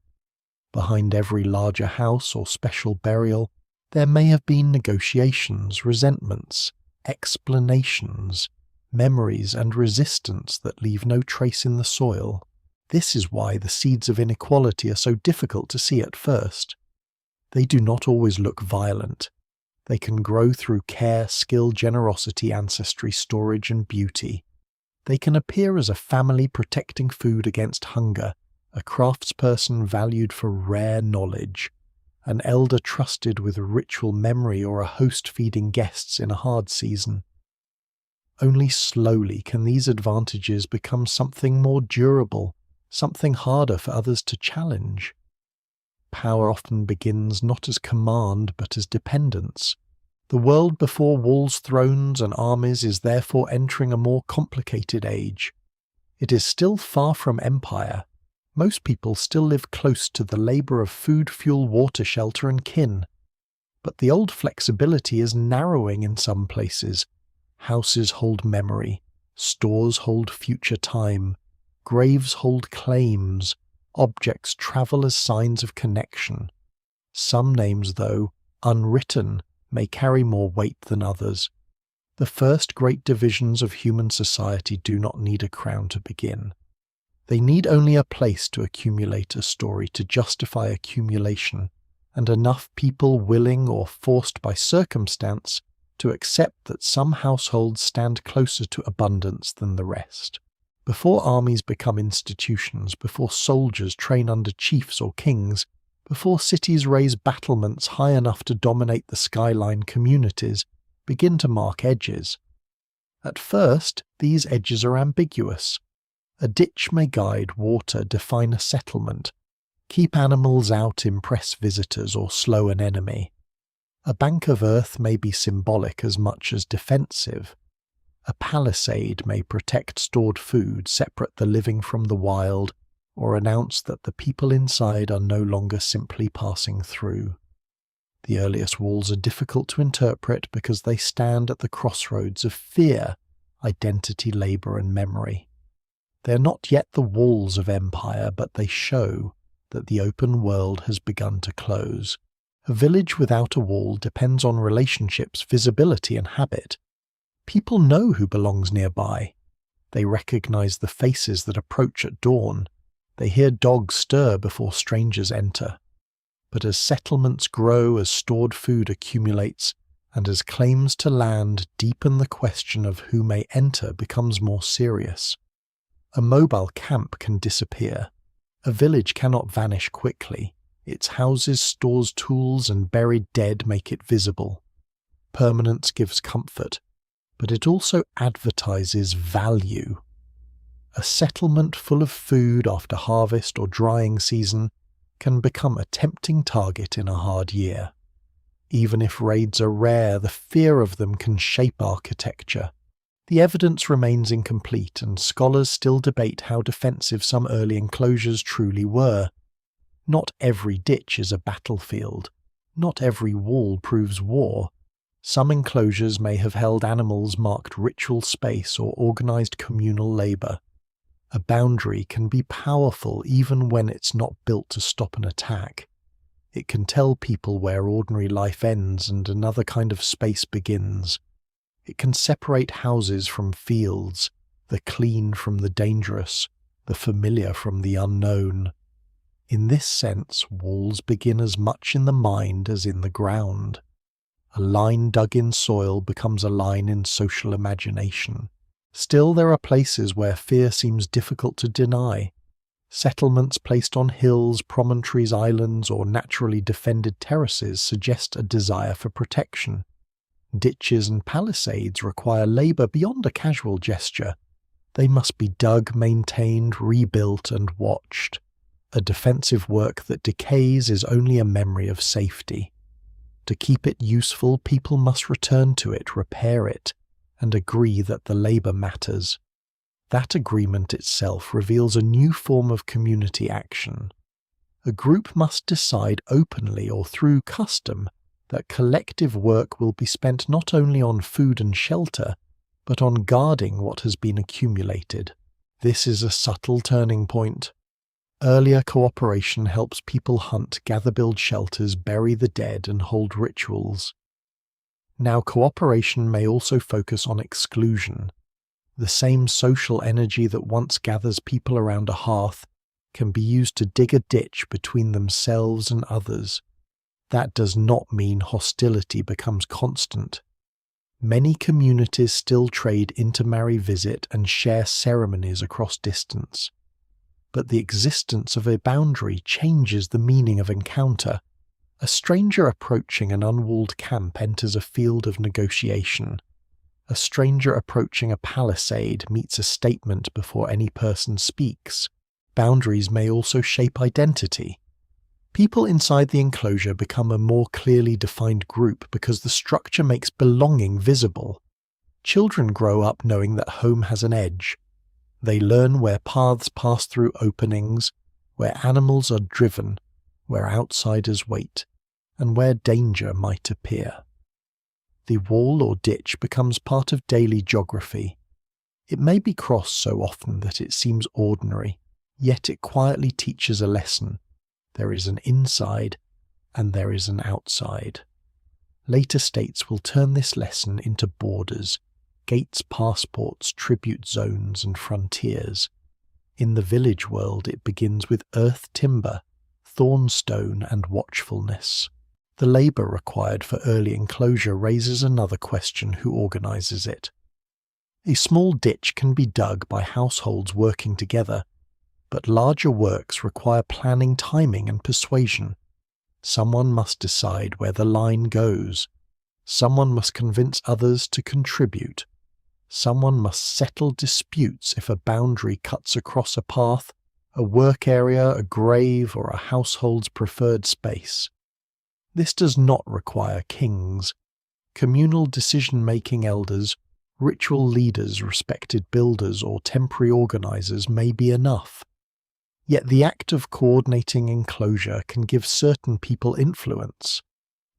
Behind every larger house or special burial, there may have been negotiations, resentments, explanations, memories, and resistance that leave no trace in the soil. This is why the seeds of inequality are so difficult to see at first. They do not always look violent. They can grow through care, skill, generosity, ancestry, storage, and beauty. They can appear as a family protecting food against hunger, a craftsperson valued for rare knowledge, an elder trusted with ritual memory, or a host feeding guests in a hard season. Only slowly can these advantages become something more durable, something harder for others to challenge. Power often begins not as command but as dependence. The world before walls, thrones, and armies is therefore entering a more complicated age. It is still far from empire. Most people still live close to the labour of food, fuel, water, shelter, and kin. But the old flexibility is narrowing in some places. Houses hold memory, stores hold future time, graves hold claims, objects travel as signs of connection. Some names, though unwritten, may carry more weight than others. The first great divisions of human society do not need a crown to begin. They need only a place to accumulate a story to justify accumulation, and enough people willing or forced by circumstance to accept that some households stand closer to abundance than the rest. Before armies become institutions, before soldiers train under chiefs or kings, before cities raise battlements high enough to dominate the skyline, communities begin to mark edges. At first, these edges are ambiguous. A ditch may guide water, define a settlement, keep animals out, impress visitors, or slow an enemy. A bank of earth may be symbolic as much as defensive. A palisade may protect stored food, separate the living from the wild, or announce that the people inside are no longer simply passing through. The earliest walls are difficult to interpret because they stand at the crossroads of fear, identity, labor, and memory. They are not yet the walls of empire, but they show that the open world has begun to close. A village without a wall depends on relationships, visibility, and habit. People know who belongs nearby. They recognize the faces that approach at dawn. They hear dogs stir before strangers enter. But as settlements grow, as stored food accumulates, and as claims to land deepen, the question of who may enter becomes more serious. A mobile camp can disappear. A village cannot vanish quickly. Its houses, stores, tools, and buried dead make it visible. Permanence gives comfort, but it also advertises value. A settlement full of food after harvest or drying season can become a tempting target in a hard year. Even if raids are rare, the fear of them can shape architecture. The evidence remains incomplete, and scholars still debate how defensive some early enclosures truly were. Not every ditch is a battlefield. Not every wall proves war. Some enclosures may have held animals, marked ritual space, or organized communal labor. A boundary can be powerful even when it's not built to stop an attack. It can tell people where ordinary life ends and another kind of space begins. It can separate houses from fields, the clean from the dangerous, the familiar from the unknown. In this sense, walls begin as much in the mind as in the ground. A line dug in soil becomes a line in social imagination. Still, there are places where fear seems difficult to deny. Settlements placed on hills, promontories, islands, or naturally defended terraces suggest a desire for protection. Ditches and palisades require labor beyond a casual gesture. They must be dug, maintained, rebuilt, and watched. A defensive work that decays is only a memory of safety. To keep it useful, people must return to it, repair it, and agree that the labor matters. That agreement itself reveals a new form of community action. A group must decide openly or through custom that collective work will be spent not only on food and shelter, but on guarding what has been accumulated. This is a subtle turning point. Earlier cooperation helps people hunt, gather, build shelters, bury the dead, and hold rituals. Now cooperation may also focus on exclusion. The same social energy that once gathers people around a hearth can be used to dig a ditch between themselves and others. That does not mean hostility becomes constant. Many communities still trade, intermarry, visit, and share ceremonies across distance. But the existence of a boundary changes the meaning of encounter. A stranger approaching an unwalled camp enters a field of negotiation. A stranger approaching a palisade meets a statement before any person speaks. Boundaries may also shape identity. People inside the enclosure become a more clearly defined group because the structure makes belonging visible. Children grow up knowing that home has an edge. They learn where paths pass through openings, where animals are driven, where outsiders wait, and where danger might appear. The wall or ditch becomes part of daily geography. It may be crossed so often that it seems ordinary, yet it quietly teaches a lesson. There is an inside and there is an outside. Later states will turn this lesson into borders, gates, passports, tribute zones, and frontiers. In the village world, it begins with earth timber, thornstone, and watchfulness. The labour required for early enclosure raises another question: who organises it? A small ditch can be dug by households working together, but larger works require planning, timing, and persuasion. Someone must decide where the line goes. Someone must convince others to contribute. Someone must settle disputes if a boundary cuts across a path, a work area, a grave, or a household's preferred space. This does not require kings. Communal decision-making elders, ritual leaders, respected builders, or temporary organisers may be enough. Yet the act of coordinating enclosure can give certain people influence.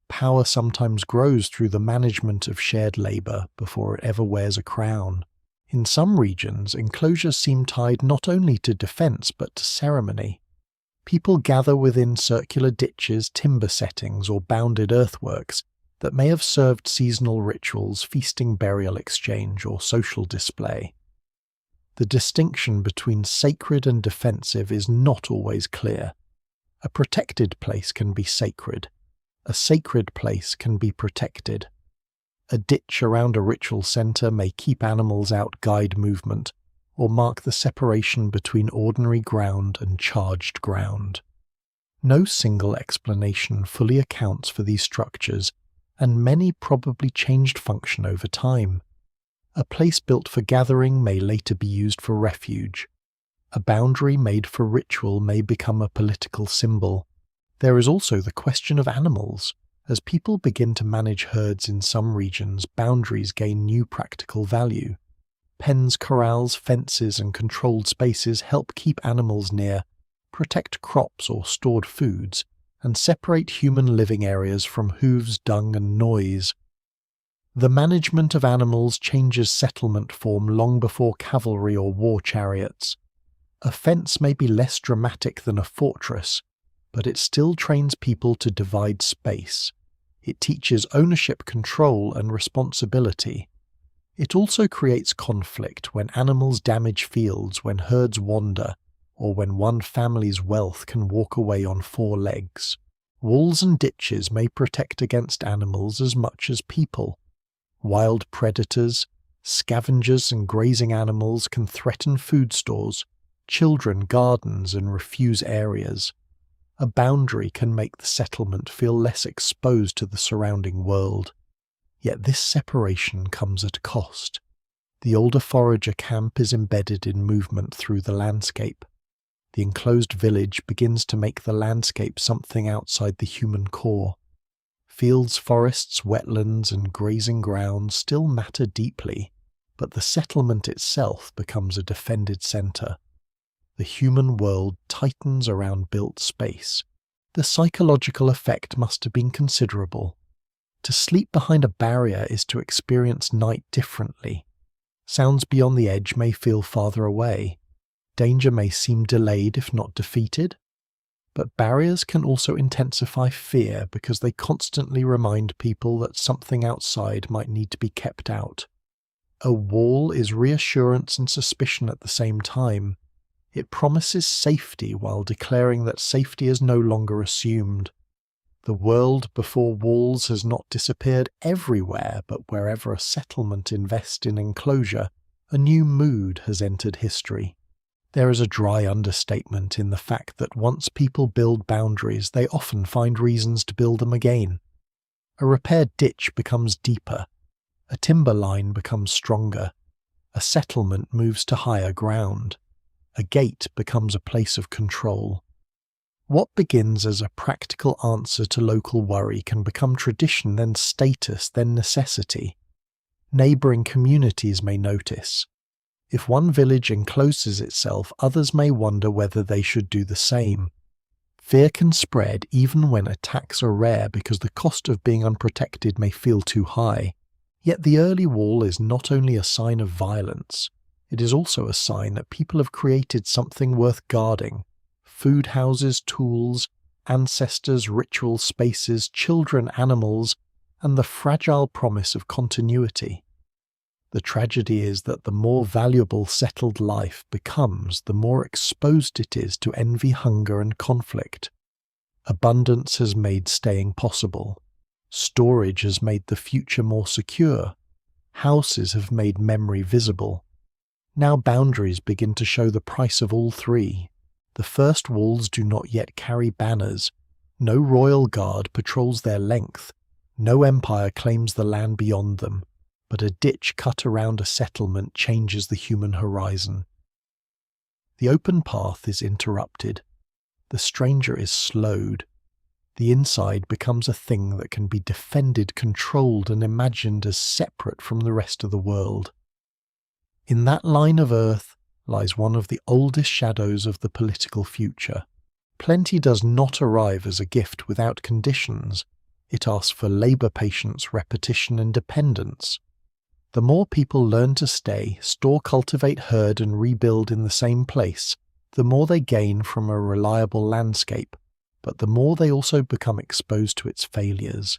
Power sometimes grows through the management of shared labour before it ever wears a crown. In some regions, enclosures seem tied not only to defence but to ceremony. People gather within circular ditches, timber settings, or bounded earthworks that may have served seasonal rituals, feasting, burial exchange, or social display. The distinction between sacred and defensive is not always clear. A protected place can be sacred. A sacred place can be protected. A ditch around a ritual centre may keep animals out, guide movement, or mark the separation between ordinary ground and charged ground. No single explanation fully accounts for these structures, and many probably changed function over time. A place built for gathering may later be used for refuge. A boundary made for ritual may become a political symbol. There is also the question of animals. As people begin to manage herds in some regions, boundaries gain new practical value. Pens, corrals, fences, and controlled spaces help keep animals near, protect crops or stored foods, and separate human living areas from hooves, dung, and noise. The management of animals changes settlement form long before cavalry or war chariots. A fence may be less dramatic than a fortress, but it still trains people to divide space. It teaches ownership, control, and responsibility. It also creates conflict when animals damage fields, when herds wander, or when one family's wealth can walk away on four legs. Walls and ditches may protect against animals as much as people. Wild predators, scavengers, and grazing animals can threaten food stores, children, gardens, and refuse areas. A boundary can make the settlement feel less exposed to the surrounding world. Yet this separation comes at a cost. The older forager camp is embedded in movement through the landscape. The enclosed village begins to make the landscape something outside the human core. Fields, forests, wetlands, and grazing grounds still matter deeply, but the settlement itself becomes a defended centre. The human world tightens around built space. The psychological effect must have been considerable. To sleep behind a barrier is to experience night differently. Sounds beyond the edge may feel farther away. Danger may seem delayed if not defeated. But barriers can also intensify fear because they constantly remind people that something outside might need to be kept out. A wall is reassurance and suspicion at the same time. It promises safety while declaring that safety is no longer assumed. The world before walls has not disappeared everywhere, but wherever a settlement invests in enclosure, a new mood has entered history. There is a dry understatement in the fact that once people build boundaries, they often find reasons to build them again. A repaired ditch becomes deeper. A timber line becomes stronger. A settlement moves to higher ground. A gate becomes a place of control. What begins as a practical answer to local worry can become tradition, then status, then necessity. Neighbouring communities may notice. If one village encloses itself, others may wonder whether they should do the same. Fear can spread even when attacks are rare because the cost of being unprotected may feel too high. Yet the early wall is not only a sign of violence, it is also a sign that people have created something worth guarding. Food houses, tools, ancestors, ritual spaces, children, animals, and the fragile promise of continuity. The tragedy is that the more valuable settled life becomes, the more exposed it is to envy, hunger, and conflict. Abundance has made staying possible. Storage has made the future more secure. Houses have made memory visible. Now boundaries begin to show the price of all three. The first walls do not yet carry banners. No royal guard patrols their length. No empire claims the land beyond them. But a ditch cut around a settlement changes the human horizon. The open path is interrupted. The stranger is slowed. The inside becomes a thing that can be defended, controlled, and imagined as separate from the rest of the world. In that line of earth lies one of the oldest shadows of the political future. Plenty does not arrive as a gift without conditions. It asks for labour, patience, repetition, and dependence. The more people learn to stay, store, cultivate, herd, and rebuild in the same place, the more they gain from a reliable landscape, but the more they also become exposed to its failures.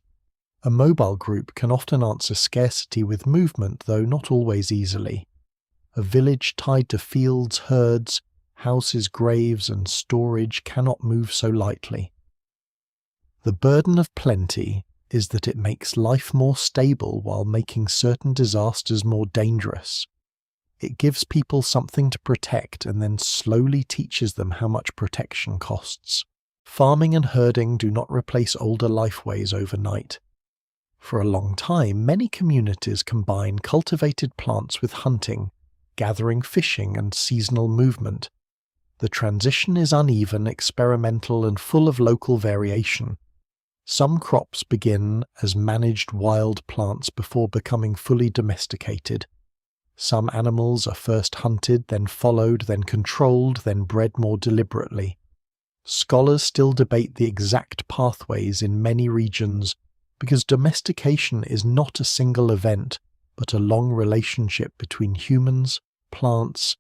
A mobile group can often answer scarcity with movement, though not always easily. A village tied to fields, herds, houses, graves, and storage cannot move so lightly. The burden of plenty is that it makes life more stable while making certain disasters more dangerous. It gives people something to protect and then slowly teaches them how much protection costs. Farming and herding do not replace older lifeways overnight. For a long time, many communities combine cultivated plants with hunting, gathering, fishing, and seasonal movement. The transition is uneven, experimental, and full of local variation. Some crops begin as managed wild plants before becoming fully domesticated. Some animals are first hunted, then followed, then controlled, then bred more deliberately. Scholars still debate the exact pathways in many regions because domestication is not a single event, but a long relationship between humans, plants,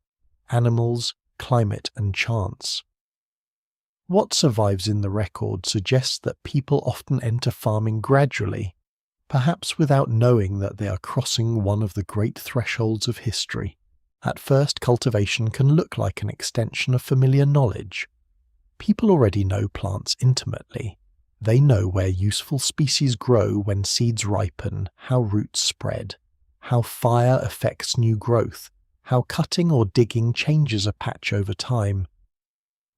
animals, climate, and chance. What survives in the record suggests that people often enter farming gradually, perhaps without knowing that they are crossing one of the great thresholds of history. At first, cultivation can look like an extension of familiar knowledge. People already know plants intimately. They know where useful species grow when seeds ripen, how roots spread, how fire affects new growth, how cutting or digging changes a patch over time.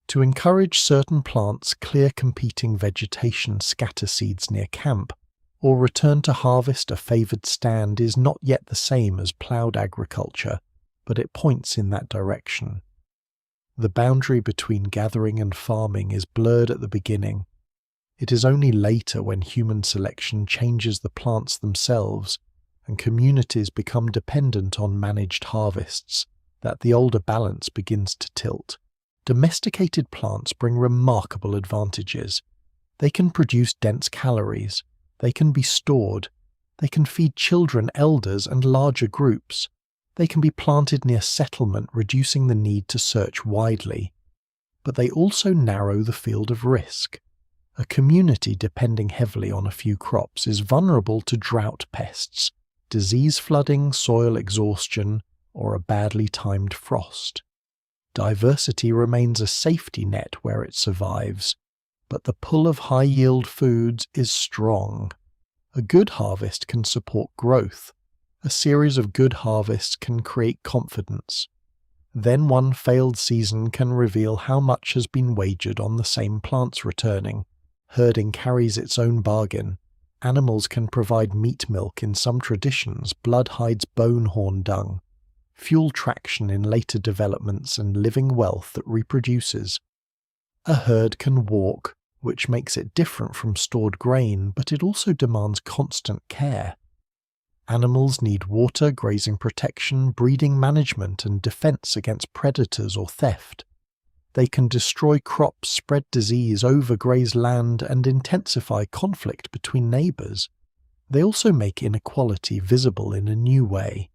To encourage certain plants, clear competing vegetation, scatter seeds near camp, or return to harvest a favoured stand is not yet the same as ploughed agriculture, but it points in that direction. The boundary between gathering and farming is blurred at the beginning. It is only later, when human selection changes the plants themselves and communities become dependent on managed harvests, that the older balance begins to tilt. Domesticated plants bring remarkable advantages. They can produce dense calories, they can be stored, they can feed children, elders, and larger groups. They can be planted near settlement, reducing the need to search widely. But they also narrow the field of risk. A community depending heavily on a few crops is vulnerable to drought pests, disease flooding, soil exhaustion, or a badly timed frost. Diversity remains a safety net where it survives, but the pull of high-yield foods is strong. A good harvest can support growth. A series of good harvests can create confidence. Then one failed season can reveal how much has been wagered on the same plants returning. Herding carries its own bargain. Animals can provide meat milk in some traditions, blood hides bone horn dung, fuel traction in later developments, and living wealth that reproduces. A herd can walk, which makes it different from stored grain, but it also demands constant care. Animals need water, grazing protection, breeding management, and defense against predators or theft. They can destroy crops, spread disease, overgraze land, and intensify conflict between neighbors. They also make inequality visible in a new way.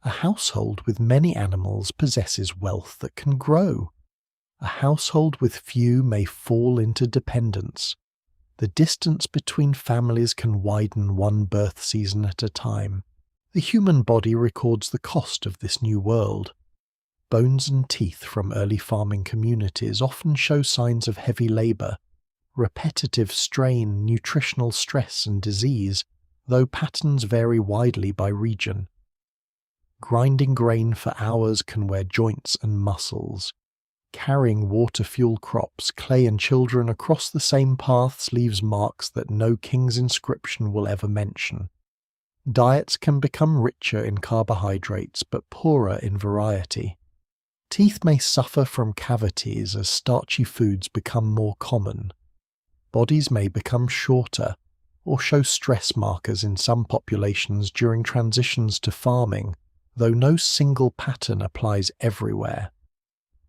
A household with many animals possesses wealth that can grow. A household with few may fall into dependence. The distance between families can widen one birth season at a time. The human body records the cost of this new world. Bones and teeth from early farming communities often show signs of heavy labour, repetitive strain, nutritional stress and disease, though patterns vary widely by region. Grinding grain for hours can wear joints and muscles. Carrying water-fuel crops, clay and children across the same paths leaves marks that no king's inscription will ever mention. Diets can become richer in carbohydrates but poorer in variety. Teeth may suffer from cavities as starchy foods become more common. Bodies may become shorter or show stress markers in some populations during transitions to farming, though no single pattern applies everywhere.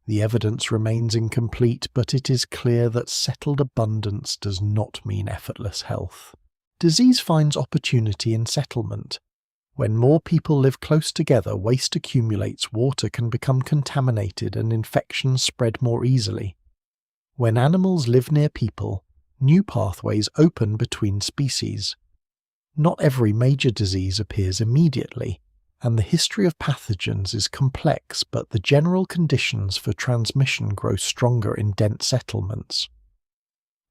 The evidence remains incomplete, but it is clear that settled abundance does not mean effortless health. Disease finds opportunity in settlement. When more people live close together, waste accumulates, water can become contaminated, and infections spread more easily. When animals live near people, new pathways open between species. Not every major disease appears immediately, and the history of pathogens is complex, but the general conditions for transmission grow stronger in dense settlements.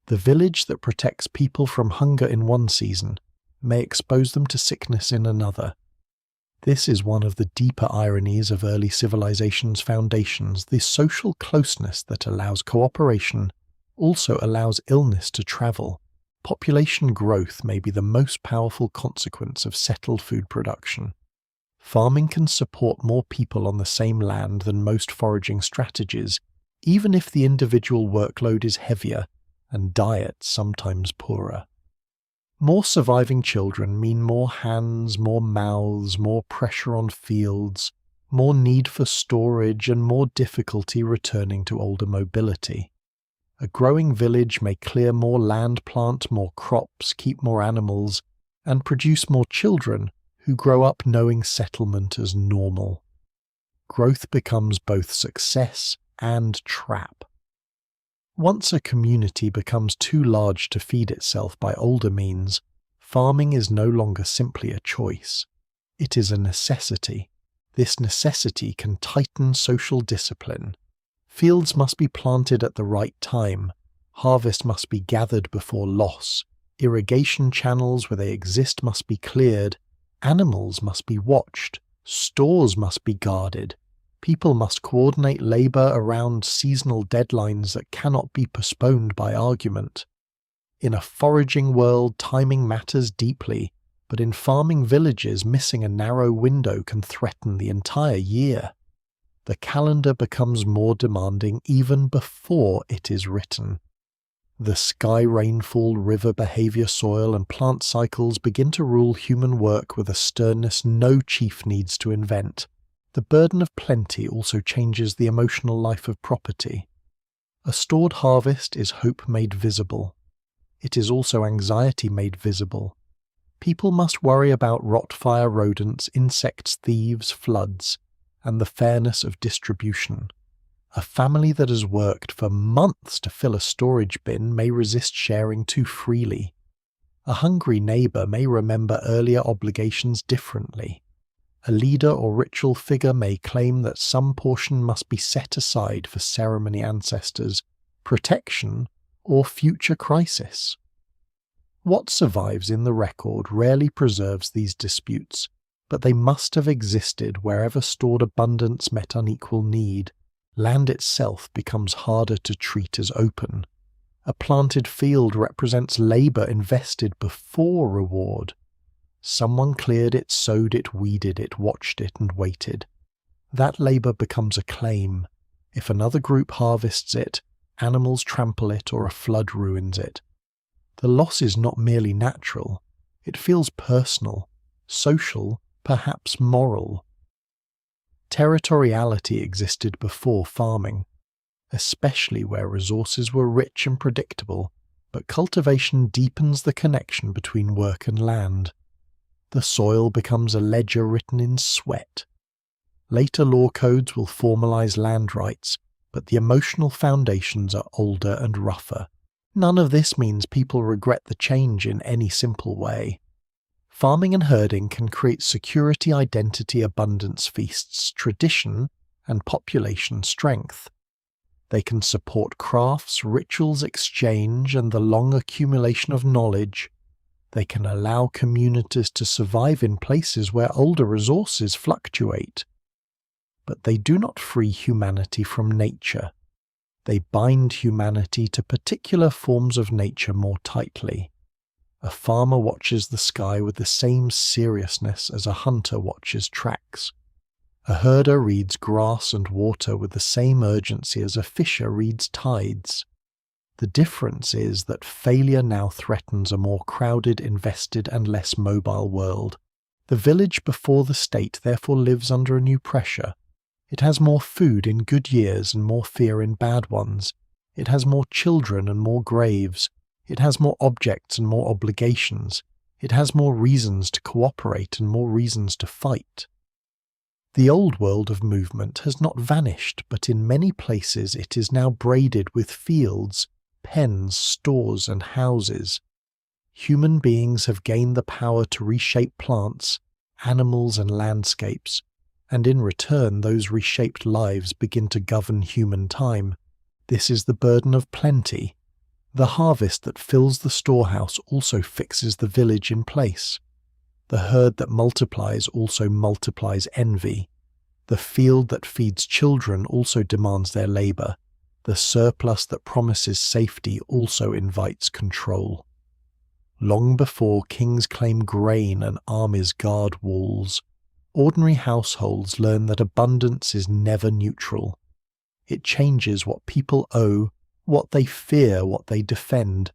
The village that protects people from hunger in one season may expose them to sickness in another. This is one of the deeper ironies of early civilization's foundations. The social closeness that allows cooperation also allows illness to travel. Population growth may be the most powerful consequence of settled food production. Farming can support more people on the same land than most foraging strategies, even if the individual workload is heavier and diet sometimes poorer. More surviving children mean more hands, more mouths, more pressure on fields, more need for storage, and more difficulty returning to older mobility. A growing village may clear more land, plant more crops, keep more animals, and produce more children who grow up knowing settlement as normal. Growth becomes both success and trap. Once a community becomes too large to feed itself by older means, farming is no longer simply a choice. It is a necessity. This necessity can tighten social discipline. Fields must be planted at the right time. Harvest must be gathered before loss. Irrigation channels where they exist must be cleared. Animals must be watched. Stores must be guarded. People must coordinate labour around seasonal deadlines that cannot be postponed by argument. In a foraging world, timing matters deeply, but in farming villages, missing a narrow window can threaten the entire year. The calendar becomes more demanding even before it is written. The sky, rainfall, river behaviour, soil and plant cycles begin to rule human work with a sternness no chief needs to invent. The burden of plenty also changes the emotional life of property. A stored harvest is hope made visible. It is also anxiety made visible. People must worry about rot, fire, rodents, insects, thieves, floods, and the fairness of distribution. A family that has worked for months to fill a storage bin may resist sharing too freely. A hungry neighbour may remember earlier obligations differently. A leader or ritual figure may claim that some portion must be set aside for ceremony ancestors, protection, or future crisis. What survives in the record rarely preserves these disputes, but they must have existed wherever stored abundance met unequal need. Land itself becomes harder to treat as open. A planted field represents labour invested before reward. Someone cleared it, sowed it, weeded it, watched it, and waited. That labour becomes a claim. If another group harvests it, animals trample it, or a flood ruins it. The loss is not merely natural. It feels personal, social, perhaps moral. Territoriality existed before farming, especially where resources were rich and predictable, but cultivation deepens the connection between work and land. The soil becomes a ledger written in sweat. Later law codes will formalize land rights, but the emotional foundations are older and rougher. None of this means people regret the change in any simple way. Farming and herding can create security, identity, abundance, feasts, tradition, and population strength. They can support crafts, rituals, exchange, and the long accumulation of knowledge. They can allow communities to survive in places where older resources fluctuate. But they do not free humanity from nature. They bind humanity to particular forms of nature more tightly. A farmer watches the sky with the same seriousness as a hunter watches tracks. A herder reads grass and water with the same urgency as a fisher reads tides. The difference is that failure now threatens a more crowded, invested, and less mobile world. The village before the state therefore lives under a new pressure. It has more food in good years and more fear in bad ones. It has more children and more graves. It has more objects and more obligations. It has more reasons to cooperate and more reasons to fight. The old world of movement has not vanished, but in many places it is now braided with fields, pens, stores, and houses. Human beings have gained the power to reshape plants, animals, and landscapes, and in return those reshaped lives begin to govern human time. This is the burden of plenty. The harvest that fills the storehouse also fixes the village in place. The herd that multiplies also multiplies envy. The field that feeds children also demands their labor. The surplus that promises safety also invites control. Long before kings claim grain and armies guard walls, ordinary households learn that abundance is never neutral. It changes what people owe, what they fear, what they defend,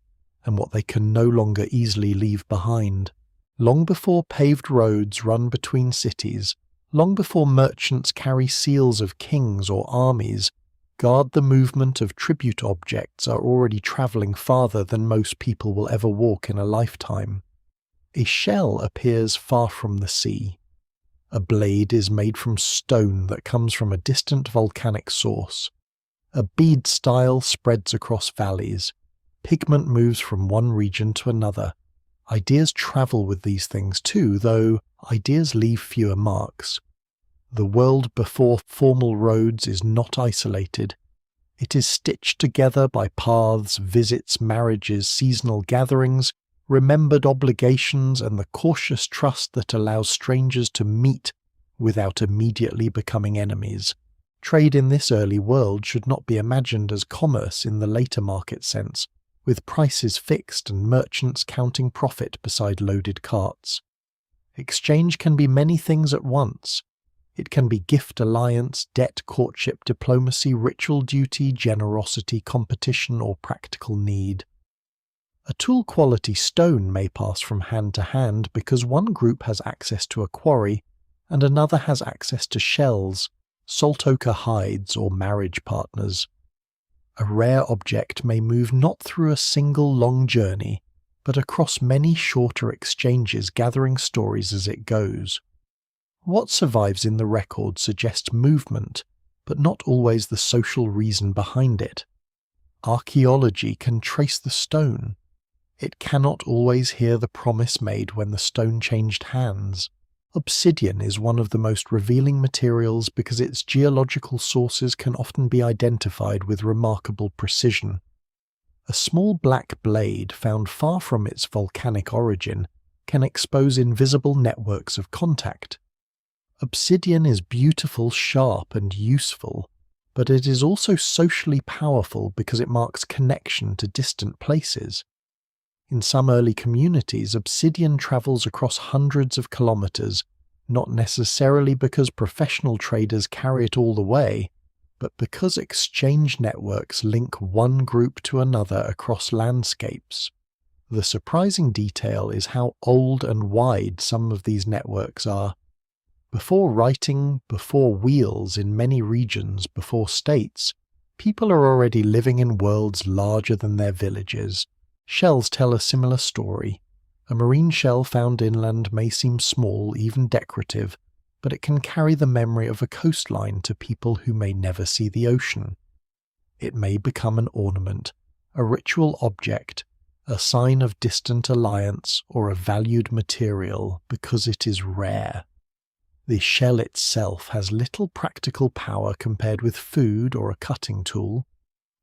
and what they can no longer easily leave behind. Long before paved roads run between cities, long before merchants carry seals of kings or armies, guard the movement of tribute objects are already travelling farther than most people will ever walk in a lifetime. A shell appears far from the sea. A blade is made from stone that comes from a distant volcanic source. A bead style spreads across valleys. Pigment moves from one region to another. Ideas travel with these things too, though ideas leave fewer marks. The world before formal roads is not isolated. It is stitched together by paths, visits, marriages, seasonal gatherings, remembered obligations, and the cautious trust that allows strangers to meet without immediately becoming enemies. Trade in this early world should not be imagined as commerce in the later market sense, with prices fixed and merchants counting profit beside loaded carts. Exchange can be many things at once. It can be gift alliance, debt courtship, diplomacy, ritual duty, generosity, competition, or practical need. A tool-quality stone may pass from hand to hand because one group has access to a quarry and another has access to shells, salt ochre hides, or marriage partners. A rare object may move not through a single long journey, but across many shorter exchanges gathering stories as it goes. What survives in the record suggests movement, but not always the social reason behind it. Archaeology can trace the stone. It cannot always hear the promise made when the stone changed hands. Obsidian is one of the most revealing materials because its geological sources can often be identified with remarkable precision. A small black blade found far from its volcanic origin can expose invisible networks of contact. Obsidian is beautiful, sharp, and useful, but it is also socially powerful because it marks connection to distant places. In some early communities, obsidian travels across hundreds of kilometers, not necessarily because professional traders carry it all the way, but because exchange networks link one group to another across landscapes. The surprising detail is how old and wide some of these networks are. Before writing, before wheels in many regions, before states, people are already living in worlds larger than their villages. Shells tell a similar story. A marine shell found inland may seem small, even decorative, but it can carry the memory of a coastline to people who may never see the ocean. It may become an ornament, a ritual object, a sign of distant alliance or a valued material because it is rare. The shell itself has little practical power compared with food or a cutting tool,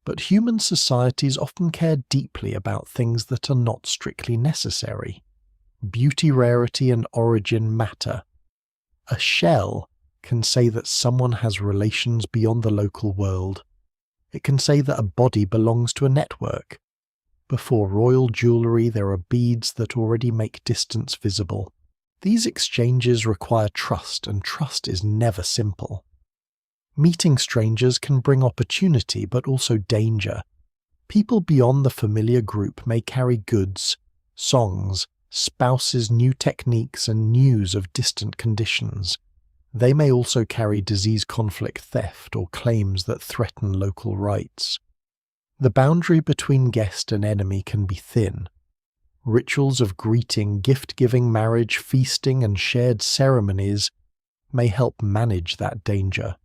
but human societies often care deeply about things that are not strictly necessary. Beauty, rarity, and origin matter. A shell can say that someone has relations beyond the local world. It can say that a body belongs to a network. Before royal jewellery, there are beads that already make distance visible. These exchanges require trust, and trust is never simple. Meeting strangers can bring opportunity but also danger. People beyond the familiar group may carry goods, songs, spouses, new techniques, and news of distant conditions. They may also carry disease, conflict, theft, or claims that threaten local rights. The boundary between guest and enemy can be thin. Rituals of greeting, gift-giving, marriage, feasting, and shared ceremonies may help manage that danger.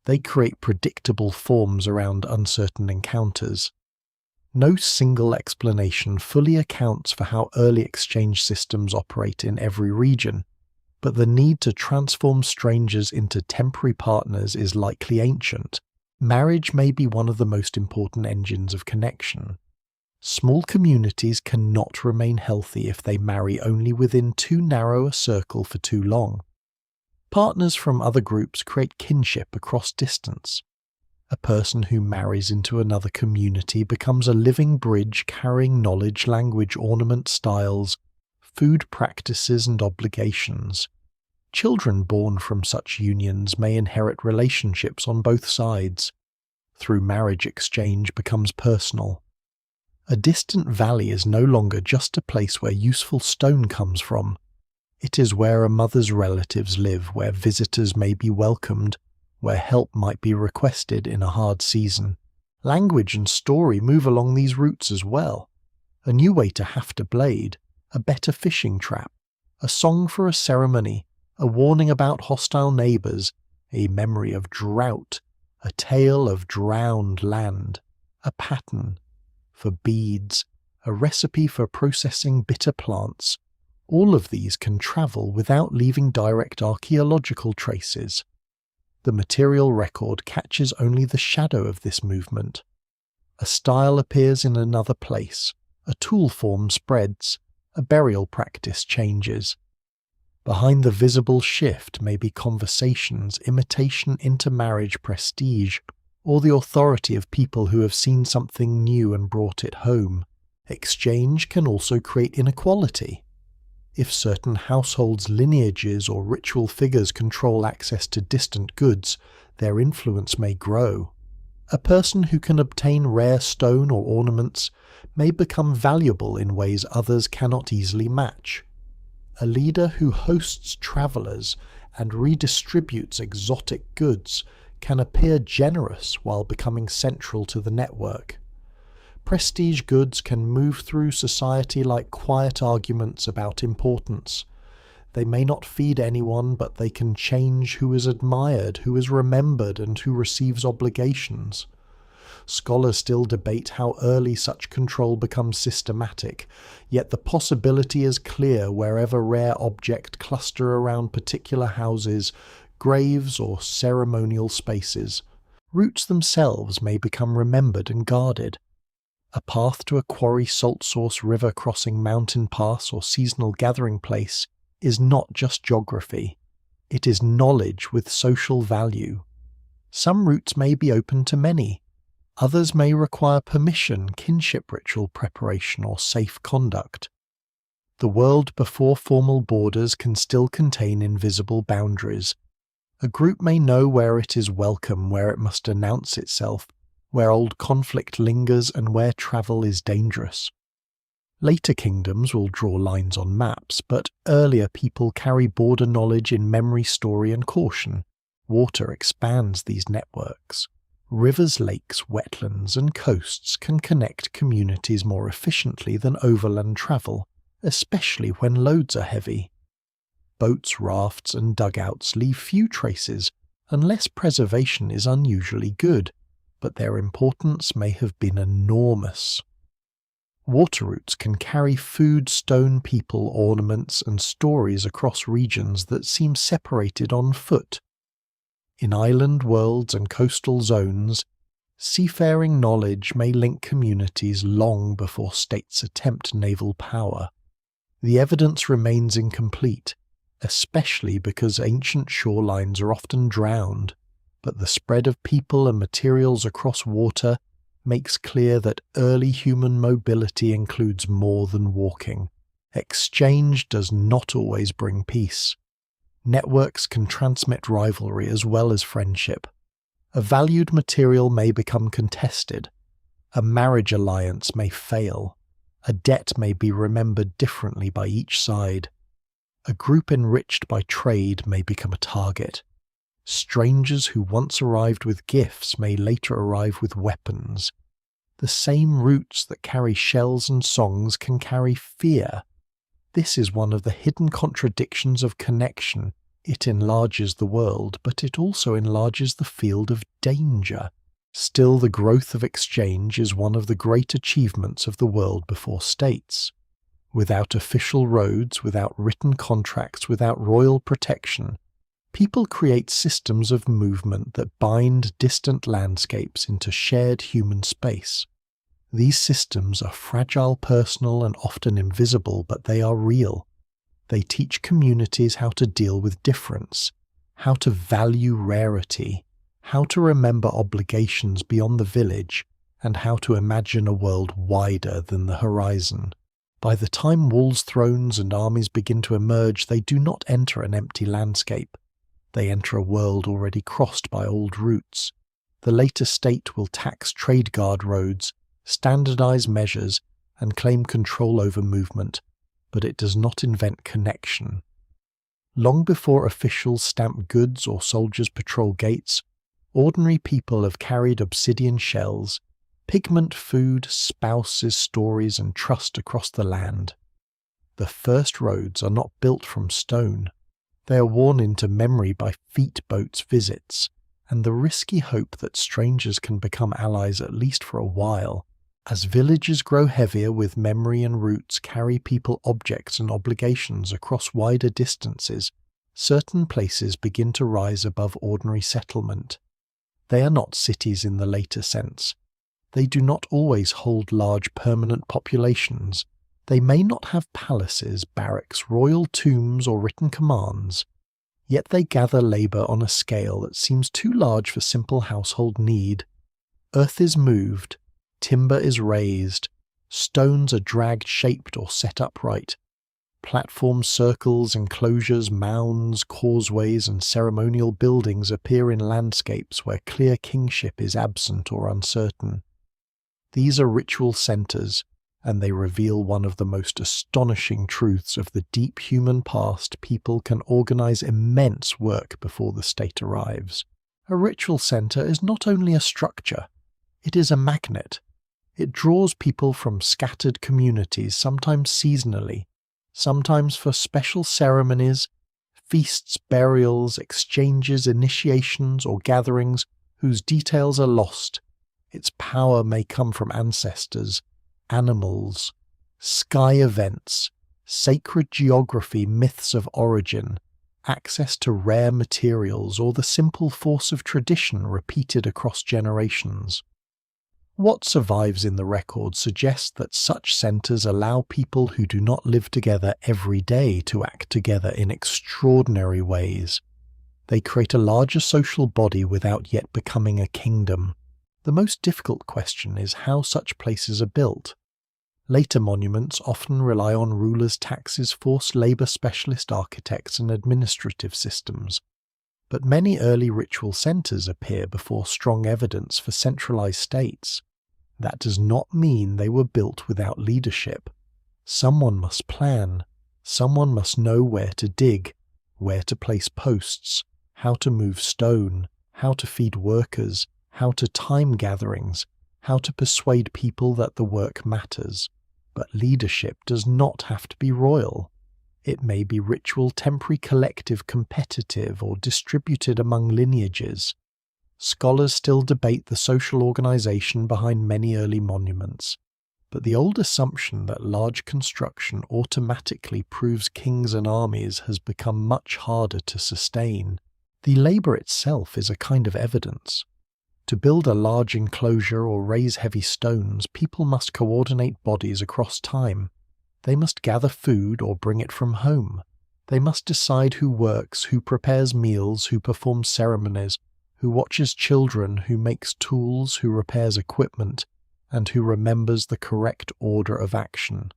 They create predictable forms around uncertain encounters. No single explanation fully accounts for how early exchange systems operate in every region, but the need to transform strangers into temporary partners is likely ancient. Marriage may be one of the most important engines of connection. Small communities cannot remain healthy if they marry only within too narrow a circle for too long. Partners from other groups create kinship across distance. A person who marries into another community becomes a living bridge carrying knowledge, language, ornament, styles, food practices, and obligations. Children born from such unions may inherit relationships on both sides. Through marriage, exchange becomes personal. A distant valley is no longer just a place where useful stone comes from. It is where a mother's relatives live, where visitors may be welcomed, where help might be requested in a hard season. Language and story move along these routes as well. A new way to haft a blade, a better fishing trap, a song for a ceremony, a warning about hostile neighbours, a memory of drought, a tale of drowned land, a pattern for beads, a recipe for processing bitter plants. All of these can travel without leaving direct archaeological traces. The material record catches only the shadow of this movement. A style appears in another place, a tool form spreads, a burial practice changes. Behind the visible shift may be conversations, imitation, intermarriage, prestige, or the authority of people who have seen something new and brought it home. Exchange can also create inequality. If certain households' lineages or ritual figures control access to distant goods, their influence may grow. A person who can obtain rare stone or ornaments may become valuable in ways others cannot easily match. A leader who hosts travelers and redistributes exotic goods can appear generous while becoming central to the network. Prestige goods can move through society like quiet arguments about importance. They may not feed anyone, but they can change who is admired, who is remembered, and who receives obligations. Scholars still debate how early such control becomes systematic, yet the possibility is clear wherever rare objects cluster around particular houses, graves, or ceremonial spaces. Routes themselves may become remembered and guarded. A path to a quarry, salt source, river crossing, mountain pass, or seasonal gathering place is not just geography. It is knowledge with social value. Some routes may be open to many. Others may require permission, kinship ritual preparation, or safe conduct. The world before formal borders can still contain invisible boundaries. A group may know where it is welcome, where it must announce itself, where old conflict lingers, and where travel is dangerous. Later kingdoms will draw lines on maps, but earlier people carry border knowledge in memory, story, and caution. Water expands these networks. Rivers, lakes, wetlands, and coasts can connect communities more efficiently than overland travel, especially when loads are heavy. Boats, rafts, and dugouts leave few traces unless preservation is unusually good, but their importance may have been enormous. Water routes can carry food, stone, people, ornaments, and stories across regions that seem separated on foot. In island worlds and coastal zones, seafaring knowledge may link communities long before states attempt naval power. The evidence remains incomplete, especially because ancient shorelines are often drowned, but the spread of people and materials across water makes clear that early human mobility includes more than walking. Exchange does not always bring peace. Networks can transmit rivalry as well as friendship. A valued material may become contested. A marriage alliance may fail. A debt may be remembered differently by each side. A group enriched by trade may become a target. Strangers who once arrived with gifts may later arrive with weapons. The same roots that carry shells and songs can carry fear. This is one of the hidden contradictions of connection. It enlarges the world, but it also enlarges the field of danger. Still, the growth of exchange is one of the great achievements of the world before states. Without official roads, without written contracts, without royal protection, people create systems of movement that bind distant landscapes into shared human space. These systems are fragile, personal, and often invisible, but they are real. They teach communities how to deal with difference, how to value rarity, how to remember obligations beyond the village, and how to imagine a world wider than the horizon. By the time walls, thrones, and armies begin to emerge, they do not enter an empty landscape. They enter a world already crossed by old routes. The later state will tax trade guard roads, standardize measures, and claim control over movement, but it does not invent connection. Long before officials stamp goods or soldiers patrol gates, ordinary people have carried obsidian shells, pigment food, spouses, stories, and trust across the land. The first roads are not built from stone. They are worn into memory by feet boats' visits, and the risky hope that strangers can become allies at least for a while. As villages grow heavier with memory and roots carry people, objects, and obligations across wider distances, certain places begin to rise above ordinary settlement. They are not cities in the later sense. They do not always hold large permanent populations. They may not have palaces, barracks, royal tombs, or written commands. Yet they gather labour on a scale that seems too large for simple household need. Earth is moved. Timber is raised, stones are dragged, shaped, or set upright. Platforms, circles, enclosures, mounds, causeways, and ceremonial buildings appear in landscapes where clear kingship is absent or uncertain. These are ritual centres, and they reveal one of the most astonishing truths of the deep human past. People can organise immense work before the state arrives. A ritual centre is not only a structure, it is a magnet. It draws people from scattered communities, sometimes seasonally, sometimes for special ceremonies, feasts, burials, exchanges, initiations, or gatherings whose details are lost. Its power may come from ancestors, animals, sky events, sacred geography, myths of origin, access to rare materials, or the simple force of tradition repeated across generations. What survives in the record suggests that such centres allow people who do not live together every day to act together in extraordinary ways. They create a larger social body without yet becoming a kingdom. The most difficult question is how such places are built. Later monuments often rely on rulers' taxes, forced labour, specialist architects, and administrative systems. But many early ritual centres appear before strong evidence for centralised states. That does not mean they were built without leadership. Someone must plan. Someone must know where to dig, where to place posts, how to move stone, how to feed workers, how to time gatherings, how to persuade people that the work matters. But leadership does not have to be royal. It may be ritual, temporary, collective, competitive, or distributed among lineages. Scholars still debate the social organization behind many early monuments. But the old assumption that large construction automatically proves kings and armies has become much harder to sustain. The labour itself is a kind of evidence. To build a large enclosure or raise heavy stones, people must coordinate bodies across time. They must gather food or bring it from home. They must decide who works, who prepares meals, who performs ceremonies, who watches children, who makes tools, who repairs equipment, and who remembers the correct order of action.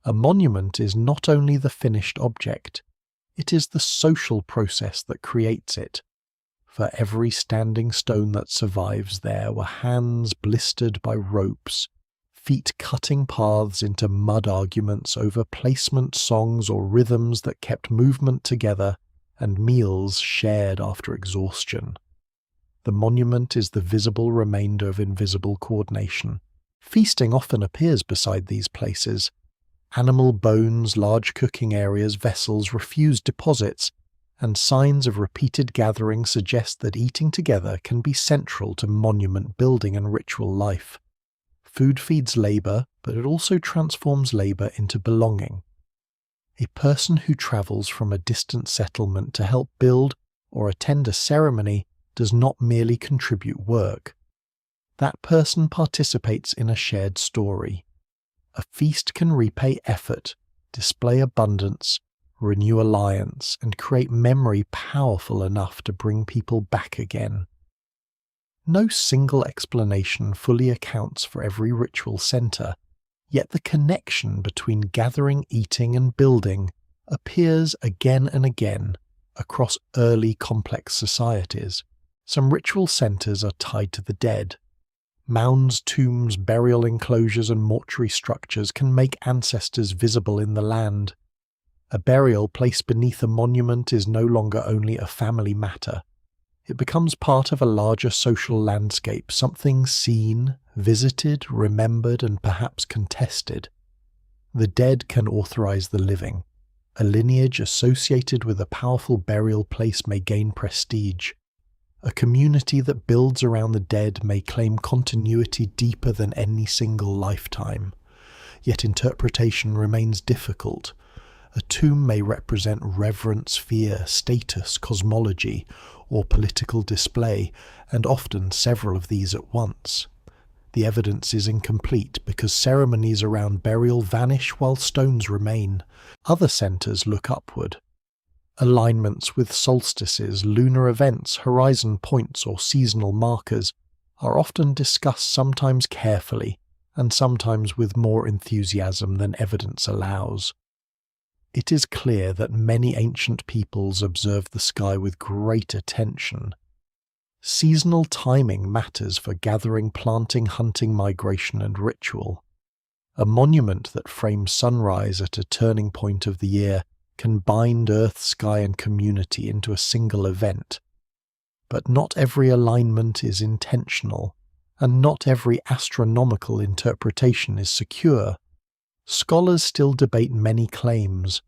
A monument is not only the finished object, it is the social process that creates it. For every standing stone that survives there were hands blistered by ropes, feet cutting paths into mud arguments over placement songs or rhythms that kept movement together, and meals shared after exhaustion. The monument is the visible remainder of invisible coordination. Feasting often appears beside these places. Animal bones, large cooking areas, vessels, refused deposits, and signs of repeated gathering suggest that eating together can be central to monument building and ritual life. Food feeds labour, but it also transforms labour into belonging. A person who travels from a distant settlement to help build or attend a ceremony does not merely contribute work. That person participates in a shared story. A feast can repay effort, display abundance, renew alliance, and create memory powerful enough to bring people back again. No single explanation fully accounts for every ritual centre, yet the connection between gathering, eating, and building appears again and again across early complex societies. Some ritual centres are tied to the dead. Mounds, tombs, burial enclosures, and mortuary structures can make ancestors visible in the land. A burial placed beneath a monument is no longer only a family matter. It becomes part of a larger social landscape, something seen, visited, remembered, and perhaps contested. The dead can authorize the living. A lineage associated with a powerful burial place may gain prestige. A community that builds around the dead may claim continuity deeper than any single lifetime. Yet interpretation remains difficult. A tomb may represent reverence, fear, status, cosmology, or political display, and often several of these at once. The evidence is incomplete because ceremonies around burial vanish while stones remain. Other centres look upward. Alignments with solstices, lunar events, horizon points, or seasonal markers are often discussed, sometimes carefully, and sometimes with more enthusiasm than evidence allows. It is clear that many ancient peoples observed the sky with great attention. Seasonal timing matters for gathering, planting, hunting, migration, and ritual. A monument that frames sunrise at a turning point of the year can bind earth, sky, and community into a single event. But not every alignment is intentional, and not every astronomical interpretation is secure. Scholars still debate many claims.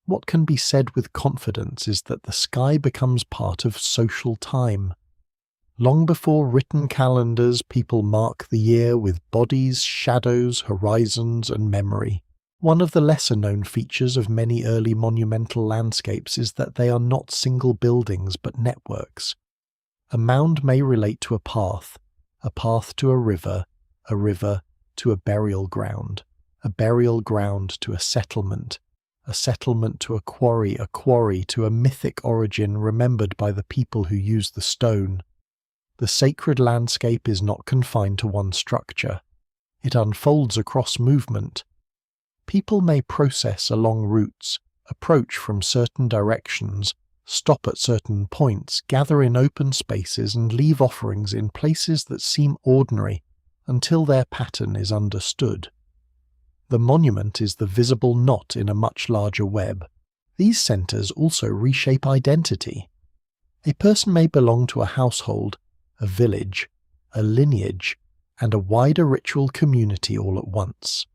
What can be said with confidence is that the sky becomes part of social time. Long before written calendars, people mark the year with bodies, shadows, horizons, and memory. One of the lesser-known features of many early monumental landscapes is that they are not single buildings but networks. A mound may relate to a path to a river to a burial ground to a settlement to a quarry to a mythic origin remembered by the people who used the stone. The sacred landscape is not confined to one structure. It unfolds across movement. People may process along routes, approach from certain directions, stop at certain points, gather in open spaces, and leave offerings in places that seem ordinary until their pattern is understood. The monument is the visible knot in a much larger web. These centres also reshape identity. A person may belong to a household, a village, a lineage, and a wider ritual community all at once.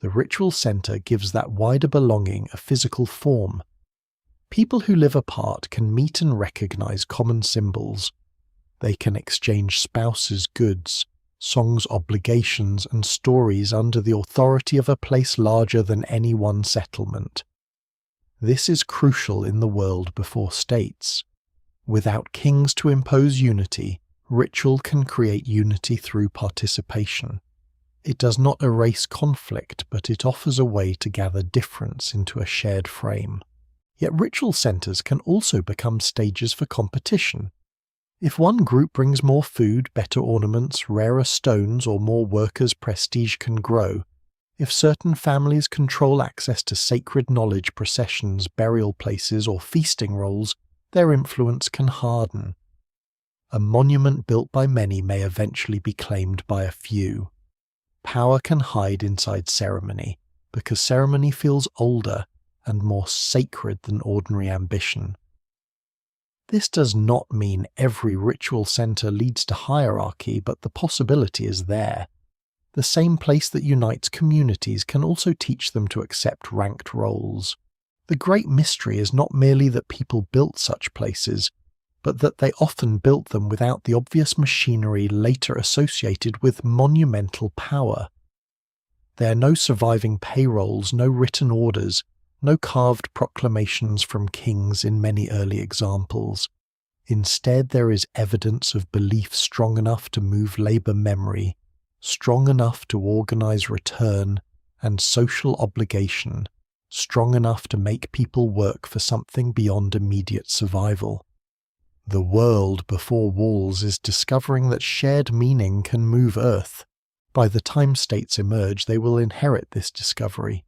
The ritual centre gives that wider belonging a physical form. People who live apart can meet and recognise common symbols. They can exchange spouses' goods, songs, obligations, and stories under the authority of a place larger than any one settlement. This is crucial in the world before states. Without kings to impose unity, ritual can create unity through participation. It does not erase conflict, but it offers a way to gather difference into a shared frame. Yet ritual centers can also become stages for competition. If one group brings more food, better ornaments, rarer stones, or more workers, prestige can grow. If certain families control access to sacred knowledge, processions, burial places, or feasting roles, their influence can harden. A monument built by many may eventually be claimed by a few. Power can hide inside ceremony, because ceremony feels older and more sacred than ordinary ambition. This does not mean every ritual center leads to hierarchy, but the possibility is there. The same place that unites communities can also teach them to accept ranked roles. The great mystery is not merely that people built such places, but that they often built them without the obvious machinery later associated with monumental power. There are no surviving payrolls, no written orders, no carved proclamations from kings in many early examples. Instead, there is evidence of belief strong enough to move labor memory, strong enough to organize return, and social obligation, strong enough to make people work for something beyond immediate survival. The world before walls is discovering that shared meaning can move Earth. By the time states emerge, they will inherit this discovery.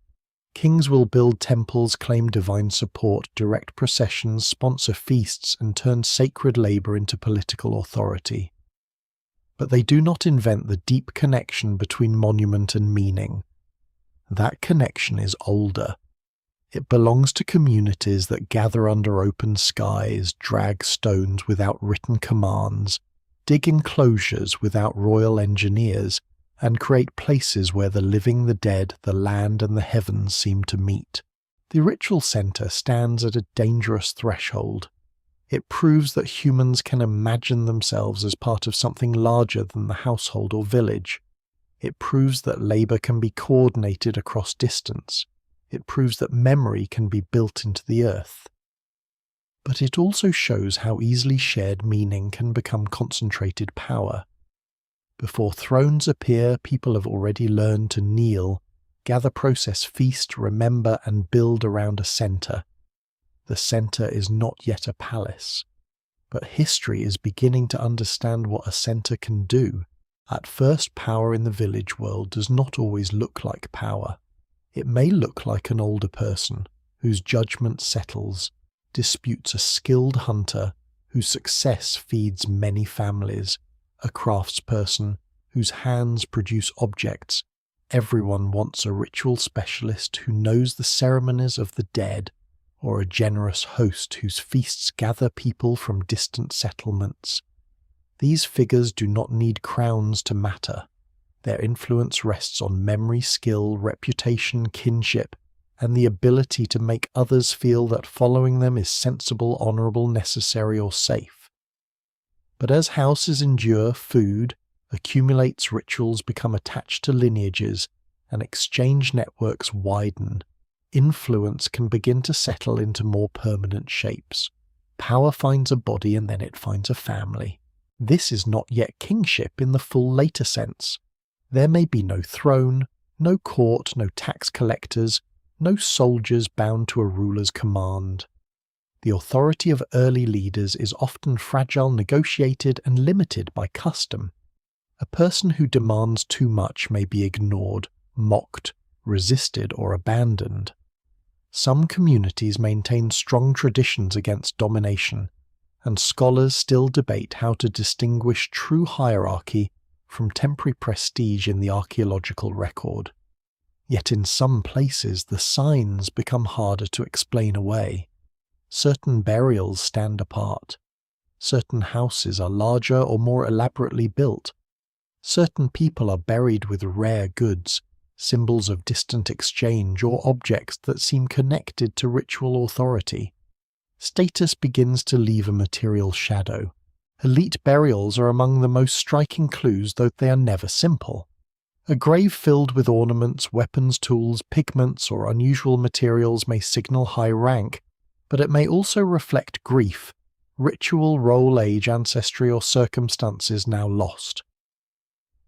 Kings will build temples, claim divine support, direct processions, sponsor feasts, and turn sacred labor into political authority. But they do not invent the deep connection between monument and meaning. That connection is older. It belongs to communities that gather under open skies, drag stones without written commands, dig enclosures without royal engineers, and create places where the living, the dead, the land, and the heavens seem to meet. The ritual center stands at a dangerous threshold. It proves that humans can imagine themselves as part of something larger than the household or village. It proves that labor can be coordinated across distance. It proves that memory can be built into the earth. But it also shows how easily shared meaning can become concentrated power. Before thrones appear, people have already learned to kneel, gather, process, feast, remember, and build around a center. The center is not yet a palace, but history is beginning to understand what a center can do. At first, power in the village world does not always look like power. It may look like an older person whose judgment settles, disputes a skilled hunter whose success feeds many families, a craftsperson whose hands produce objects. Everyone wants a ritual specialist who knows the ceremonies of the dead, or a generous host whose feasts gather people from distant settlements. These figures do not need crowns to matter. Their influence rests on memory, skill, reputation, kinship, and the ability to make others feel that following them is sensible, honorable, necessary, or safe. But as houses endure, food accumulates, rituals become attached to lineages, and exchange networks widen. Influence can begin to settle into more permanent shapes. Power finds a body and then it finds a family. This is not yet kingship in the full later sense. There may be no throne, no court, no tax collectors, no soldiers bound to a ruler's command. The authority of early leaders is often fragile, negotiated, and limited by custom. A person who demands too much may be ignored, mocked, resisted, or abandoned. Some communities maintain strong traditions against domination, and scholars still debate how to distinguish true hierarchy from temporary prestige in the archaeological record. Yet in some places the signs become harder to explain away. Certain burials stand apart. Certain houses are larger or more elaborately built. Certain people are buried with rare goods, symbols of distant exchange, or objects that seem connected to ritual authority. Status begins to leave a material shadow. Elite burials are among the most striking clues, though they are never simple. A grave filled with ornaments, weapons, tools, pigments, or unusual materials may signal high rank, but it may also reflect grief, ritual, role, age, ancestry, or circumstances now lost.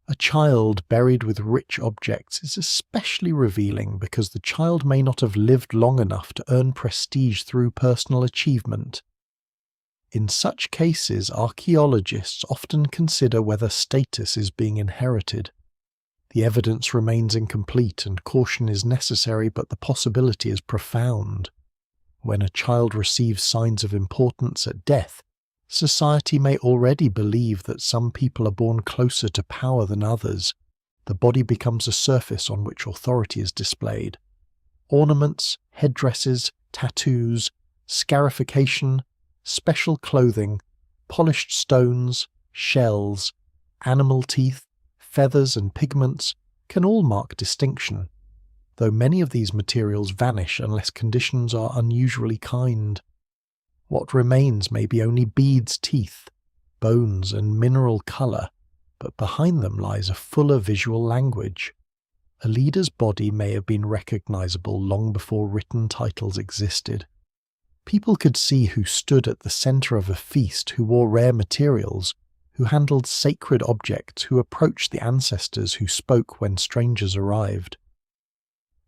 A child buried with rich objects is especially revealing because the child may not have lived long enough to earn prestige through personal achievement. In such cases, archaeologists often consider whether status is being inherited. The evidence remains incomplete and caution is necessary, but the possibility is profound. When a child receives signs of importance at death, society may already believe that some people are born closer to power than others. The body becomes a surface on which authority is displayed. Ornaments, headdresses, tattoos, scarification, special clothing, polished stones, shells, animal teeth, feathers and pigments can all mark distinction, though many of these materials vanish unless conditions are unusually kind. What remains may be only beads, teeth, bones, and mineral colour, but behind them lies a fuller visual language. A leader's body may have been recognisable long before written titles existed. People could see who stood at the centre of a feast, who wore rare materials, who handled sacred objects, who approached the ancestors, who spoke when strangers arrived.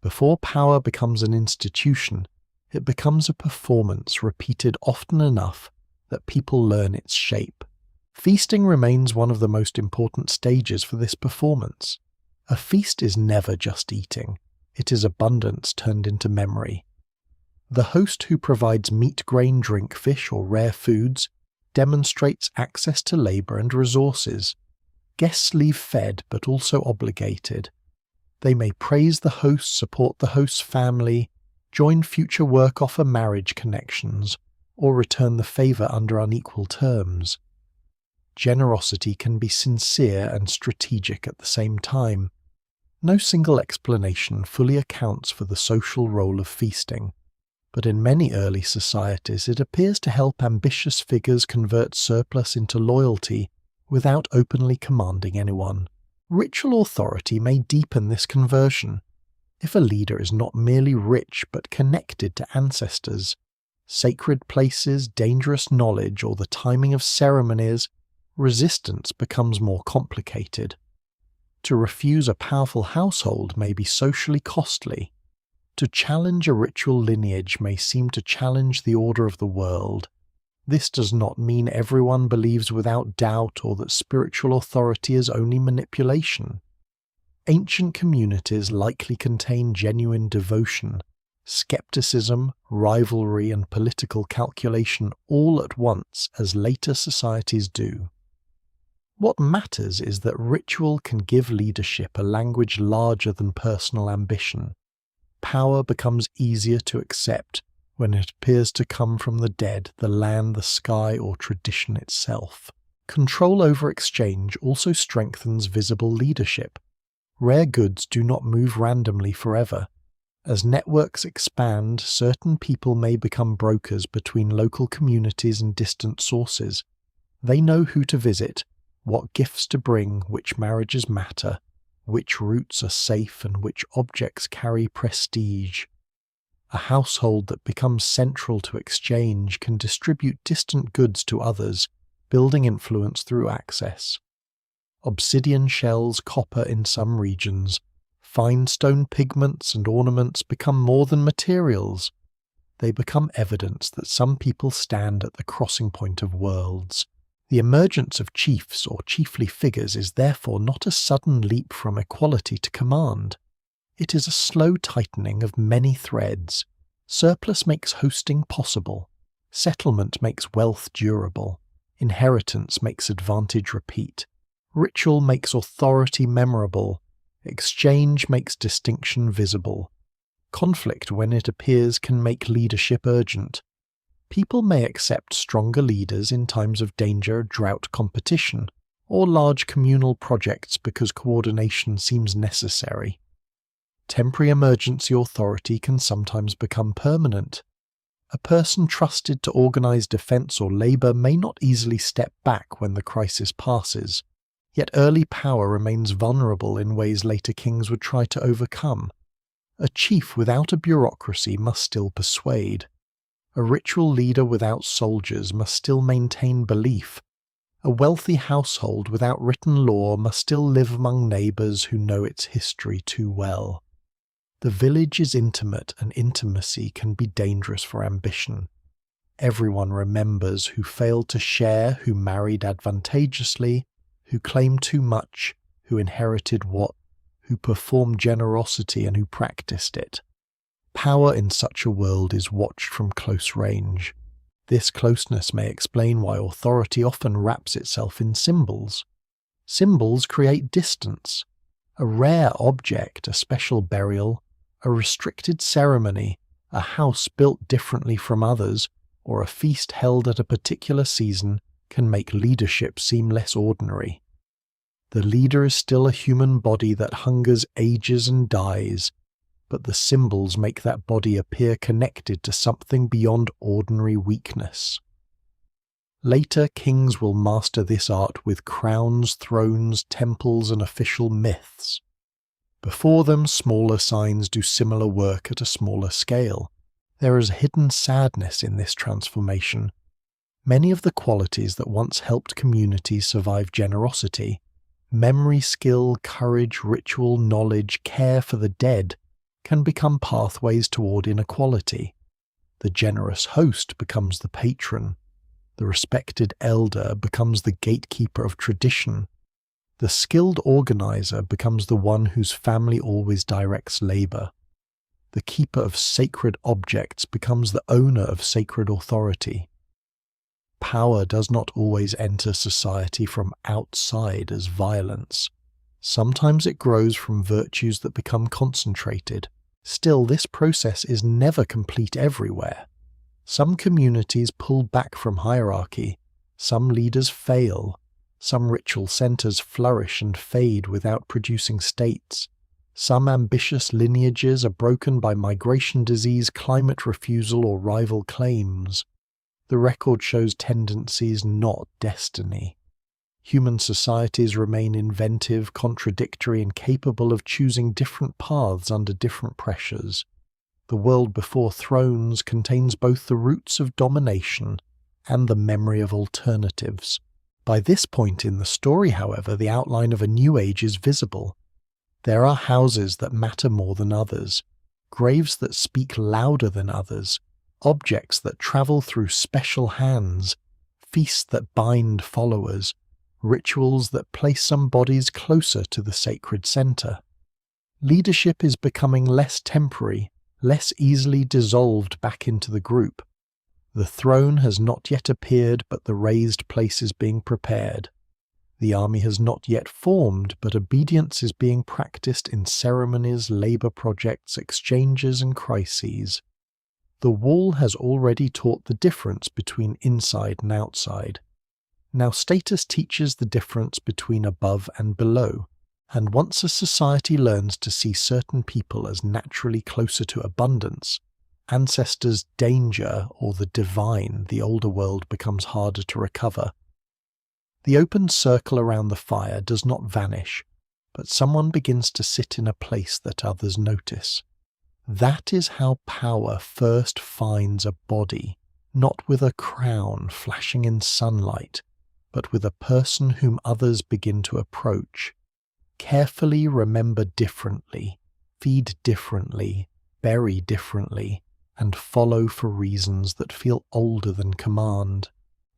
Before power becomes an institution, it becomes a performance repeated often enough that people learn its shape. Feasting remains one of the most important stages for this performance. A feast is never just eating. It is abundance turned into memory. The host who provides meat, grain, drink, fish, or rare foods demonstrates access to labour and resources. Guests leave fed but also obligated. They may praise the host, support the host's family, join future work, offer marriage connections, or return the favour under unequal terms. Generosity can be sincere and strategic at the same time. No single explanation fully accounts for the social role of feasting, but in many early societies it appears to help ambitious figures convert surplus into loyalty without openly commanding anyone. Ritual authority may deepen this conversion. If a leader is not merely rich but connected to ancestors, sacred places, dangerous knowledge, or the timing of ceremonies, resistance becomes more complicated. To refuse a powerful household may be socially costly. To challenge a ritual lineage may seem to challenge the order of the world. This does not mean everyone believes without doubt or that spiritual authority is only manipulation. Ancient communities likely contain genuine devotion, skepticism, rivalry, and political calculation all at once, as later societies do. What matters is that ritual can give leadership a language larger than personal ambition. Power becomes easier to accept when it appears to come from the dead, the land, the sky, or tradition itself. Control over exchange also strengthens visible leadership. Rare goods do not move randomly forever. As networks expand, certain people may become brokers between local communities and distant sources. They know who to visit, what gifts to bring, which marriages matter, which routes are safe, and which objects carry prestige. A household that becomes central to exchange can distribute distant goods to others, building influence through access. Obsidian shells, copper in some regions, fine stone pigments and ornaments become more than materials. They become evidence that some people stand at the crossing point of worlds. The emergence of chiefs or chiefly figures is therefore not a sudden leap from equality to command. It is a slow tightening of many threads. Surplus makes hosting possible. Settlement makes wealth durable. Inheritance makes advantage repeat. Ritual makes authority memorable. Exchange makes distinction visible. Conflict, when it appears, can make leadership urgent. People may accept stronger leaders in times of danger, drought, competition, or large communal projects because coordination seems necessary. Temporary emergency authority can sometimes become permanent. A person trusted to organize defense or labor may not easily step back when the crisis passes, yet early power remains vulnerable in ways later kings would try to overcome. A chief without a bureaucracy must still persuade. A ritual leader without soldiers must still maintain belief. A wealthy household without written law must still live among neighbors who know its history too well. The village is intimate, and intimacy can be dangerous for ambition. Everyone remembers who failed to share, who married advantageously, who claimed too much, who inherited what, who performed generosity and who practiced it. Power in such a world is watched from close range. This closeness may explain why authority often wraps itself in symbols. Symbols create distance. A rare object, a special burial, a restricted ceremony, a house built differently from others, or a feast held at a particular season can make leadership seem less ordinary. The leader is still a human body that hungers, ages, and dies, but the symbols make that body appear connected to something beyond ordinary weakness. Later kings will master this art with crowns, thrones, temples, and official myths. Before them, smaller signs do similar work at a smaller scale. There is a hidden sadness in this transformation. Many of the qualities that once helped communities survive generosity, memory, skill, courage, ritual, knowledge, care for the dead, can become pathways toward inequality. The generous host becomes the patron. The respected elder becomes the gatekeeper of tradition. The skilled organizer becomes the one whose family always directs labor. The keeper of sacred objects becomes the owner of sacred authority. Power does not always enter society from outside as violence. Sometimes it grows from virtues that become concentrated. Still, this process is never complete everywhere. Some communities pull back from hierarchy, some leaders fail, some ritual centers flourish and fade without producing states. Some ambitious lineages are broken by migration disease, climate refusal, or rival claims. The record shows tendencies, not destiny. Human societies remain inventive, contradictory, and capable of choosing different paths under different pressures. The world before thrones contains both the roots of domination and the memory of alternatives. By this point in the story, however, the outline of a new age is visible. There are houses that matter more than others, graves that speak louder than others, objects that travel through special hands, feasts that bind followers, rituals that place some bodies closer to the sacred center. Leadership is becoming less temporary, less easily dissolved back into the group. The throne has not yet appeared, but the raised place is being prepared. The army has not yet formed, but obedience is being practiced in ceremonies, labor projects, exchanges, and crises. The wall has already taught the difference between inside and outside. Now status teaches the difference between above and below, and once a society learns to see certain people as naturally closer to abundance, ancestors' danger, or the divine, the older world becomes harder to recover. The open circle around the fire does not vanish, but someone begins to sit in a place that others notice. That is how power first finds a body, not with a crown flashing in sunlight, but with a person whom others begin to approach. Carefully remember differently, feed differently, bury differently, and follow for reasons that feel older than command.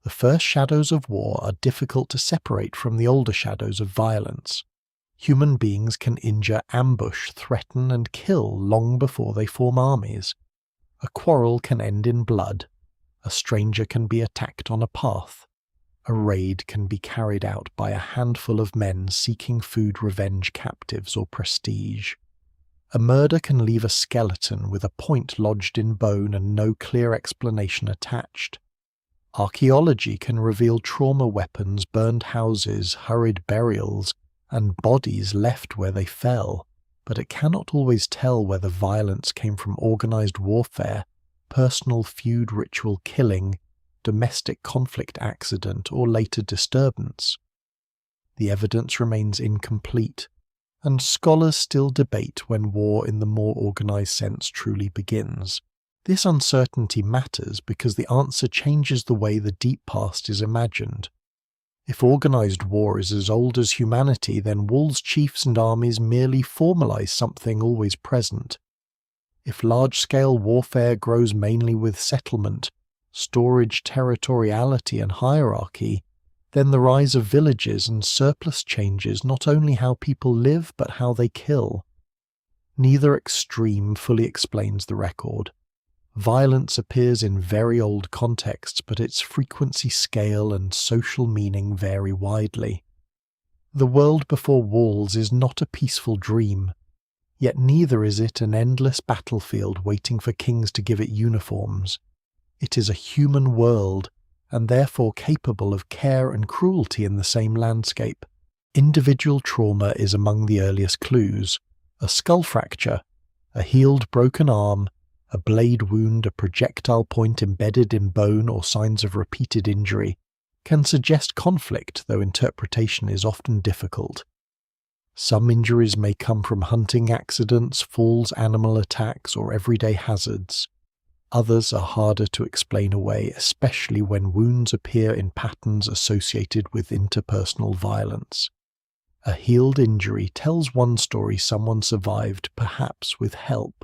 The first shadows of war are difficult to separate from the older shadows of violence. Human beings can injure, ambush, threaten, and kill long before they form armies. A quarrel can end in blood. A stranger can be attacked on a path. A raid can be carried out by a handful of men seeking food, revenge, captives, or prestige. A murder can leave a skeleton with a point lodged in bone and no clear explanation attached. Archaeology can reveal trauma weapons, burned houses, hurried burials, and bodies left where they fell, but it cannot always tell whether violence came from organized warfare, personal feud, ritual killing, domestic conflict accident, or later disturbance. The evidence remains incomplete, and scholars still debate when war in the more organised sense truly begins. This uncertainty matters because the answer changes the way the deep past is imagined. If organised war is as old as humanity, then Wool's chiefs and armies merely formalise something always present. If large-scale warfare grows mainly with settlement, storage, territoriality and hierarchy, then the rise of villages and surplus changes not only how people live but how they kill. Neither extreme fully explains the record. Violence appears in very old contexts, but its frequency, scale and social meaning vary widely. The world before walls is not a peaceful dream, yet neither is it an endless battlefield waiting for kings to give it uniforms. It is a human world, and therefore capable of care and cruelty in the same landscape. Individual trauma is among the earliest clues. A skull fracture, a healed broken arm, a blade wound, a projectile point embedded in bone, or signs of repeated injury can suggest conflict, though interpretation is often difficult. Some injuries may come from hunting accidents, falls, animal attacks, or everyday hazards. Others are harder to explain away, especially when wounds appear in patterns associated with interpersonal violence. A healed injury tells one story: someone survived, perhaps with help.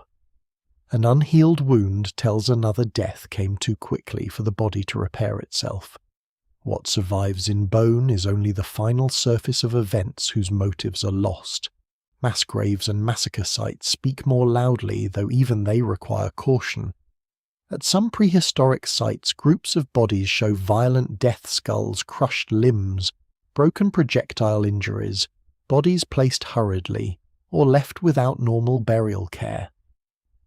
An unhealed wound tells another: death came too quickly for the body to repair itself. What survives in bone is only the final surface of events whose motives are lost. Mass graves and massacre sites speak more loudly, though even they require caution. At some prehistoric sites, groups of bodies show violent death skulls, crushed limbs, broken projectile injuries, bodies placed hurriedly, or left without normal burial care.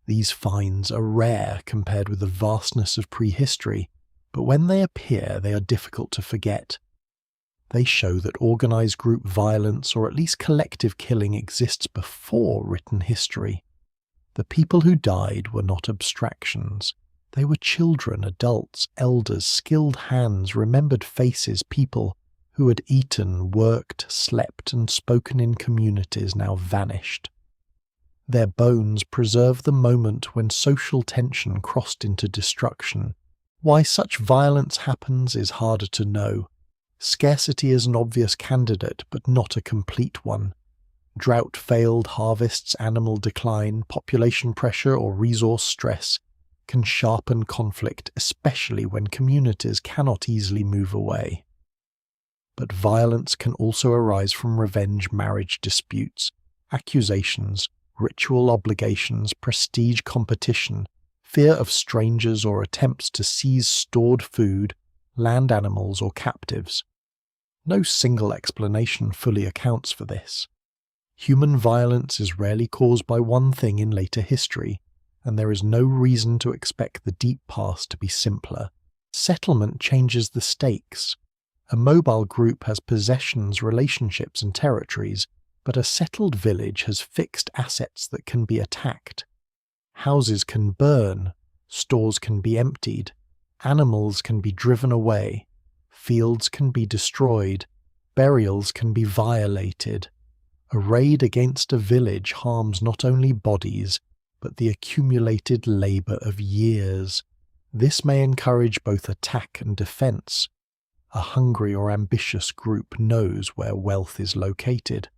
These finds are rare compared with the vastness of prehistory, but when they appear, they are difficult to forget. They show that organised group violence, or at least collective killing, exists before written history. The people who died were not abstractions. They were children, adults, elders, skilled hands, remembered faces, people who had eaten, worked, slept, and spoken in communities now vanished. Their bones preserve the moment when social tension crossed into destruction. Why such violence happens is harder to know. Scarcity is an obvious candidate, but not a complete one. Drought, failed harvests, animal decline, population pressure, or resource stress can sharpen conflict, especially when communities cannot easily move away. But violence can also arise from revenge, marriage disputes, accusations, ritual obligations, prestige competition, fear of strangers, or attempts to seize stored food, land animals, or captives. No single explanation fully accounts for this. Human violence is rarely caused by one thing in later history, and there is no reason to expect the deep past to be simpler. Settlement changes the stakes. A mobile group has possessions, relationships, and territories, but a settled village has fixed assets that can be attacked. Houses can burn, stores can be emptied, animals can be driven away, fields can be destroyed, burials can be violated. A raid against a village harms not only bodies, but the accumulated labour of years. This may encourage both attack and defence. A hungry or ambitious group knows where wealth is located.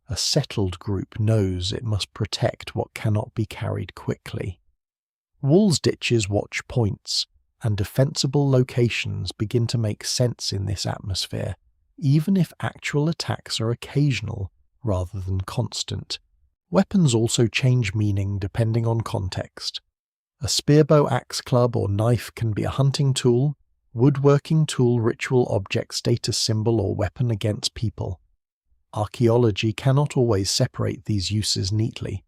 A settled group knows it must protect what cannot be carried quickly. Wool's ditches watch points, and defensible locations begin to make sense in this atmosphere, even if actual attacks are occasional rather than constant. Weapons also change meaning depending on context. A spearbow, axe club, or knife can be a hunting tool, woodworking tool, ritual object, status symbol, or weapon against people. Archaeology cannot always separate these uses neatly.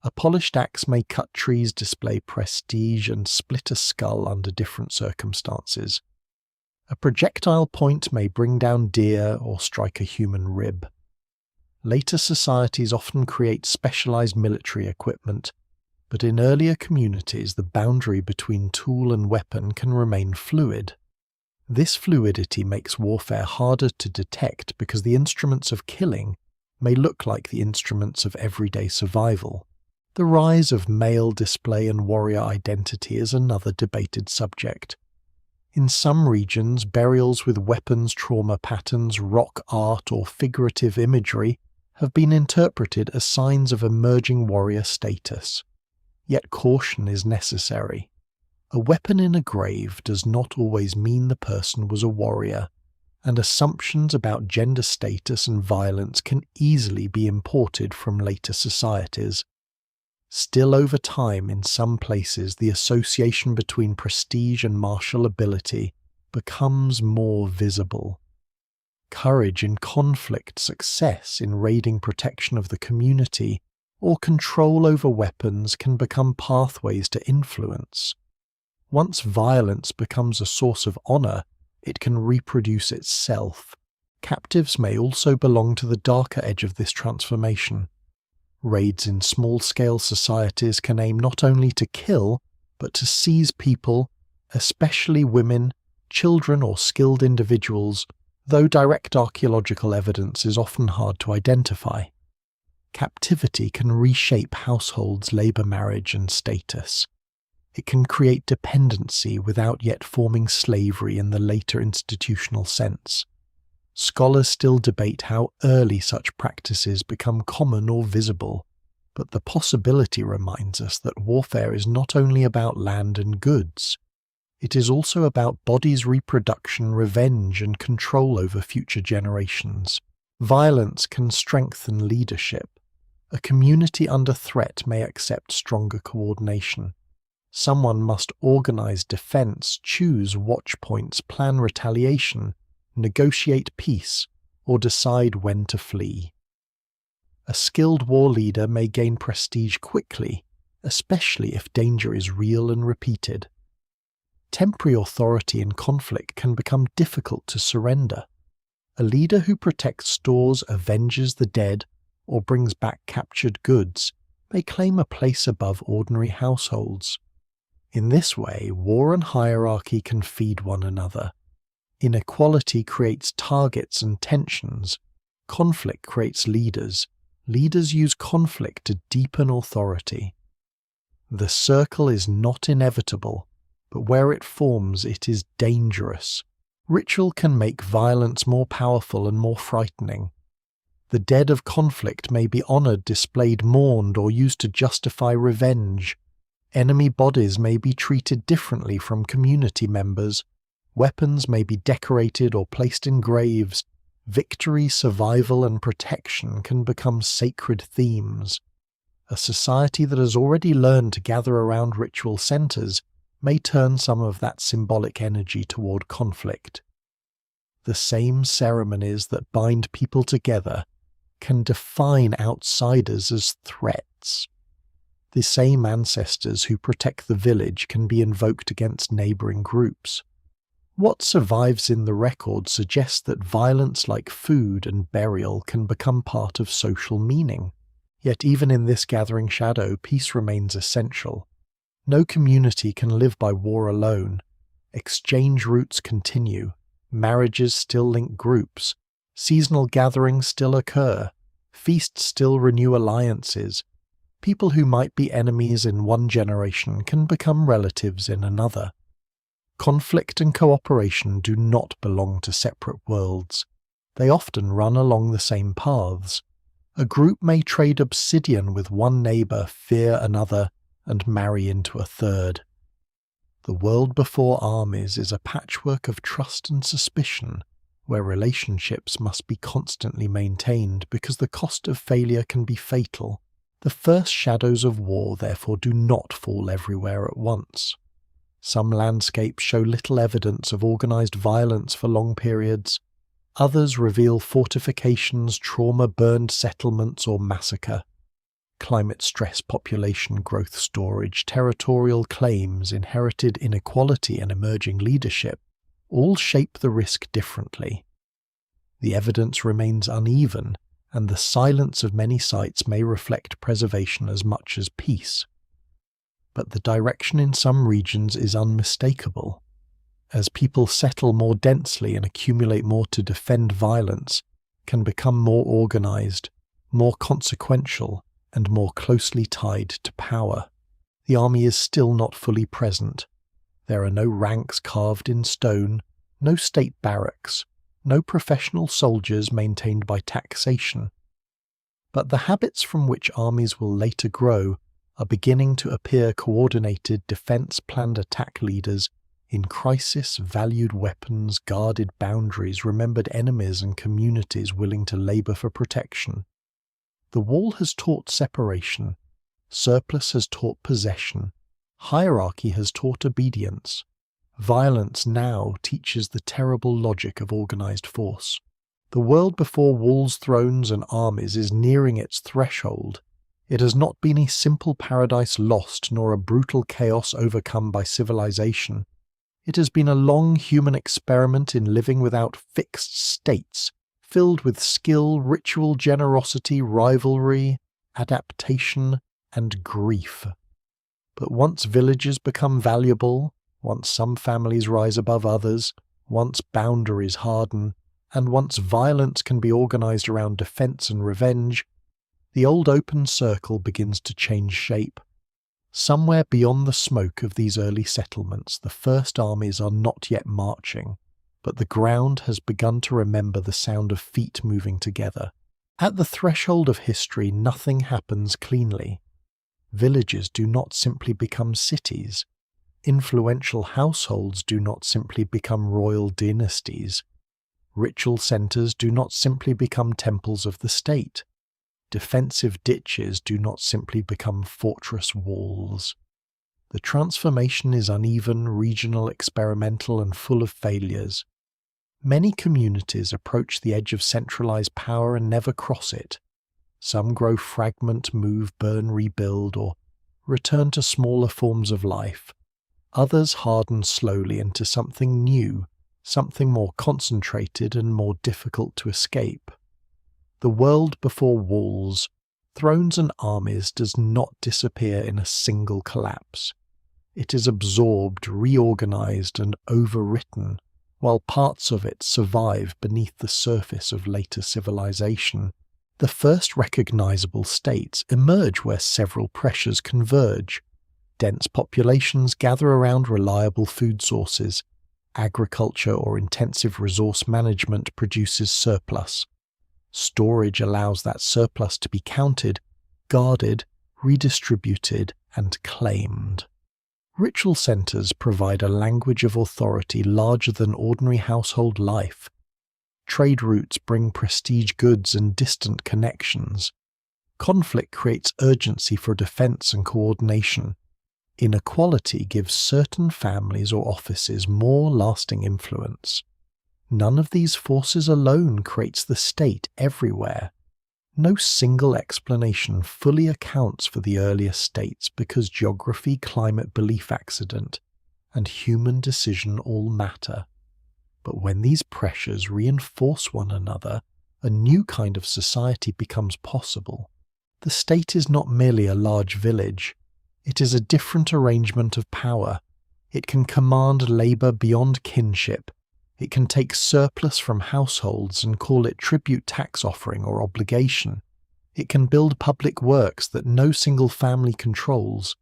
A polished axe may cut trees, display prestige, and split a skull under different circumstances. A projectile point may bring down deer or strike a human rib. Later societies often create specialized military equipment, but in earlier communities the boundary between tool and weapon can remain fluid. This fluidity makes warfare harder to detect because the instruments of killing may look like the instruments of everyday survival. The rise of male display and warrior identity is another debated subject. In some regions, burials with weapons trauma patterns, rock art, or figurative imagery have been interpreted as signs of emerging warrior status. Yet caution is necessary. A weapon in a grave does not always mean the person was a warrior, and assumptions about gender status and violence can easily be imported from later societies. Still, over time, in some places, the association between prestige and martial ability becomes more visible. Courage in conflict, success in raiding protection of the community, or control over weapons can become pathways to influence. Once violence becomes a source of honor, it can reproduce itself. Captives may also belong to the darker edge of this transformation. Raids in small-scale societies can aim not only to kill, but to seize people, especially women, children or skilled individuals, though direct archaeological evidence is often hard to identify. Captivity can reshape households' labor marriage and status. It can create dependency without yet forming slavery in the later institutional sense. Scholars still debate how early such practices become common or visible, but the possibility reminds us that warfare is not only about land and goods. It is also about bodies' reproduction, revenge, and control over future generations. Violence can strengthen leadership. A community under threat may accept stronger coordination. Someone must organize defense, choose watch points, plan retaliation, negotiate peace, or decide when to flee. A skilled war leader may gain prestige quickly, especially if danger is real and repeated. Temporary authority in conflict can become difficult to surrender. A leader who protects stores, avenges the dead, or brings back captured goods may claim a place above ordinary households. In this way, war and hierarchy can feed one another. Inequality creates targets and tensions. Conflict creates leaders. Leaders use conflict to deepen authority. The circle is not inevitable, but where it forms, it is dangerous. Ritual can make violence more powerful and more frightening. The dead of conflict may be honored, displayed, mourned, or used to justify revenge. Enemy bodies may be treated differently from community members. Weapons may be decorated or placed in graves. Victory, survival, and protection can become sacred themes. A society that has already learned to gather around ritual centers may turn some of that symbolic energy toward conflict. The same ceremonies that bind people together can define outsiders as threats. The same ancestors who protect the village can be invoked against neighboring groups. What survives in the record suggests that violence like food and burial can become part of social meaning. Yet even in this gathering shadow, peace remains essential. No community can live by war alone. Exchange routes continue. Marriages still link groups. Seasonal gatherings still occur. Feasts still renew alliances. People who might be enemies in one generation can become relatives in another. Conflict and cooperation do not belong to separate worlds. They often run along the same paths. A group may trade obsidian with one neighbor, fear another, and marry into a third. The world before armies is a patchwork of trust and suspicion, where relationships must be constantly maintained because the cost of failure can be fatal. The first shadows of war, therefore, do not fall everywhere at once. Some landscapes show little evidence of organized violence for long periods. Others reveal fortifications, trauma-burned settlements, or massacre. Climate stress, population growth, storage, territorial claims, inherited inequality, and emerging leadership all shape the risk differently. The evidence remains uneven, and the silence of many sites may reflect preservation as much as peace. but the direction in some regions is unmistakable. As people settle more densely and accumulate more to defend, violence can become more organized, more consequential, and more closely tied to power. The army is still not fully present. There are no ranks carved in stone, no state barracks, no professional soldiers maintained by taxation. But the habits from which armies will later grow are beginning to appear: coordinated defense-planned attack leaders in crisis, valued weapons, guarded boundaries, remembered enemies, and communities willing to labor for protection. The wall has taught separation, surplus has taught possession, hierarchy has taught obedience. Violence now teaches the terrible logic of organized force. The world before walls, thrones, and armies is nearing its threshold. It has not been a simple paradise lost, nor a brutal chaos overcome by civilization. It has been a long human experiment in living without fixed states, filled with skill, ritual, generosity, rivalry, adaptation, and grief. But once villages become valuable, once some families rise above others, once boundaries harden, and once violence can be organized around defense and revenge, the old open circle begins to change shape. Somewhere beyond the smoke of these early settlements, the first armies are not yet marching, but the ground has begun to remember the sound of feet moving together. At the threshold of history, nothing happens cleanly. Villages do not simply become cities. Influential households do not simply become royal dynasties. Ritual centers do not simply become temples of the state. Defensive ditches do not simply become fortress walls. The transformation is uneven, regional, experimental, and full of failures. Many communities approach the edge of centralized power and never cross it. Some grow, fragment, move, burn, rebuild, or return to smaller forms of life. Others harden slowly into something new, something more concentrated and more difficult to escape. The world before walls, thrones, and armies does not disappear in a single collapse. It is absorbed, reorganized, and overwritten, while parts of it survive beneath the surface of later civilization. The first recognizable states emerge where several pressures converge. Dense populations gather around reliable food sources. Agriculture or intensive resource management produces surplus. Storage allows that surplus to be counted, guarded, redistributed, and claimed. Ritual centers provide a language of authority larger than ordinary household life. Trade routes bring prestige goods and distant connections. Conflict creates urgency for defense and coordination. Inequality gives certain families or offices more lasting influence. None of these forces alone creates the state everywhere. No single explanation fully accounts for the earlier states because geography, climate, belief, accident, and human decision all matter. But when these pressures reinforce one another, a new kind of society becomes possible. The state is not merely a large village. It is a different arrangement of power. It can command labor beyond kinship. It can take surplus from households and call it tribute, tax offering, or obligation. It can build public works that no single family controls.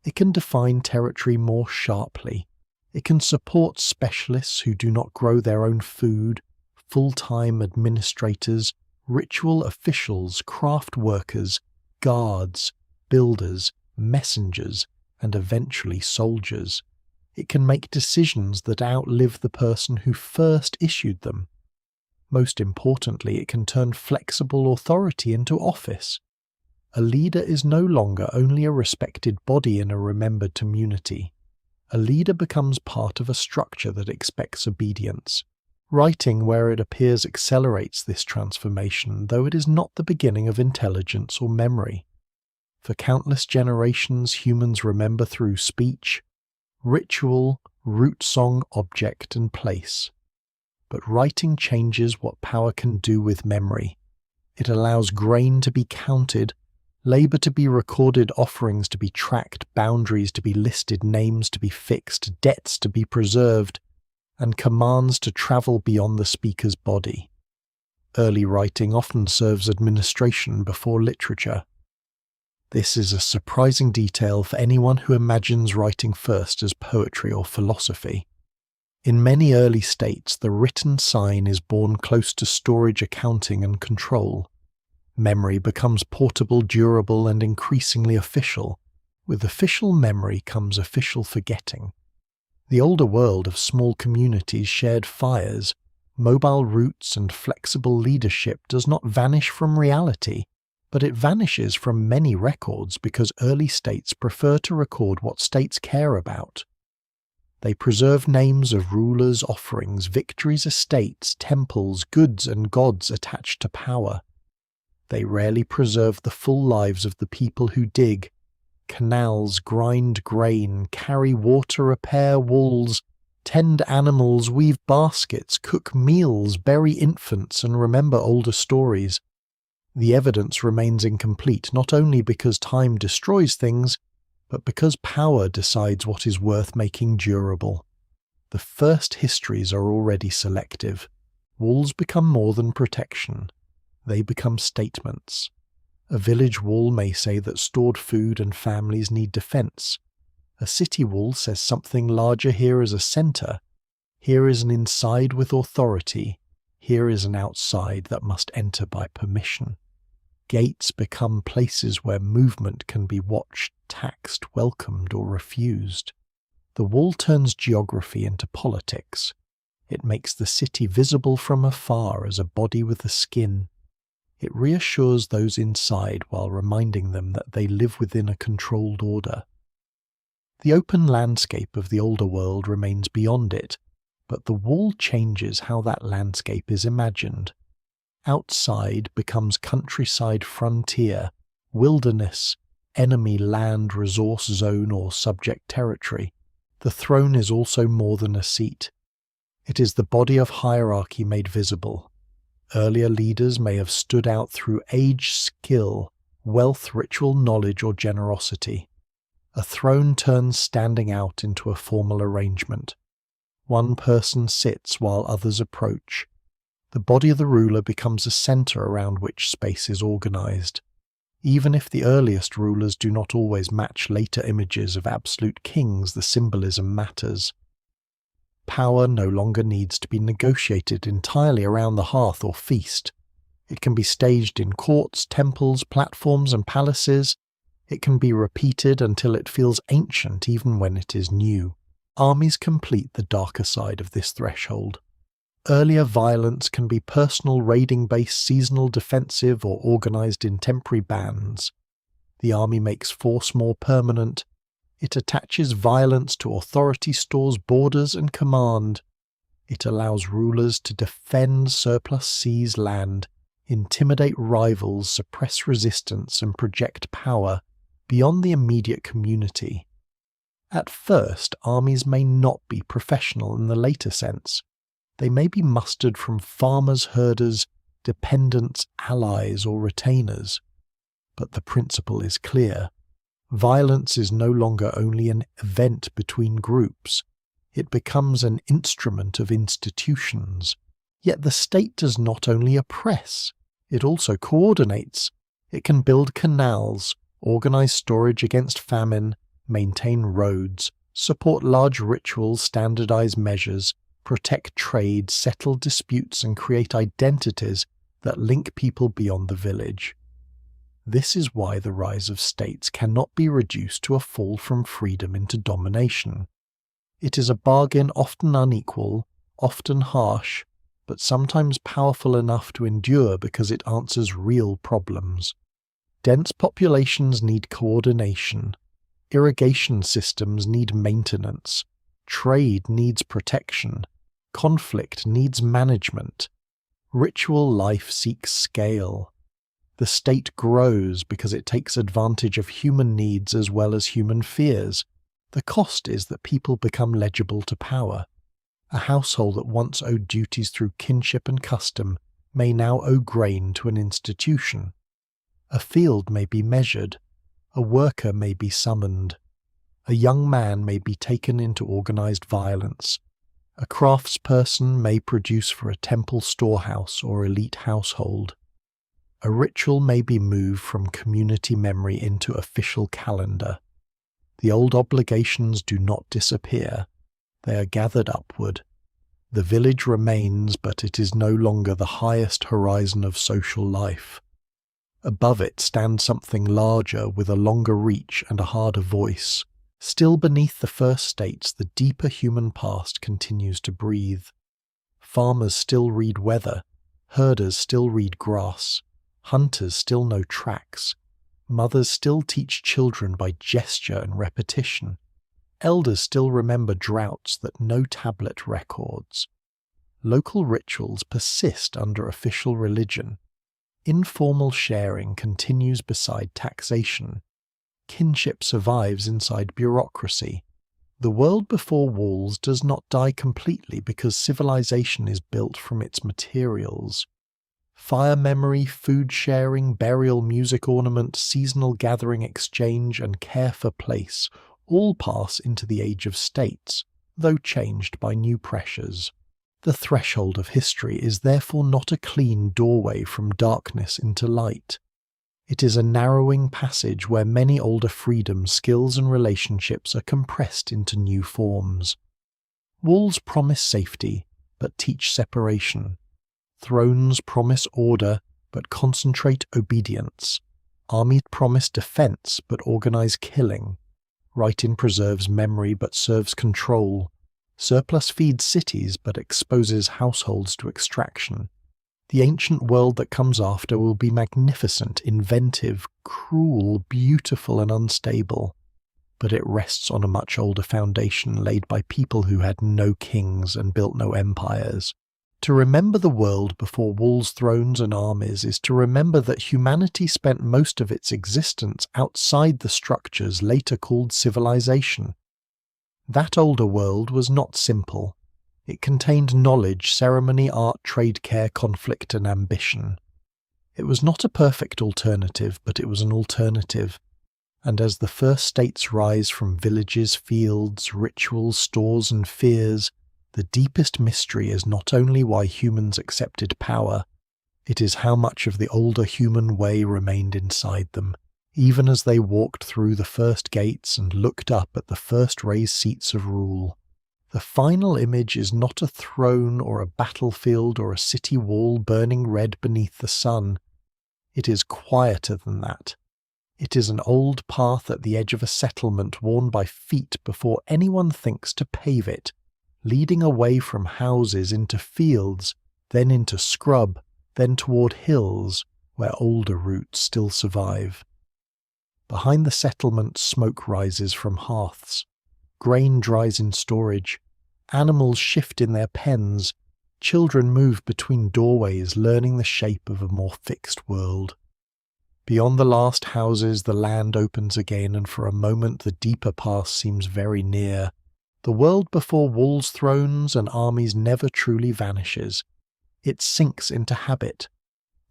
It can define territory more sharply. It can support specialists who do not grow their own food, full-time administrators, ritual officials, craft workers, guards, builders, messengers, and eventually soldiers. It can make decisions that outlive the person who first issued them. Most importantly, it can turn flexible authority into office. A leader is no longer only a respected body in a remembered community. A leader becomes part of a structure that expects obedience. Writing where it appears accelerates this transformation, though it is not the beginning of intelligence or memory. For countless generations, humans remember through speech, ritual, root song, object, and place. But writing changes what power can do with memory. It allows grain to be counted, Labour to be recorded, offerings to be tracked, boundaries to be listed, names to be fixed, debts to be preserved, and commands to travel beyond the speaker's body. Early writing often serves administration before literature. This is a surprising detail for anyone who imagines writing first as poetry or philosophy. In many early states, the written sign is born close to storage, accounting, and control. Memory becomes portable, durable, and increasingly official. With official memory comes official forgetting. The older world of small communities, shared fires, mobile routes, and flexible leadership does not vanish from reality, but it vanishes from many records because early states prefer to record what states care about. They preserve names of rulers, offerings, victories, estates, temples, goods, and gods attached to power. They rarely preserve the full lives of the people who dig canals, grind grain, carry water, repair walls, tend animals, weave baskets, cook meals, bury infants, and remember older stories. The evidence remains incomplete not only because time destroys things, but because power decides what is worth making durable. The first histories are already selective. Walls become more than protection. They become statements. A village wall may say that stored food and families need defense. A city wall says something larger. Here is a center. Here is an inside with authority. Here is an outside that must enter by permission. Gates become places where movement can be watched, taxed, welcomed, or refused. The wall turns geography into politics. It makes the city visible from afar as a body with a skin. It reassures those inside while reminding them that they live within a controlled order. The open landscape of the older world remains beyond it, but the wall changes how that landscape is imagined. Outside becomes countryside, frontier, wilderness, enemy land, resource zone, or subject territory. The throne is also more than a seat. It is the body of hierarchy made visible. Earlier leaders may have stood out through age, skill, wealth, ritual, knowledge, or generosity. A throne turns standing out into a formal arrangement. One person sits while others approach. The body of the ruler becomes a center around which space is organized. Even if the earliest rulers do not always match later images of absolute kings, the symbolism matters. Power no longer needs to be negotiated entirely around the hearth or feast. It can be staged in courts, temples, platforms, and palaces. It can be repeated until it feels ancient even when it is new. Armies complete the darker side of this threshold. Earlier violence can be personal, raiding-based, seasonal, defensive, or organized in temporary bands. The army makes force more permanent. It attaches violence to authority, stores borders, and command. It allows rulers to defend, surplus, seize land, intimidate rivals, suppress resistance, and project power beyond the immediate community. At first, armies may not be professional in the later sense. They may be mustered from farmers, herders, dependents, allies, or retainers. But the principle is clear. Violence is no longer only an event between groups. It becomes an instrument of institutions. Yet the state does not only oppress, it also coordinates. It can build canals, organize storage against famine, maintain roads, support large rituals, standardize measures, protect trade, settle disputes, and create identities that link people beyond the village. This is why the rise of states cannot be reduced to a fall from freedom into domination. It is a bargain often unequal, often harsh, but sometimes powerful enough to endure because it answers real problems. Dense populations need coordination. Irrigation systems need maintenance. Trade needs protection. Conflict needs management. Ritual life seeks scale. The state grows because it takes advantage of human needs as well as human fears. The cost is that people become legible to power. A household that once owed duties through kinship and custom may now owe grain to an institution. A field may be measured, a worker may be summoned, a young man may be taken into organized violence, a craftsperson may produce for a temple storehouse or elite household. A ritual may be moved from community memory into official calendar. The old obligations do not disappear, they are gathered upward. The village remains, but it is no longer the highest horizon of social life. Above it stands something larger with a longer reach and a harder voice. Still beneath the first states, the deeper human past continues to breathe. Farmers still read weather, herders still read grass, hunters still know tracks, mothers still teach children by gesture and repetition, elders still remember droughts that no tablet records. Local rituals persist under official religion. Informal sharing continues beside taxation. Kinship survives inside bureaucracy. The world before walls does not die completely because civilization is built from its materials. Fire memory, food sharing, burial music ornament, seasonal gathering exchange, and care for place all pass into the age of states, though changed by new pressures. The threshold of history is therefore not a clean doorway from darkness into light. It is a narrowing passage where many older freedoms, skills, and relationships are compressed into new forms. Walls promise safety, but teach separation. Thrones promise order, but concentrate obedience. Armies promise defense, but organize killing. Writing preserves memory, but serves control. Surplus feeds cities, but exposes households to extraction. The ancient world that comes after will be magnificent, inventive, cruel, beautiful, and unstable. But it rests on a much older foundation laid by people who had no kings and built no empires. To remember the world before walls, thrones, and armies is to remember that humanity spent most of its existence outside the structures later called civilization. That older world was not simple. It contained knowledge, ceremony, art, trade, care, conflict, and ambition. It was not a perfect alternative, but it was an alternative. And as the first states rise from villages, fields, rituals, stores, and fears, the deepest mystery is not only why humans accepted power, it is how much of the older human way remained inside them, even as they walked through the first gates and looked up at the first raised seats of rule. The final image is not a throne or a battlefield or a city wall burning red beneath the sun. It is quieter than that. It is an old path at the edge of a settlement worn by feet before anyone thinks to pave it, leading away from houses into fields, then into scrub, then toward hills where older roots still survive. Behind the settlement, smoke rises from hearths. Grain dries in storage. Animals shift in their pens. Children move between doorways, learning the shape of a more fixed world. Beyond the last houses, the land opens again, and for a moment the deeper past seems very near. The world before walls, thrones, and armies never truly vanishes. It sinks into habit.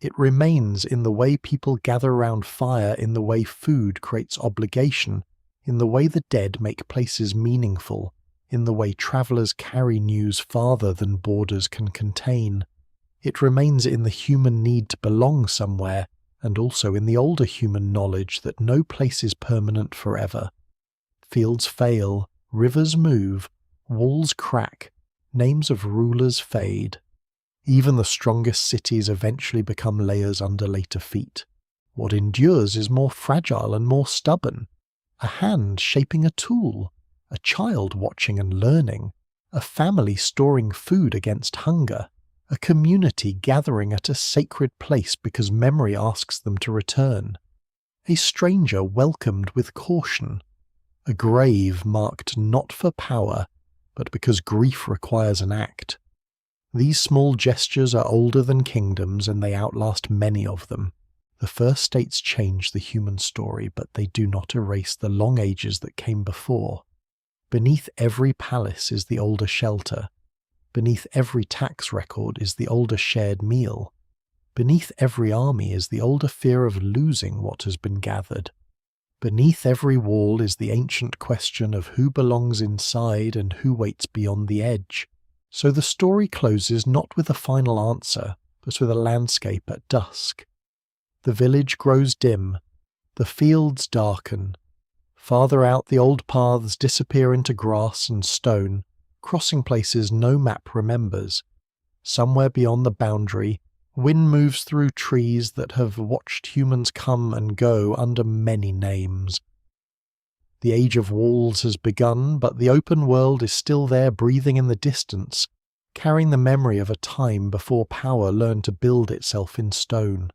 It remains in the way people gather around fire, in the way food creates obligation, in the way the dead make places meaningful, in the way travellers carry news farther than borders can contain. It remains in the human need to belong somewhere, and also in the older human knowledge that no place is permanent forever. Fields fail, rivers move, walls crack, names of rulers fade. Even the strongest cities eventually become layers under later feet. What endures is more fragile and more stubborn. A hand shaping a tool, a child watching and learning, a family storing food against hunger, a community gathering at a sacred place because memory asks them to return, a stranger welcomed with caution, a grave marked not for power, but because grief requires an act. These small gestures are older than kingdoms, and they outlast many of them. The first states change the human story, but they do not erase the long ages that came before. Beneath every palace is the older shelter. Beneath every tax record is the older shared meal. Beneath every army is the older fear of losing what has been gathered. Beneath every wall is the ancient question of who belongs inside and who waits beyond the edge. So the story closes not with a final answer, but with a landscape at dusk. The village grows dim, the fields darken. Farther out, the old paths disappear into grass and stone, crossing places no map remembers. Somewhere beyond the boundary, wind moves through trees that have watched humans come and go under many names. The age of walls has begun, but the open world is still there, breathing in the distance, carrying the memory of a time before power learned to build itself in stone.